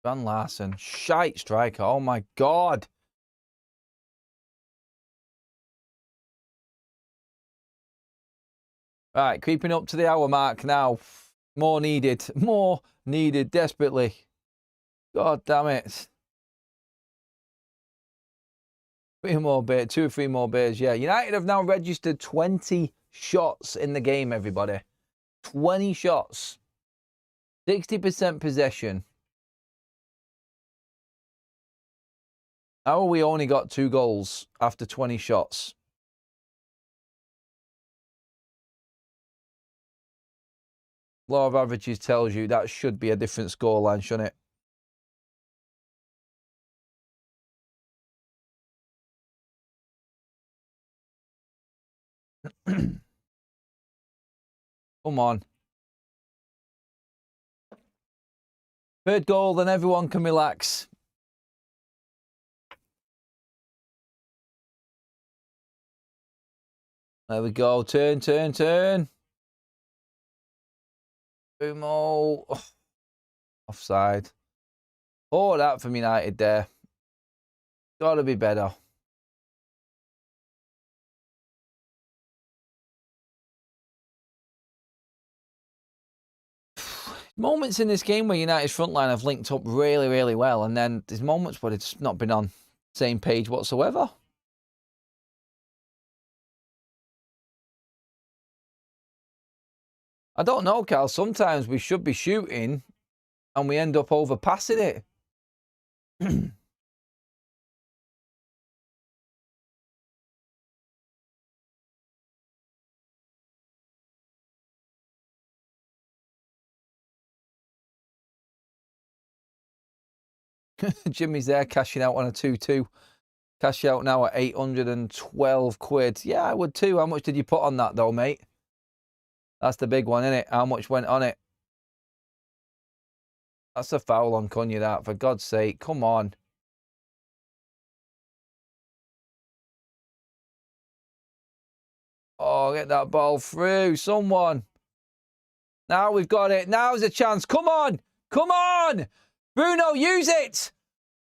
S1: Van Larsen, shite striker. Oh my God. Right, creeping up to the hour mark now. More needed. More needed desperately. God damn it. 3 more bits, 2 or 3 more bits. Yeah, United have now registered 20 shots in the game, everybody. 20 shots. 60% possession. How have we only got 2 goals after 20 shots? Law of averages tells you that should be a different scoreline, shouldn't it? Come on. Third goal, then everyone can relax. There we go. Turn, turn, turn. Umo. Oh, offside. Oh, that from United there. Got to be better. Moments in this game where United's front line have linked up really, really well, and then there's moments where it's not been on the same page whatsoever. I don't know, Carl. Sometimes we should be shooting and we end up overpassing it. Jimmy's there cashing out on a 2-2. Cash out now at 812 quid. Yeah, I would too. How much did you put on that though, mate? That's the big one, isn't it? How much went on it? That's a foul on Cunha, that, for God's sake. Come on. Oh, get that ball through. Someone. Now we've got it. Now's a chance. Come on. Come on. Bruno, use it.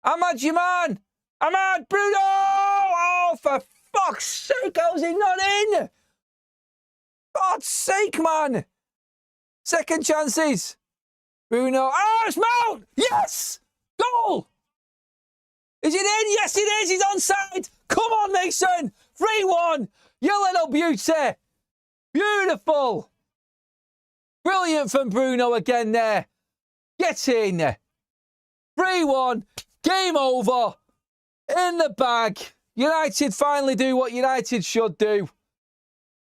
S1: Ahmad, your man. Ahmad, Bruno. Oh, for fuck's sake. How's he not in? God's sake, man. Second chances. Bruno. Oh, it's Mount. Yes. Goal. Is it in? Yes, it is. He's onside. Come on, Mason. 3-1. You little beauty. Beautiful. Brilliant from Bruno again there. Get in. 3-1. Game over. In the bag. United finally do what United should do.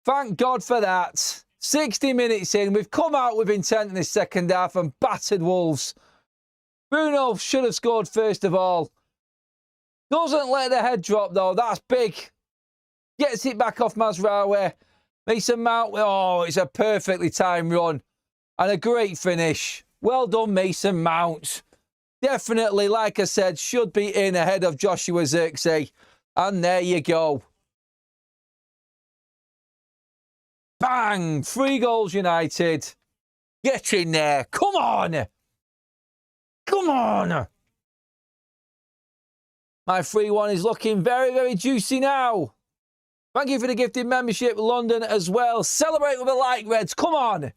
S1: Thank God for that. 60 minutes in. We've come out with intent in this second half and battered Wolves. Bruno should have scored first of all. Doesn't let the head drop, though. That's big. Gets it back off Mazraoui. Mason Mount. Oh, it's a perfectly timed run. And a great finish. Well done, Mason Mount. Definitely, like I said, should be in ahead of Joshua Zirkzee. And there you go. Bang! 3 goals United. Get in there. Come on. Come on. My 3-1 is looking very, very juicy now. Thank you for the gifted membership, London, as well. Celebrate with a like, Reds. Come on.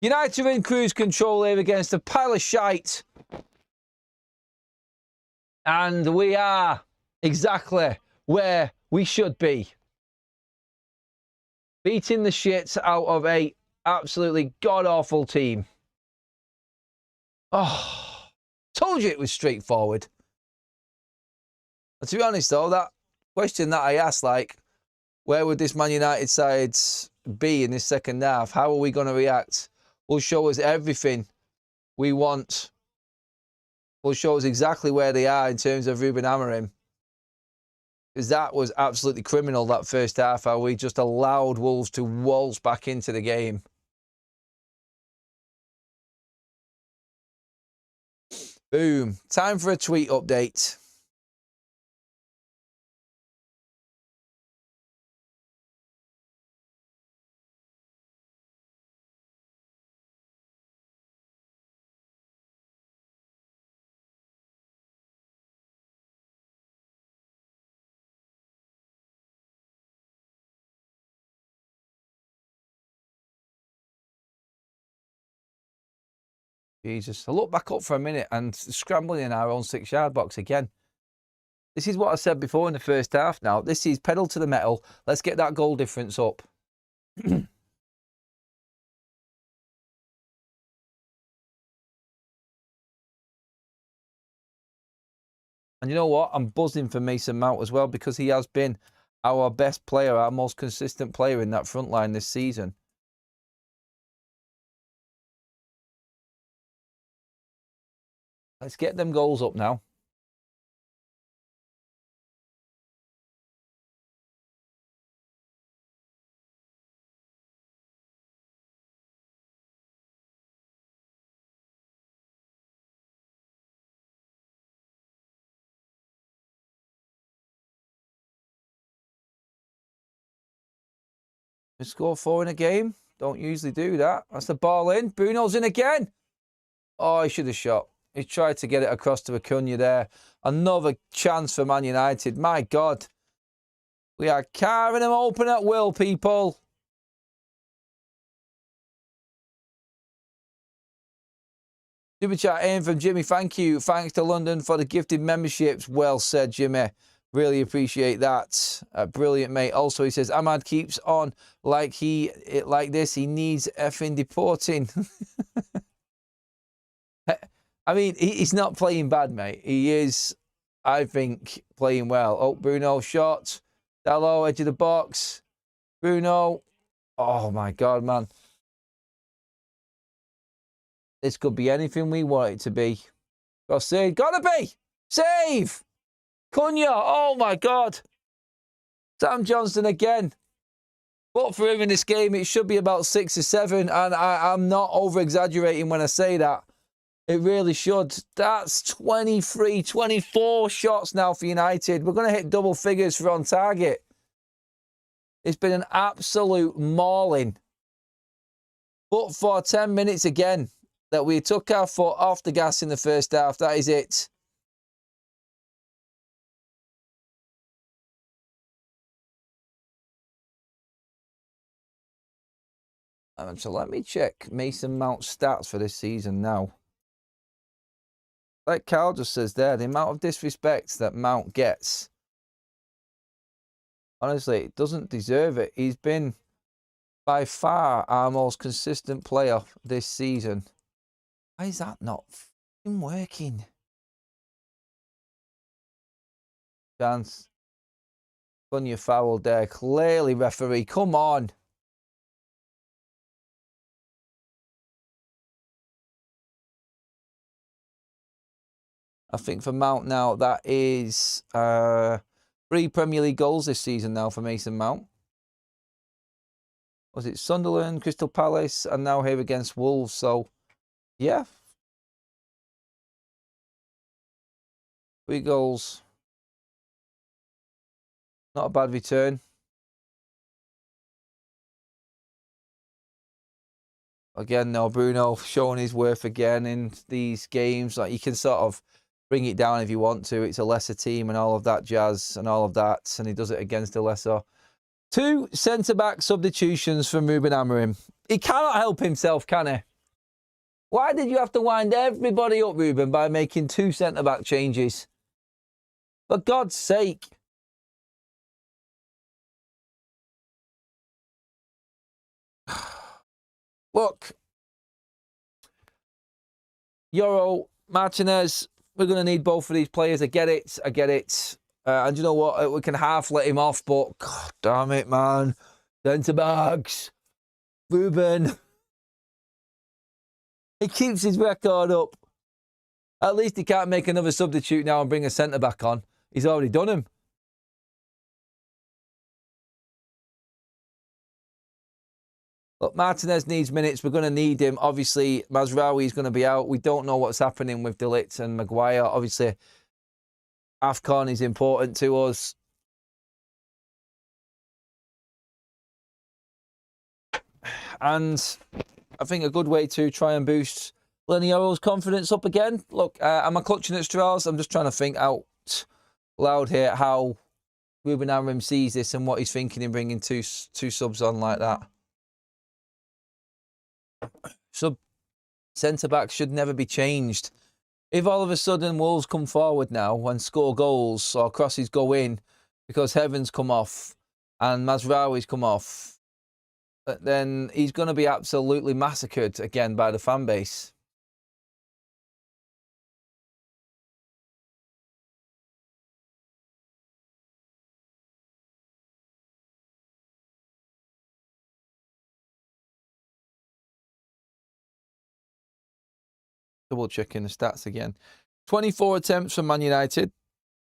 S1: United are in cruise control here against a pile of shite. And we are exactly where we should be. Beating the shit out of a absolutely god-awful team. Oh, told you it was straightforward. But to be honest, though, that question that I asked, like, where would this Man United side be in this second half? How are we going to react? Will show us everything we want. Will show us exactly where they are in terms of Ruben Amorim. Because that was absolutely criminal, that first half, how we just allowed Wolves to waltz back into the game. Boom. Time for a tweet update. Jesus. I look back up for a minute and scrambling in our own 6-yard box again. This is what I said before in the first half now. This is pedal to the metal. Let's get that goal difference up. And you know what? I'm buzzing for Mason Mount as well because he has been our best player, our most consistent player in that front line this season. Let's get them goals up now. We score 4 in a game. Don't usually do that. That's the ball in. Bruno's in again. Oh, he should have shot. He tried to get it across to Acuna there. Another chance for Man United. My God. We are carving them open at will, people. Super chat in from Jimmy. Thank you. Thanks to London for the gifted memberships. Well said, Jimmy. Really appreciate that. Brilliant, mate. Also, he says, Ahmad keeps on like this. He needs effing deporting. I mean, he's not playing bad, mate. He is, I think, playing well. Oh, Bruno, shot. Dallo, edge of the box. Bruno. Oh, my God, man. This could be anything we want it to be. Gotta be. Save. Cunha. Oh, my God. Sam Johnson again. But for him in this game, it should be about 6 or 7. And I'm not over-exaggerating when I say that. It really should. That's 23, 24 shots now for United. We're going to hit double figures for on target. It's been an absolute mauling. But for 10 minutes again, that we took our foot off the gas in the first half. That is it. So let me check Mason Mount's stats for this season now. Like Carl just says there, the amount of disrespect that Mount gets. Honestly, it doesn't deserve it. He's been by far our most consistent player this season. Why is that not working? Chance. Cunha fouled there. Clearly, referee. Come on. I think for Mount now, that is 3 Premier League goals this season now for Mason Mount. Was it Sunderland, Crystal Palace, and now here against Wolves? So, yeah. 3 goals. Not a bad return. Again, no, Bruno showing his worth again in these games. Like, you can sort of bring it down if you want to. It's a lesser team and all of that jazz and all of that. And he does it against a lesser. 2 centre-back substitutions from Ruben Amorim. He cannot help himself, can he? Why did you have to wind everybody up, Ruben, by making 2 centre-back changes? For God's sake. Look. Euro, Martinez, we're going to need both of these players. I get it. I get it. And you know what? We can half let him off, but God damn it, man. Centre-backs. Ruben. He keeps his record up. At least he can't make another substitute now and bring a centre-back on. He's already done him. Look, Martinez needs minutes. We're going to need him. Obviously, Mazraoui is going to be out. We don't know what's happening with De Ligt and Maguire. Obviously, AFCON is important to us. And I think a good way to try and boost Lenioro's confidence up again. Look, am I clutching at straws? I'm just trying to think out loud here how Ruben Amorim sees this and what he's thinking in bringing two subs on like that. Sub centre-backs should never be changed. If all of a sudden Wolves come forward now and score goals or crosses go in because Heaven's come off and Mazraoui's come off, then he's going to be absolutely massacred again by the fan base. Double checking the stats again. 24 attempts for Man United,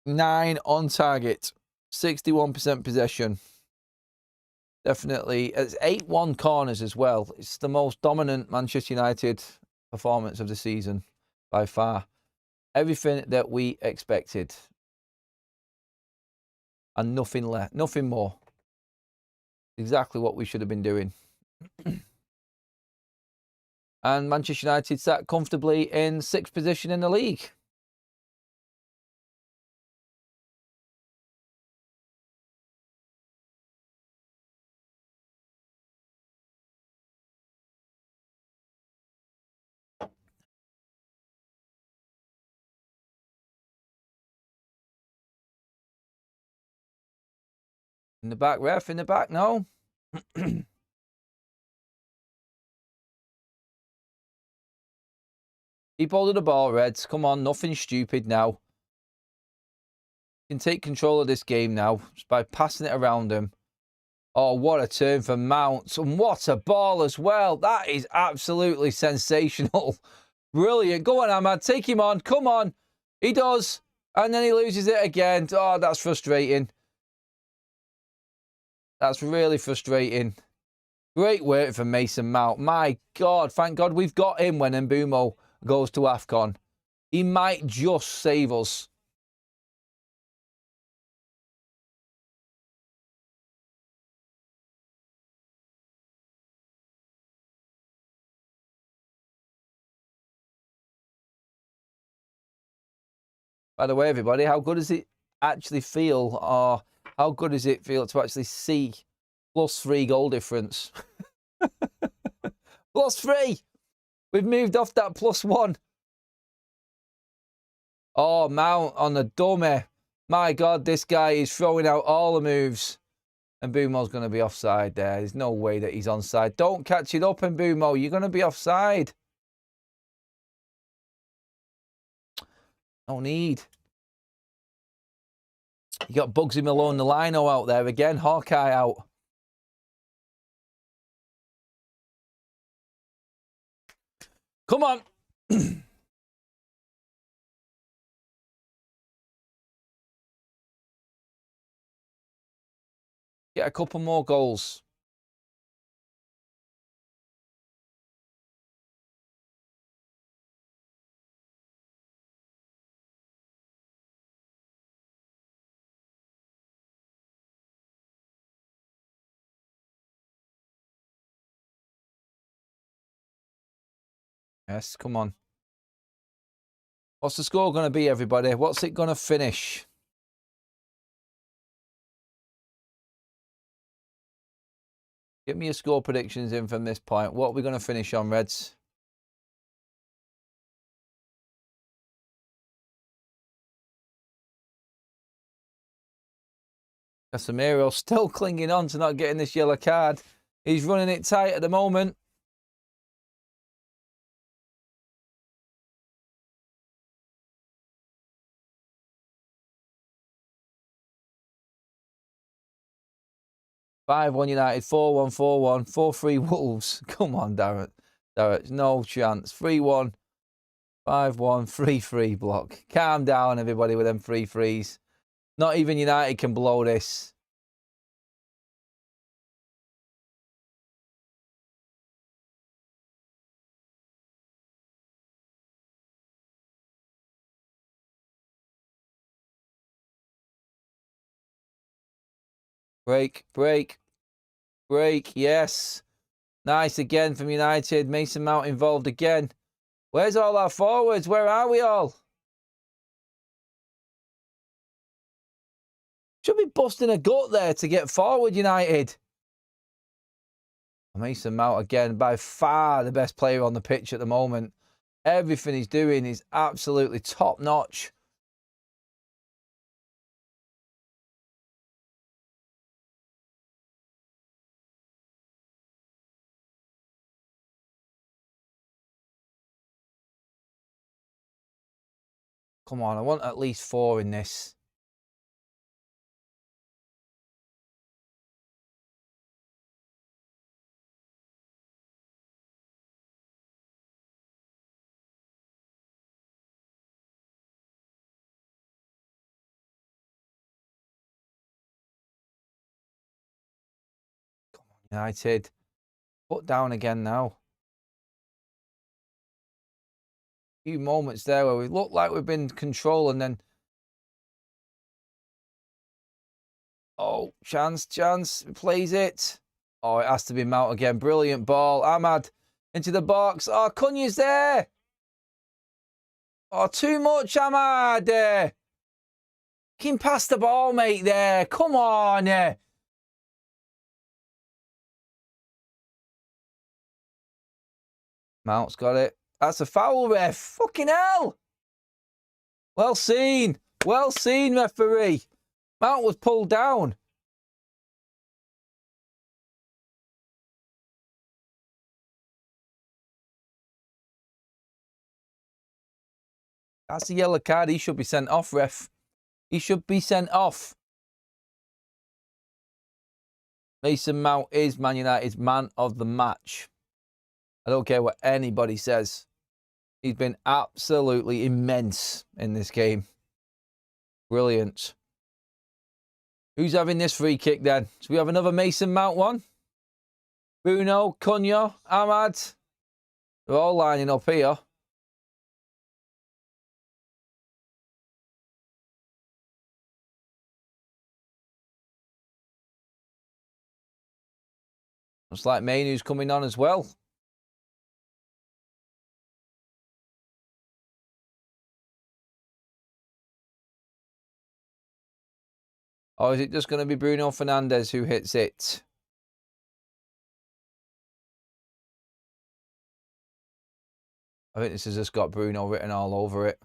S1: 9 on target, 61% possession. Definitely. It's 8-1 corners as well. It's the most dominant Manchester United performance of the season by far. Everything that we expected. And nothing less, nothing more. Exactly what we should have been doing. And Manchester United sat comfortably in 6th position in the league. In the back, ref, in the back, no. Keep hold of the ball, Reds. Come on, nothing stupid now. You can take control of this game now just by passing it around him. Oh, what a turn for Mount. And what a ball as well. That is absolutely sensational. Brilliant. Go on, Ahmad. Take him on. Come on. He does. And then he loses it again. Oh, that's frustrating. That's really frustrating. Great work for Mason Mount. My God. Thank God we've got him when Mbeumo goes to AFCON. He might just save us. By the way, everybody, how good does it actually feel, or how good does it feel to actually see +3 goal difference? +3! We've moved off that +1. Oh, Mount on the dummy. My God, this guy is throwing out all the moves. And Mbeumo's going to be offside there. There's no way that he's onside. Don't catch it up, Mbeumo. You're going to be offside. No need. You got Bugsy Malone, the lino out there again. Hawkeye out. Come on. Get a couple more goals. Yes, come on. What's the score going to be, everybody? What's it going to finish? Give me your score predictions in from this point. What are we going to finish on, Reds? Casemiro still clinging on to not getting this yellow card. He's running it tight at the moment. "5-1 United, 4-1, 4-1, 4-3 Wolves." Come on, Darren. No chance. 3-1, 5-1, 3-3 block. Calm down, everybody, with them 3-3s. Not even United can blow this. Break, break, break. Yes. Nice again from United. Mason Mount involved again. Where's all our forwards? Where are we all? Should be busting a gut there to get forward, United. Mason Mount again, by far the best player on the pitch at the moment. Everything he's doing is absolutely top notch. Come on, I want at least 4 in this. Come on, United. Put down again now. A few moments there where we looked like we've been in control and then... Oh, chance. Plays it. Oh, it has to be Mount again. Brilliant ball. Ahmad into the box. Oh, Cunha's there. Oh, too much, Ahmad. Can pass the ball, mate, there. Come on. Mount's got it. That's a foul, ref. Fucking hell. Well seen. Well seen, referee. Mount was pulled down. That's a yellow card. He should be sent off, ref. He should be sent off. Mason Mount is Man United's man of the match. I don't care what anybody says. He's been absolutely immense in this game. Brilliant. Who's having this free kick then? So we have another Mason Mount one. Bruno, Cunha, Ahmad. They're all lining up here. Looks like Mainu's coming on as well. Or is it just going to be Bruno Fernandes who hits it? I think this has just got Bruno written all over it.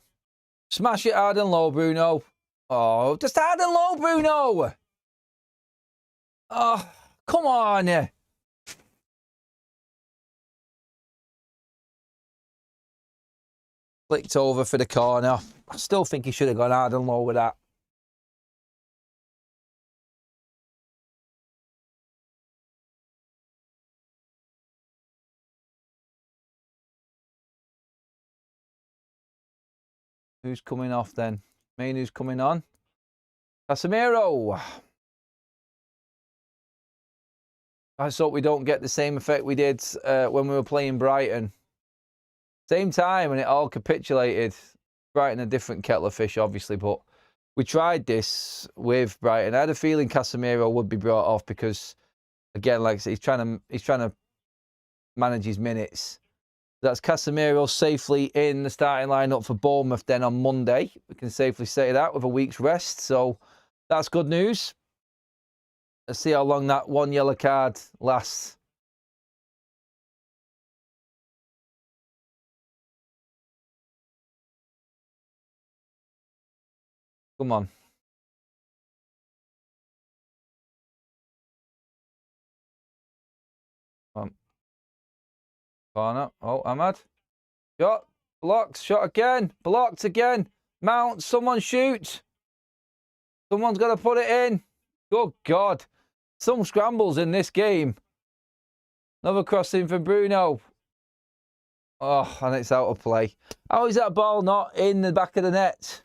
S1: Smash it hard and low, Bruno. Oh, just hard and low, Bruno. Oh, come on. Flicked over for the corner. I still think he should have gone hard and low with that. Who's coming off then? Mainu's coming on. Casemiro. I hope we don't get the same effect we did when we were playing Brighton. Same time, and it all capitulated. Brighton a different kettle of fish, obviously, but we tried this with Brighton. I had a feeling Casemiro would be brought off because, again, like I said, he's trying to manage his minutes. That's Casemiro safely in the starting lineup for Bournemouth then on Monday. We can safely say that with a week's rest. So that's good news. Let's see how long that one yellow card lasts. Come on. Corner. Oh, Ahmad. Shot. Blocked. Shot again. Blocked again. Mount. Someone shoot. Someone's got to put it in. Good God. Some scrambles in this game. Another crossing for Bruno. Oh, and it's out of play. How is that ball not in the back of the net?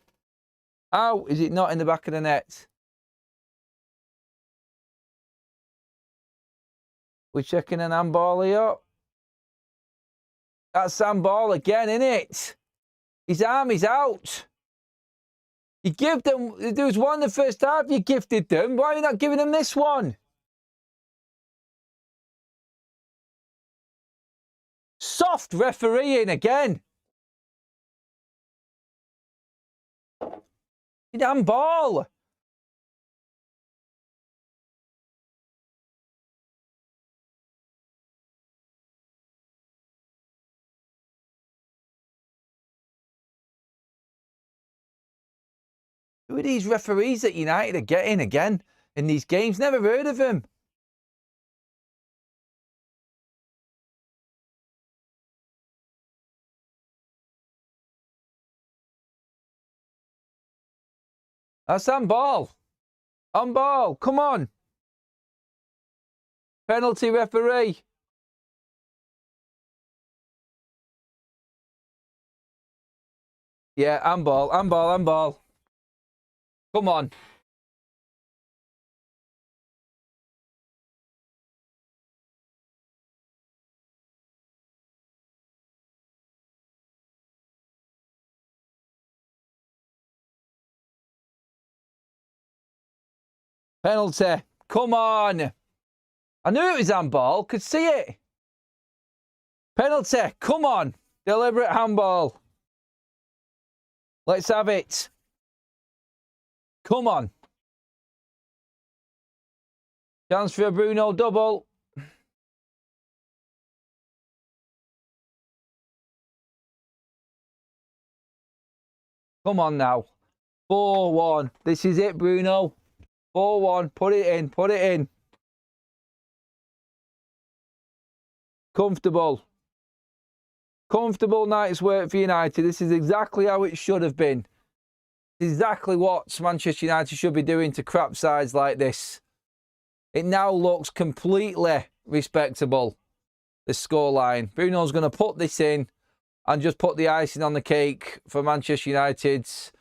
S1: How is it not in the back of the net? We're checking an handball here. That's handball again, innit? His arm is out. You give them, there was one in the first half you gifted them. Why are you not giving them this one? Soft refereeing again. Damn ball. Who are these referees that United are getting again in these games? Never heard of them. That's on ball. On ball. Come on. Penalty referee. Yeah, handball, handball, handball. Come on. Penalty. Come on. I knew it was handball. Could see it. Penalty. Come on. Deliberate handball. Let's have it. Come on. Chance for a Bruno double. Come on now. 4-1. This is it, Bruno. 4-1. Put it in. Put it in. Comfortable. Comfortable night's work for United. This is exactly how it should have been. Exactly what Manchester United should be doing to crap sides like this. It now looks completely respectable, the scoreline. Bruno's going to put this in and just put the icing on the cake for Manchester United's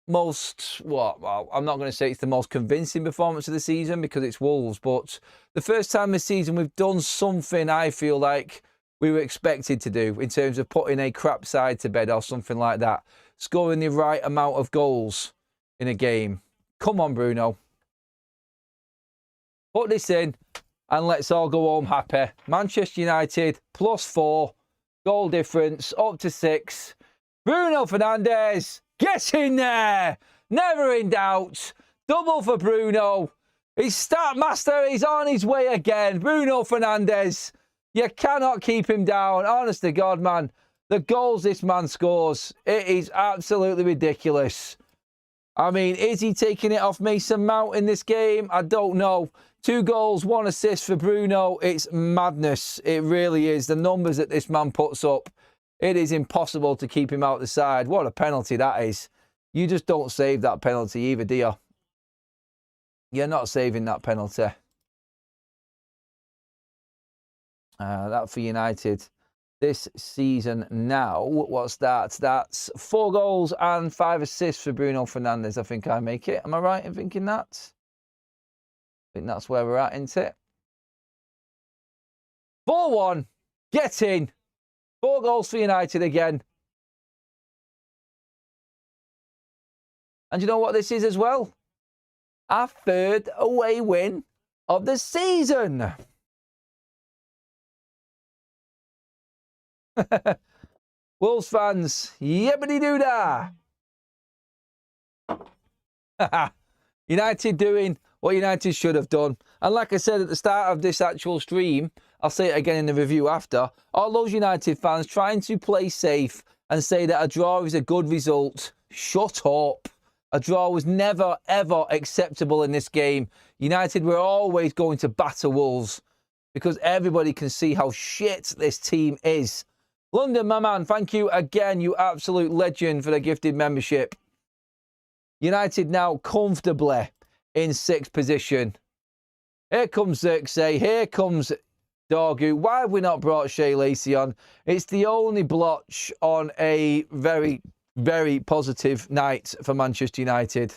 S1: most, well, I'm not going to say it's the most convincing performance of the season because it's Wolves, but the first time this season we've done something I feel like we were expected to do in terms of putting a crap side to bed or something like that. Scoring the right amount of goals in a game. Come on, Bruno. Put this in and let's all go home happy. Manchester United +4. Goal difference up to 6. Bruno Fernandes. Get in there. Never in doubt. Double for Bruno. His stat master is on his way again. Bruno Fernandes. You cannot keep him down. Honest to God, man. The goals this man scores, it is absolutely ridiculous. I mean, is he taking it off Mason Mount in this game? I don't know. 2 goals, 1 assist for Bruno. It's madness. It really is. The numbers that this man puts up, it is impossible to keep him out the side. What a penalty that is. You just don't save that penalty either, do you? You're not saving that penalty. That for United this season now. What's that? That's 4 goals and 5 assists for Bruno Fernandes. I think I make it. Am I right in thinking that? I think that's where we're at, isn't it? 4-1. Get in. 4 goals for United again. And you know what this is as well? Our 3rd away win of the season. Wolves fans, yippity-doo-dah. United doing what United should have done. And like I said at the start of this actual stream, I'll say it again in the review after, all those United fans trying to play safe and say that a draw is a good result, shut up. A draw was never, ever acceptable in this game. United were always going to batter Wolves because everybody can see how shit this team is. London, my man, thank you again, you absolute legend, for the gifted membership. United now comfortably in 6th position. Here comes Xerxes. Here comes Dorgu. Why have we not brought Shea Lacey on? It's the only blotch on a very, very positive night for Manchester United.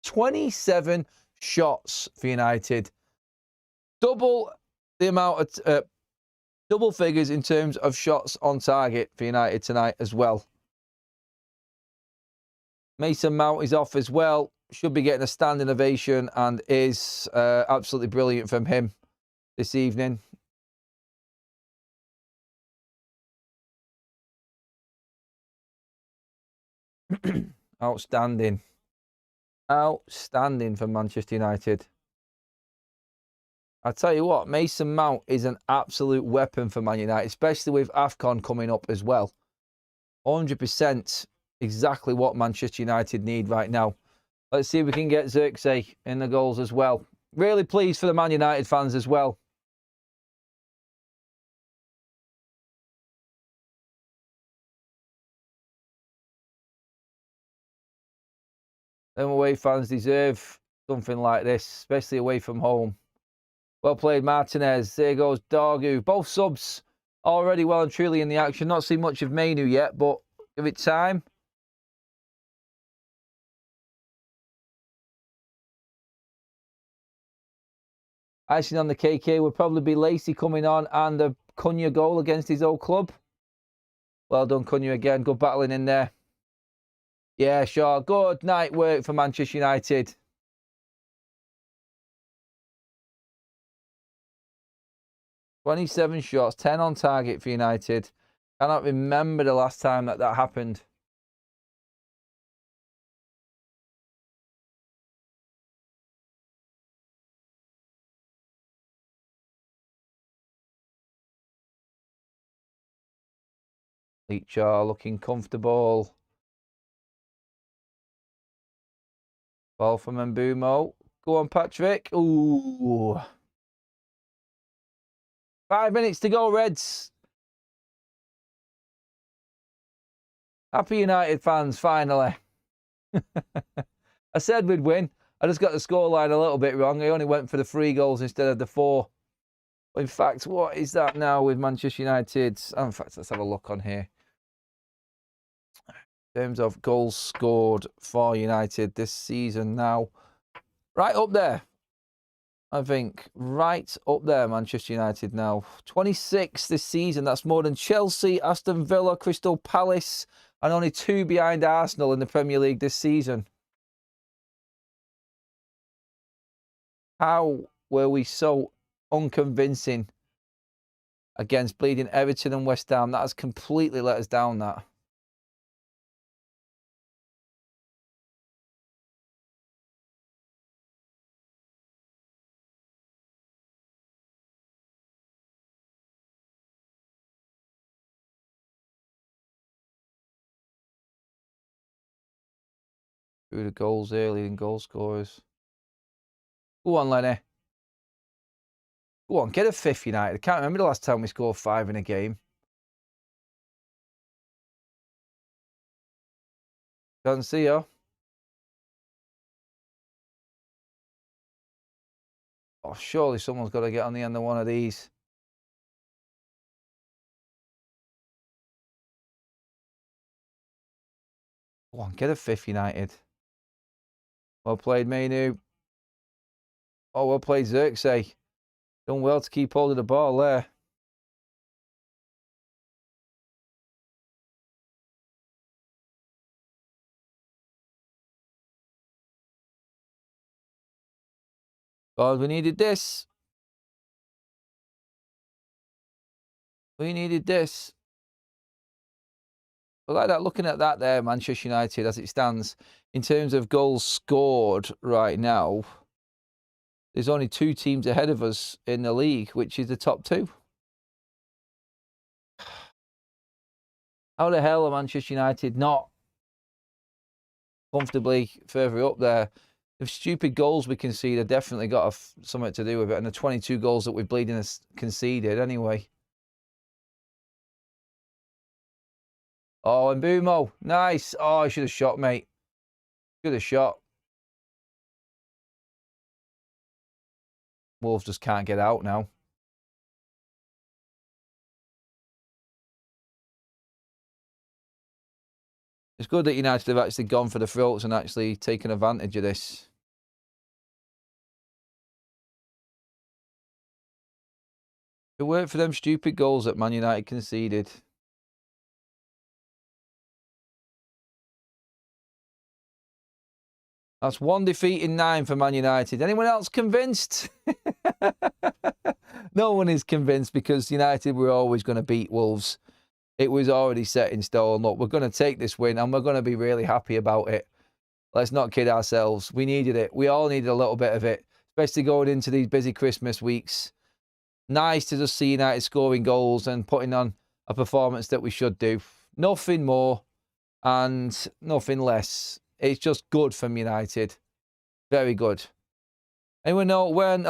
S1: 27 shots for United. Double the amount of... double figures in terms of shots on target for United tonight as well. Mason Mount is off as well. Should be getting a standing ovation and is absolutely brilliant from him this evening. Outstanding. Outstanding for Manchester United. I tell you what, Mason Mount is an absolute weapon for Man United, especially with AFCON coming up as well. 100% exactly what Manchester United need right now. Let's see if we can get Xerxes in the goals as well. Really pleased for the Man United fans as well. Them away fans deserve something like this, especially away from home. Well played, Martinez. There goes Dorgu. Both subs already well and truly in the action. Not seen much of Mainu yet, but give it time. Icing on the KK would probably be Lacey coming on and a Cunha goal against his old club. Well done, Cunha again. Good battling in there. Yeah, sure. Good night work for Manchester United. "27 shots, 10 on target for United. Cannot remember the last time that happened. Leachar looking comfortable. Ball from Mbumo. Go on, Patrick. Ooh. 5 minutes to go, Reds. Happy United fans, finally. I said we'd win. I just got the scoreline a little bit wrong. I only went for the 3 goals instead of the 4. In fact, what is that now with Manchester United? Oh, in fact, let's have a look on here. In terms of goals scored for United this season now, right up there. I think right up there, Manchester United now. 26 this season. That's more than Chelsea, Aston Villa, Crystal Palace, and only 2 behind Arsenal in the Premier League this season. How were we so unconvincing against bleeding Everton and West Ham? That has completely let us down, that. Through the goals early and goal scorers. Go on, Lenny. Go on, get a 5th, United. I can't remember the last time we scored 5 in a game. Can't see her. Oh, surely someone's got to get on the end of one of these. Go on, get a 5th, United. Well played, Mainu. Oh, well played, Xerxes. Done well to keep hold of the ball there. God, we needed this. We needed this. But like that, looking at that there, Manchester United, as it stands, in terms of goals scored right now, there's only 2 teams ahead of us in the league, which is the top 2. How the hell are Manchester United not comfortably further up there? The stupid goals we concede have definitely got something to do with it, and the 22 goals that we've bleeding us conceded anyway. Oh, and Mbumo, nice. Oh, I should have shot, mate. Should have shot. Wolves just can't get out now. It's good that United have actually gone for the throats and actually taken advantage of this. If it weren't for them stupid goals that Man United conceded. That's 1 defeat in 9 for Man United. Anyone else convinced? No one is convinced, because United were always going to beat Wolves. It was already set in stone. Look, we're going to take this win and we're going to be really happy about it. Let's not kid ourselves. We needed it. We all needed a little bit of it, especially going into these busy Christmas weeks. Nice to just see United scoring goals and putting on a performance that we should do. Nothing more and nothing less. It's just good from United. Very good. Anyone know when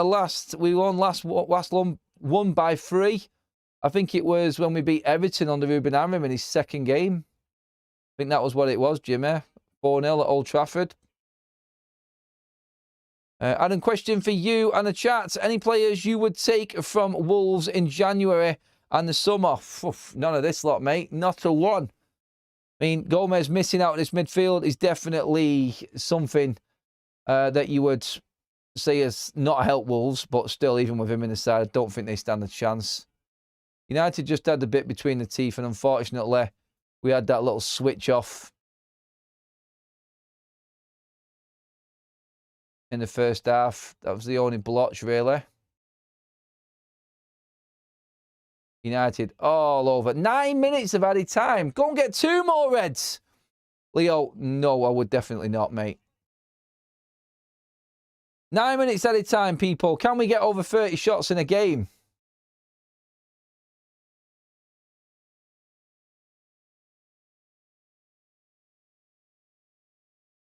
S1: we won by 3? I think it was when we beat Everton under Ruben Amorim in his 2nd game. I think that was what it was, Jimmy. 4-0 at Old Trafford. Adam, question for you and the chat. Any players you would take from Wolves in January and the summer? None of this lot, mate. Not a one. I mean, Gomez missing out in this midfield is definitely something that you would say has not helped Wolves, but still, even with him in the side, I don't think they stand a chance. United just had a bit between the teeth, and unfortunately, we had that little switch off in the first half. That was the only blotch, really. United all over. 9 minutes of added time. Go and get 2 more Reds. Leo, no, I would definitely not, mate. 9 minutes added time, people. Can we get over 30 shots in a game?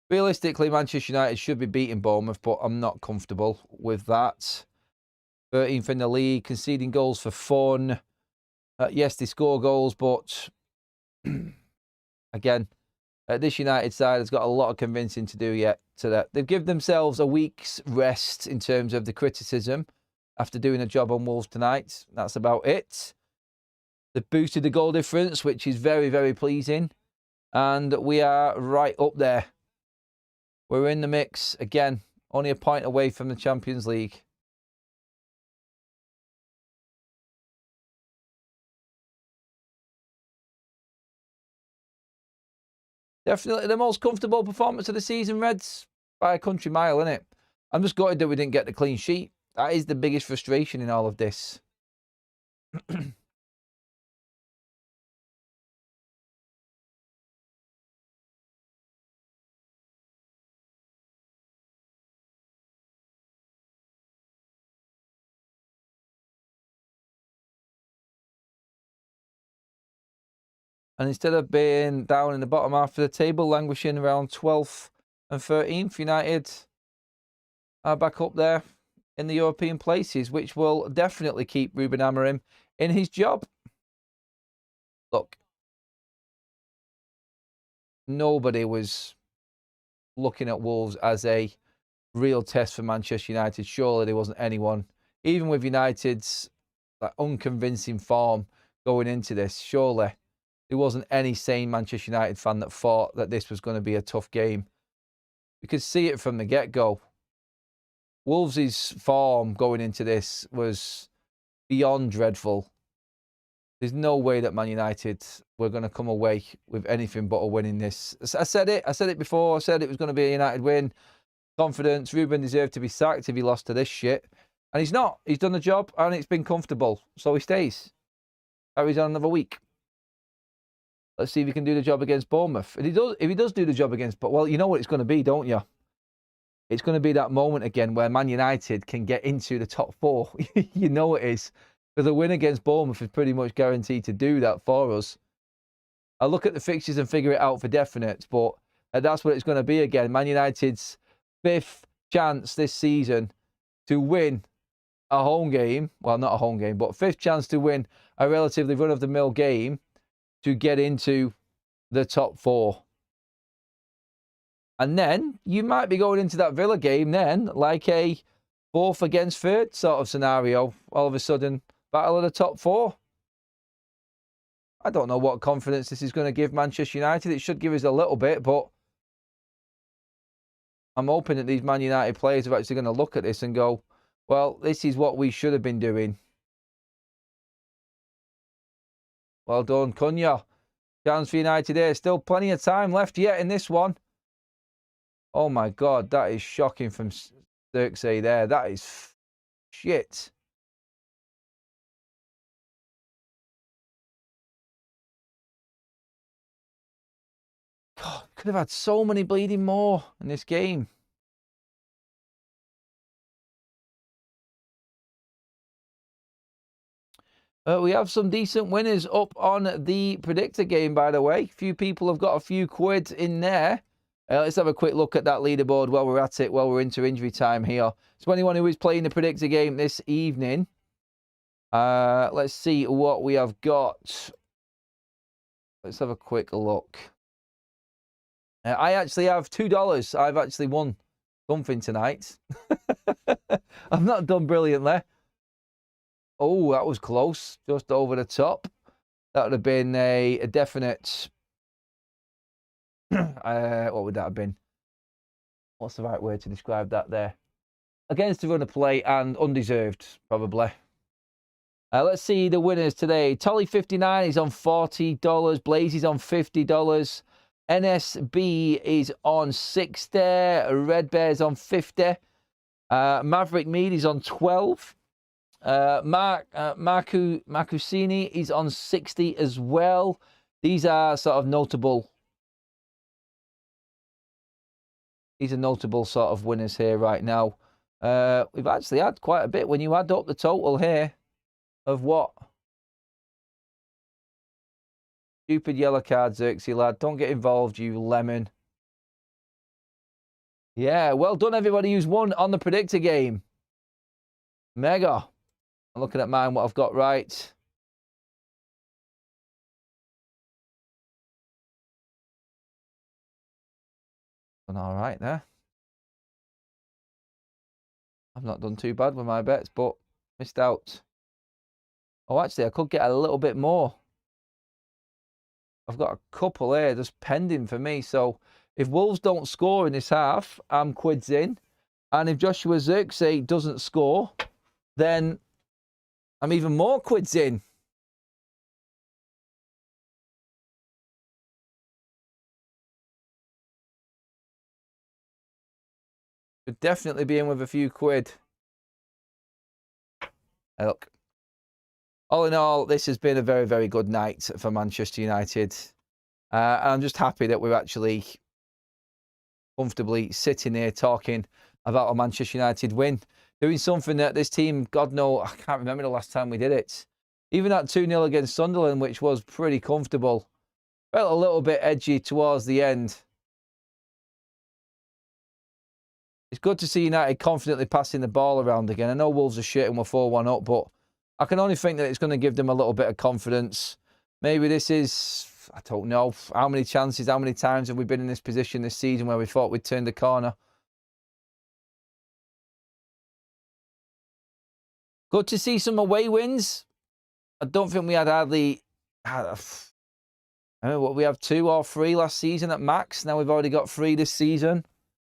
S1: Realistically, Manchester United should be beating Bournemouth, but I'm not comfortable with that. 13th in the league, conceding goals for fun. Yes, they score goals, but again, this United side has got a lot of convincing to do yet. They've given themselves a week's rest in terms of the criticism after doing a job on Wolves tonight. That's about it. They've boosted the goal difference, which is very, very pleasing. And we are right up there. We're in the mix. Again, only a point away from the Champions League. Definitely the most comfortable performance of the season, Reds, by a country mile, isn't it? I'm just gutted that we didn't get the clean sheet. That is the biggest frustration in all of this. And instead of being down in the bottom half of the table, languishing around 12th and 13th, United are back up there in the European places, which will definitely keep Ruben Amorim in his job. Look, nobody was looking at Wolves as a real test for Manchester United. Surely there wasn't anyone, even with United's unconvincing form going into this, surely there wasn't any sane Manchester United fan that thought that this was going to be a tough game. You could see it from the get-go. Wolves' form going into this was beyond dreadful. There's no way that Man United were going to come away with anything but a win in this. I said it before. I said it was going to be a United win. confidence. Ruben deserved to be sacked if he lost to this shit. And he's not. He's done the job and it's been comfortable. So he stays. Carries on another week. Let's see if he can do the job against Bournemouth. If he does do the job against... Well, you know what it's going to be, don't you? It's going to be that moment again where Man United can get into the top 4. You know it is. Because a win against Bournemouth is pretty much guaranteed to do that for us. I'll look at the fixtures and figure it out for definite. But that's what it's going to be again. Man United's 5th chance this season to win a home game. Well, not a home game, but 5th chance to win a relatively run-of-the-mill game to get into the top 4. And then you might be going into that Villa game then like a 4th against 3rd sort of scenario. All of a sudden, battle of the top 4. I don't know what confidence this is going to give Manchester United. It should give us a little bit, but I'm hoping that these Man United players are actually going to look at this and go, well, this is what we should have been doing. Well done, Cunha. Chance for United here. Still plenty of time left yet in this one. Oh my God, that is shocking from Xerxes there. That is shit. God, could have had so many bleeding more in this game. We have some decent winners up on the predictor game, by the way. A few people have got a few quid in there. Let's have a quick look at that leaderboard while we're at it, while we're into injury time here. So anyone who is playing the predictor game this evening, let's see what we have got. Let's have a quick look. I actually have $2. I've actually won something tonight. I've not done brilliantly. Oh, that was close. Just over the top. That would have been a definite... what would that have been? What's the right word to describe that there? Against the run of play and undeserved, probably. Let's see the winners today. Tolly59 is on $40. Blaze is on $50. NSB is on 60. Red Bear's on 50. Maverick Mead is on 12. Marcusini is on 60 as well. These are sort of notable. These are notable sort of winners here right now. We've actually had quite a bit when you add up the total here of what? Stupid yellow card, Xerxes lad. Don't get involved, you lemon. Yeah, well done everybody who's won on the predictor game. Mega. I'm looking at mine, what I've got right. Done all right there. I've not done too bad with my bets, but missed out. Oh, actually, I could get a little bit more. I've got a couple here just pending for me. So if Wolves don't score in this half, I'm quids in. And if Joshua Xerxes doesn't score, then I'm even more quids in. Could definitely be in with a few quid. Hey, look. All in all, this has been a very, very good night for Manchester United. And I'm just happy that we're actually comfortably sitting here talking about a Manchester United win. Doing something that this team, God knows, I can't remember the last time we did it. Even that 2-0 against Sunderland, which was pretty comfortable. Felt a little bit edgy towards the end. It's good to see United confidently passing the ball around again. I know Wolves are shit and we're 4-1 up, but I can only think that it's going to give them a little bit of confidence. Maybe this is, I don't know, how many chances, how many times have we been in this position this season where we thought we'd turned the corner? Good to see some away wins. I don't think we had hardly... I don't know what, we have 2 or 3 last season at max. Now we've already got 3 this season.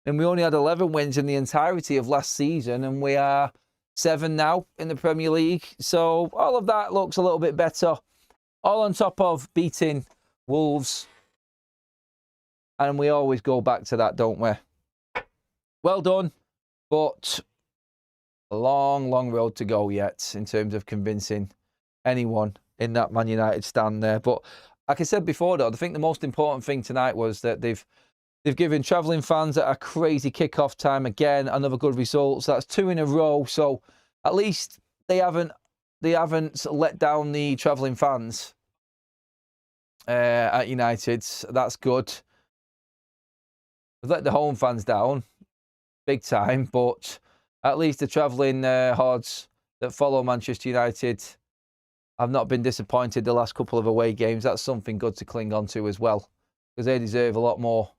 S1: And we only had 11 wins in the entirety of last season. And we are 7 now in the Premier League. So all of that looks a little bit better. All on top of beating Wolves. And we always go back to that, don't we? well done, but a long, long road to go yet in terms of convincing anyone in that Man United stand there. But like I said before, though, I think the most important thing tonight was that they've given travelling fans a crazy kick-off time again. Another good result. So that's 2 in a row. So at least they haven't let down the travelling fans at United. That's good. They've let the home fans down big time, but at least the travelling hordes that follow Manchester United have not been disappointed the last couple of away games. That's something good to cling on to as well, because they deserve a lot more.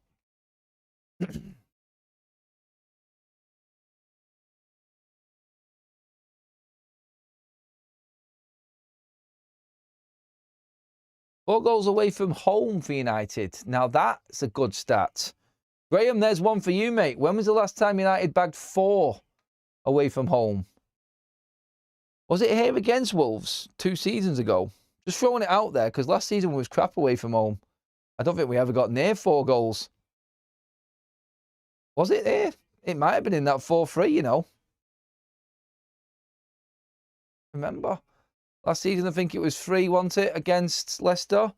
S1: 4 goals away from home for United. Now that's a good stat. Graham, there's one for you, mate. When was the last time United bagged 4 away from home? Was it here against Wolves 2 seasons ago? Just throwing it out there, because last season was crap away from home. I don't think we ever got near 4 goals. Was it there? It might have been in that 4-3, you know. Remember? Last season, I think it was 3, wasn't it, against Leicester?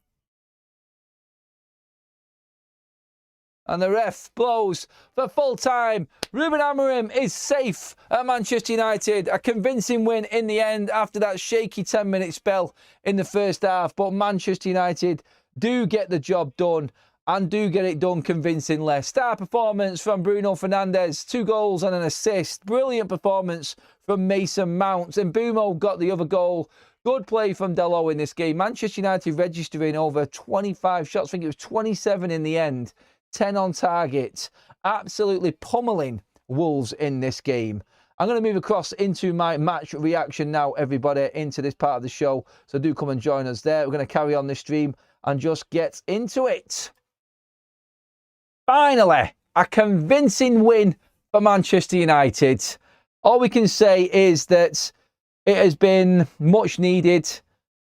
S1: And the ref blows for full time. Ruben Amorim is safe at Manchester United. A convincing win in the end after that shaky 10-minute spell in the first half. But Manchester United do get the job done and do get it done convincingly. Star performance from Bruno Fernandes. 2 goals and an assist. Brilliant performance from Mason Mount. And Mbeumo got the other goal. Good play from Dalot in this game. Manchester United registering over 25 shots. I think it was 27 in the end. 10 on target. Absolutely pummeling Wolves in this game. I'm going to move across into my match reaction now, everybody, into this part of the show. So do come and join us there. We're going to carry on this stream and just get into it. Finally, a convincing win for Manchester United. All we can say is that it has been much needed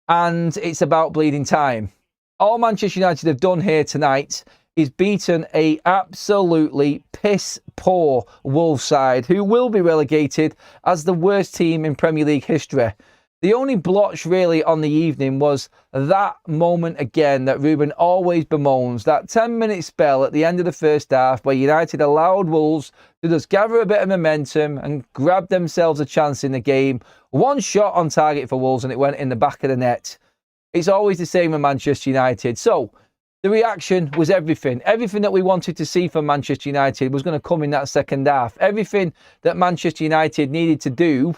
S1: and it's about bleeding time. All Manchester United have done here tonight is beaten a absolutely piss-poor Wolves side who will be relegated as the worst team in Premier League history. The only blotch really on the evening was that moment again that Ruben always bemoans, that 10-minute spell at the end of the first half where United allowed Wolves to just gather a bit of momentum and grab themselves a chance in the game. 1 shot on target for Wolves and it went in the back of the net. It's always the same with Manchester United. So the reaction was everything. Everything that we wanted to see from Manchester United was going to come in that second half. Everything that Manchester United needed to do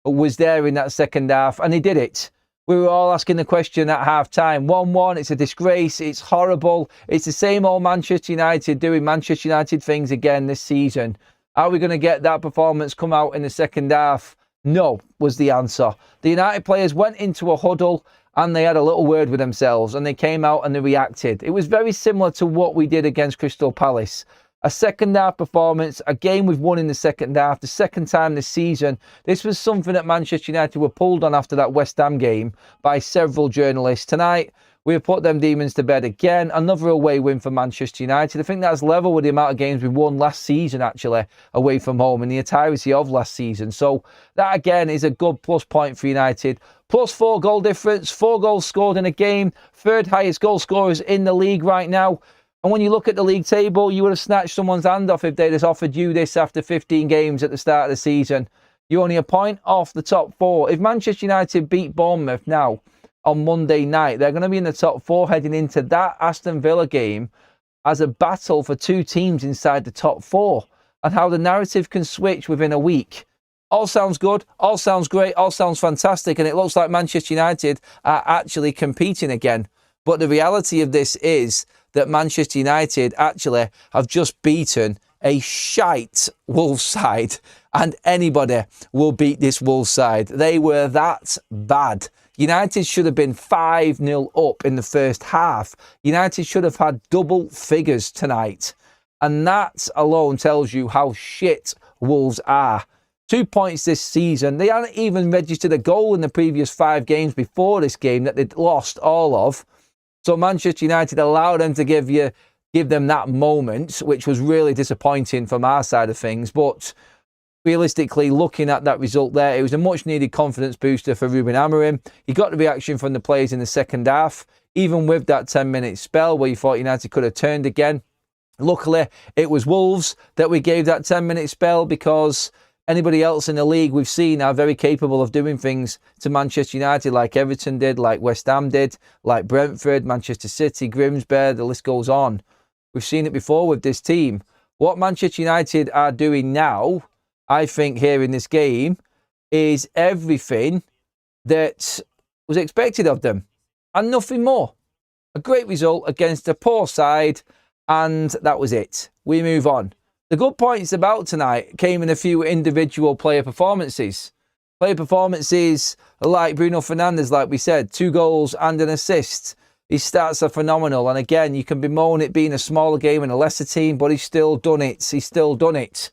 S1: was there in that second half, and they did it. We were all asking the question at half-time. 1-1, it's a disgrace, it's horrible. It's the same old Manchester United doing Manchester United things again this season. Are we going to get that performance come out in the second half? No, was the answer. The United players went into a huddle and they had a little word with themselves and they came out and they reacted. It was very similar to what we did against Crystal Palace. A second half performance, a game we've won in the second half, the second time this season. This was something that Manchester United were pulled on after that West Ham game by several journalists. Tonight, we have put them demons to bed again. Another away win for Manchester United. I think that's level with the amount of games we won last season, actually, away from home in the entirety of last season. So that, again, is a good plus point for United. Plus 4 goal difference, 4 goals scored in a game. 3rd highest goal scorers in the league right now. And when you look at the league table, you would have snatched someone's hand off if they'd just offered you this after 15 games at the start of the season. You're only a point off the top 4. If Manchester United beat Bournemouth now on Monday night, they're going to be in the top 4 heading into that Aston Villa game as a battle for 2 teams inside the top 4. And how the narrative can switch within a week. All sounds good, all sounds great, all sounds fantastic, and it looks like Manchester United are actually competing again. But the reality of this is that Manchester United actually have just beaten a shite Wolves side, and anybody will beat this Wolves side. They were that bad. United should have been 5-0 up in the first half. United should have had double figures tonight. And that alone tells you how shit Wolves are. 2 points this season. They hadn't even registered a goal in the previous 5 games before this game that they'd lost all of. So Manchester United allowed them to give you give them that moment, which was really disappointing from our side of things. But realistically, looking at that result there, it was a much-needed confidence booster for Ruben Amorim. He got the reaction from the players in the second half, even with that 10-minute spell where you thought United could have turned again. Luckily, it was Wolves that we gave that 10-minute spell, because anybody else in the league we've seen are very capable of doing things to Manchester United, like Everton did, like West Ham did, like Brentford, Manchester City, Grimsby, the list goes on. We've seen it before with this team. What Manchester United are doing now, I think, here in this game, is everything that was expected of them and nothing more. A great result against a poor side, and that was it. We move on. The good points about tonight came in a few individual player performances. Player performances like Bruno Fernandes, like we said, 2 goals and an assist. His stats are phenomenal. And again, you can bemoan it being a smaller game and a lesser team, but he's still done it. He's still done it.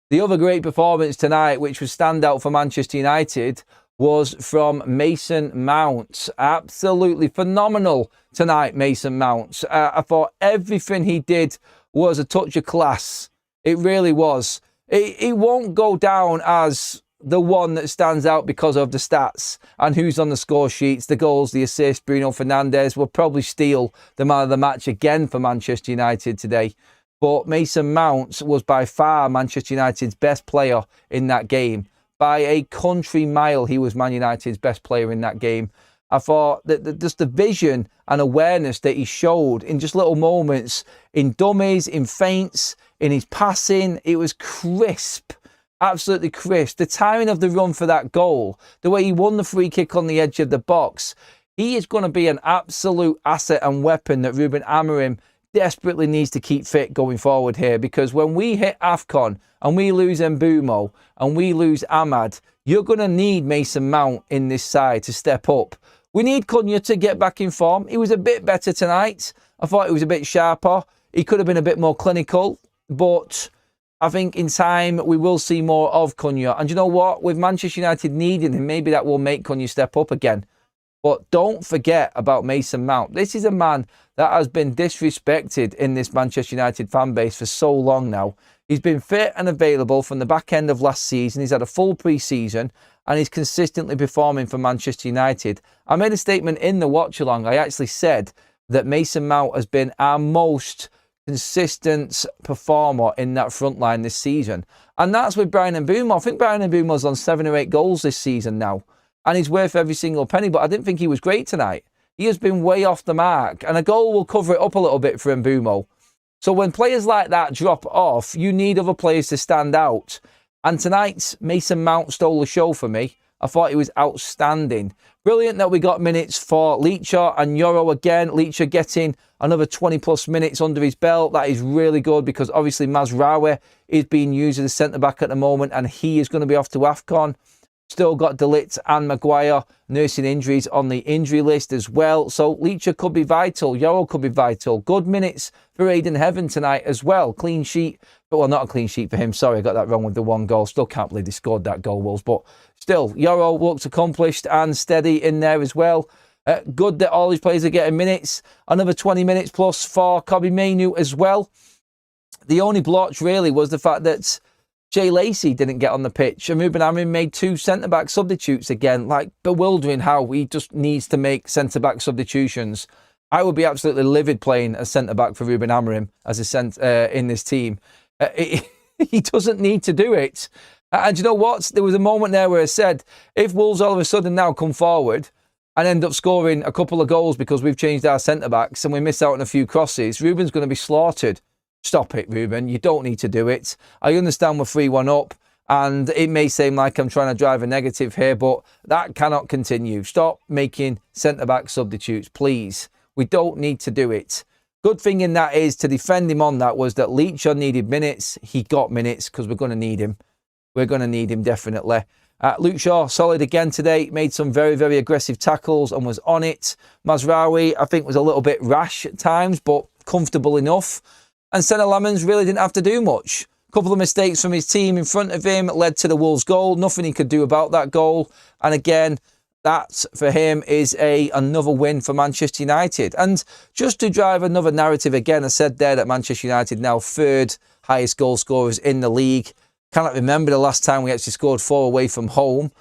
S1: The other great performance tonight, which was standout for Manchester United, was from Mason Mount. Absolutely phenomenal tonight, Mason Mount. I thought everything he did was a touch of class. It really was. It won't go down as the one that stands out because of the stats and who's on the score sheets, the goals, the assists. Bruno Fernandes will probably steal the man of the match again for Manchester United today. But Mason Mount was by far Manchester United's best player in that game. By a country mile, he was Man United's best player in that game. I thought that just the vision and awareness that he showed in just little moments, in dummies, in feints, in his passing, it was crisp. Absolutely crisp. The timing of the run for that goal, the way he won the free kick on the edge of the box, he is going to be an absolute asset and weapon that Ruben Amorim desperately needs to keep fit going forward here, because when we hit AFCON and we lose Mbeumo and we lose Ahmad, you're going to need Mason Mount in this side to step up. We need Cunha to get back in form. He was a bit better tonight. I thought he was a bit sharper. He could have been a bit more clinical, but I think in time we will see more of Cunha. And you know what? With Manchester United needing him, maybe that will make Cunha step up again. But don't forget about Mason Mount. This is a man that has been disrespected in this Manchester United fan base for so long now. He's been fit and available from the back end of last season. He's had a full pre-season and he's consistently performing for Manchester United. I made a statement in the watch-along. I actually said that Mason Mount has been our most consistent performer in that front line this season. And that's with Bryan Mbeumo. I think Bryan Mbeumo's on 7 or 8 goals this season now. And he's worth every single penny, but I didn't think he was great tonight. He has been way off the mark, and a goal will cover it up a little bit for Mbeumo. So when players like that drop off, you need other players to stand out. And tonight, Mason Mount stole the show for me. I thought he was outstanding. Brilliant that we got minutes for Leacher and Yoro again. Leacher getting another 20-plus minutes under his belt. That is really good, because obviously Mazraoui is being used as a centre-back at the moment, and he is going to be off to AFCON. Still got De Ligt and Maguire nursing injuries on the injury list as well. So Leacher could be vital. Yoro could be vital. Good minutes for Aiden Heaven tonight as well. Clean sheet. But, well, not a clean sheet for him. Sorry, I got that wrong with the 1 goal. Still can't believe they scored that goal, Wolves. But still, Yoro looks accomplished and steady in there as well. Good that all these players are getting minutes. Another 20 minutes plus for Kobbie Mainoo as well. The only blotch really was the fact that Jay Lacey didn't get on the pitch, and Ruben Amorim made 2 centre-back substitutes again. Like, bewildering how he just needs to make centre-back substitutions. I would be absolutely livid playing a centre-back for Ruben Amorim as a in this team. He doesn't need to do it. And you know what? There was a moment there where I said, if Wolves all of a sudden now come forward and end up scoring a couple of goals because we've changed our centre-backs and we miss out on a few crosses, Ruben's going to be slaughtered. Stop it, Ruben. You don't need to do it. I understand we're 3-1 up, and it may seem like I'm trying to drive a negative here, but that cannot continue. Stop making centre-back substitutes, please. We don't need to do it. Good thing in that is, to defend him on that, was that Leacher needed minutes. He got minutes because we're going to need him. We're going to need him, definitely. Luke Shaw, solid again today. Made some very, very aggressive tackles and was on it. Mazraoui, I think, was a little bit rash at times, but comfortable enough. And Senna Lamens really didn't have to do much. A couple of mistakes from his team in front of him led to the Wolves goal. Nothing he could do about that goal. And again, That, for him, is another win for Manchester United. And just to drive another narrative again, I said there that Manchester United now 3rd highest goal scorers in the league. Cannot remember the last time we actually scored 4 away from home.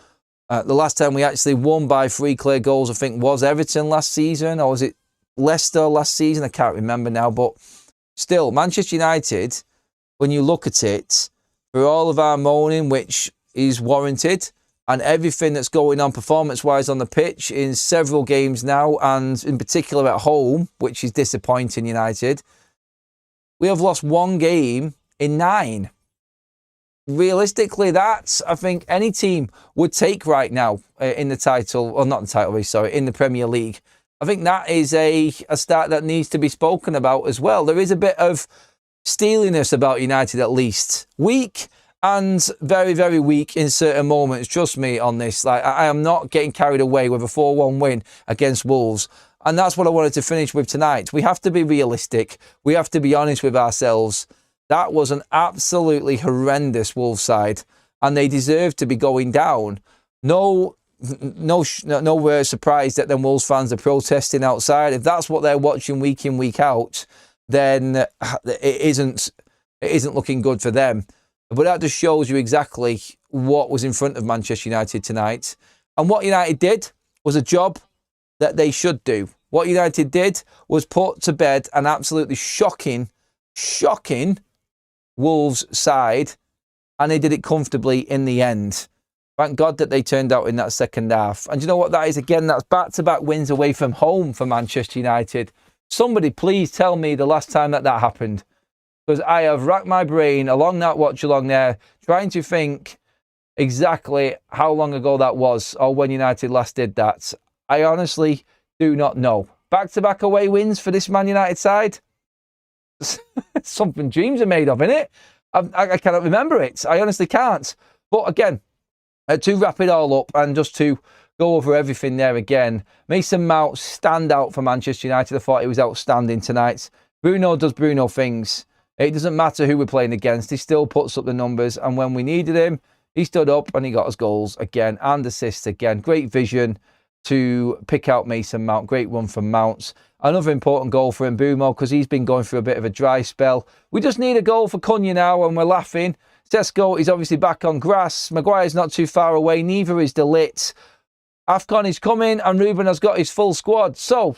S1: The last time we actually won by 3 clear goals, I think, was Everton last season. Or was it Leicester last season? I can't remember now. But still, Manchester United, when you look at it, for all of our moaning, which is warranted, and everything that's going on performance-wise on the pitch in several games now, and in particular at home, which is disappointing United, we have lost 1 game in 9. Realistically, that's, I think, any team would take right now in the title, or not the title, sorry, in the Premier League. I think that is a start that needs to be spoken about as well. There is a bit of steeliness about United, at least. Weak, and very, very weak in certain moments. Trust me on this. Like, I am not getting carried away with a 4-1 win against Wolves. And that's what I wanted to finish with tonight. We have to be realistic. We have to be honest with ourselves. That was an absolutely horrendous Wolves side, and they deserve to be going down. No surprise that them Wolves fans are protesting outside. If that's what they're watching week in, week out, then it isn't looking good for them. But that just shows you exactly what was in front of Manchester United tonight. And what United did was a job that they should do. What United did was put to bed an absolutely shocking Wolves side. And they did it comfortably in the end. Thank God that they turned out in that second half. And you know what that is? Again, that's back-to-back wins away from home for Manchester United. Somebody please tell me the last time that happened. Because I have racked my brain along that watch along there, trying to think exactly how long ago that was, or when United last did that. I honestly do not know. Back-to-back away wins for this Man United side? Something dreams are made of, innit? I cannot remember it. I honestly can't. But again, to wrap it all up and just to go over everything there again, Mason Mount stand out for Manchester United. I thought he was outstanding tonight. Bruno does Bruno things. It doesn't matter who we're playing against. He still puts up the numbers. And when we needed him, he stood up and he got us goals again and assists again. Great vision to pick out Mason Mount. Great one from Mounts. Another important goal for Mbumo because he's been going through a bit of a dry spell. We just need a goal for Cunha now and we're laughing. Sesko is obviously back on grass. Maguire's not too far away. Neither is De Ligt. AFCON is coming and Ruben has got his full squad. So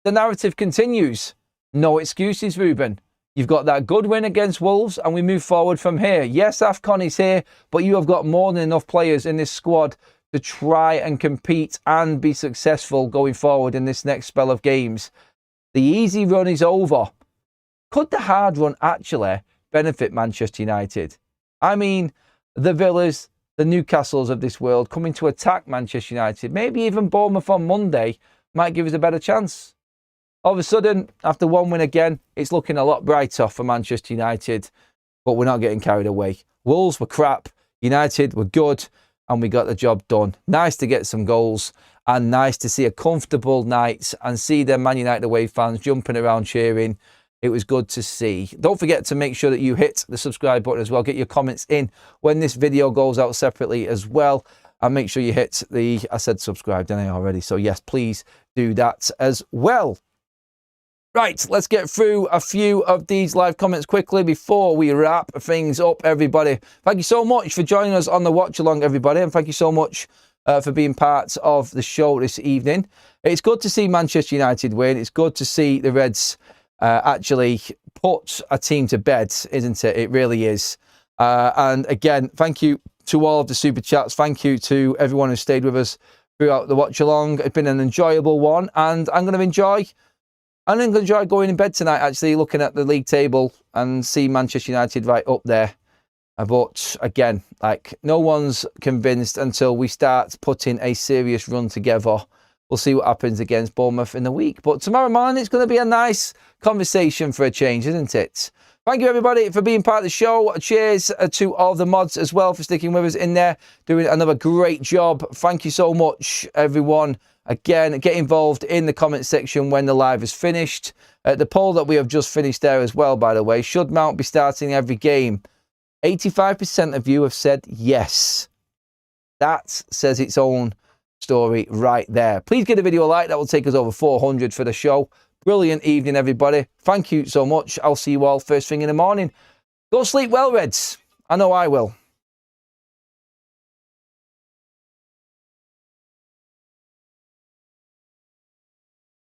S1: the narrative continues. No excuses, Ruben. You've got that good win against Wolves and we move forward from here. Yes, AFCON is here, but you have got more than enough players in this squad to try and compete and be successful going forward in this next spell of games. The easy run is over. Could the hard run actually benefit Manchester United? I mean, the Villas, the Newcastles of this world coming to attack Manchester United, maybe even Bournemouth on Monday, might give us a better chance. All of a sudden, after one win again, it's looking a lot brighter for Manchester United, but we're not getting carried away. Wolves were crap, United were good, and we got the job done. Nice to get some goals, and nice to see a comfortable night and see the Man United away fans jumping around cheering. It was good to see. Don't forget to make sure that you hit the subscribe button as well. Get your comments in when this video goes out separately as well. And make sure you hit I said subscribe, didn't I already? So yes, please do that as well. Right, let's get through a few of these live comments quickly before we wrap things up, everybody. Thank you so much for joining us on the watch along, everybody. And thank you so much for being part of the show this evening. It's good to see Manchester United win. It's good to see the Reds actually put a team to bed, isn't it? It really is. And again, thank you to all of the super chats. Thank you to everyone who stayed with us throughout the watch along. It's been an enjoyable one, and I'm going to enjoy going in bed tonight, actually, looking at the league table and see Manchester United right up there. But again, like, no one's convinced until we start putting a serious run together. We'll see what happens against Bournemouth in the week. But tomorrow morning, it's going to be a nice conversation for a change, isn't it? Thank you, everybody, for being part of the show. Cheers to all the mods as well for sticking with us in there, doing another great job. Thank you so much, everyone. Again, get involved in the comment section when the live is finished. The poll that we have just finished there as well, by the way. Should Mount be starting every game? 85% of you have said yes. That says its own story right there. Please give the video a like. That will take us over 400 for the show. Brilliant evening, everybody. Thank you so much. I'll see you all first thing in the morning. Go sleep well, Reds. I know I will.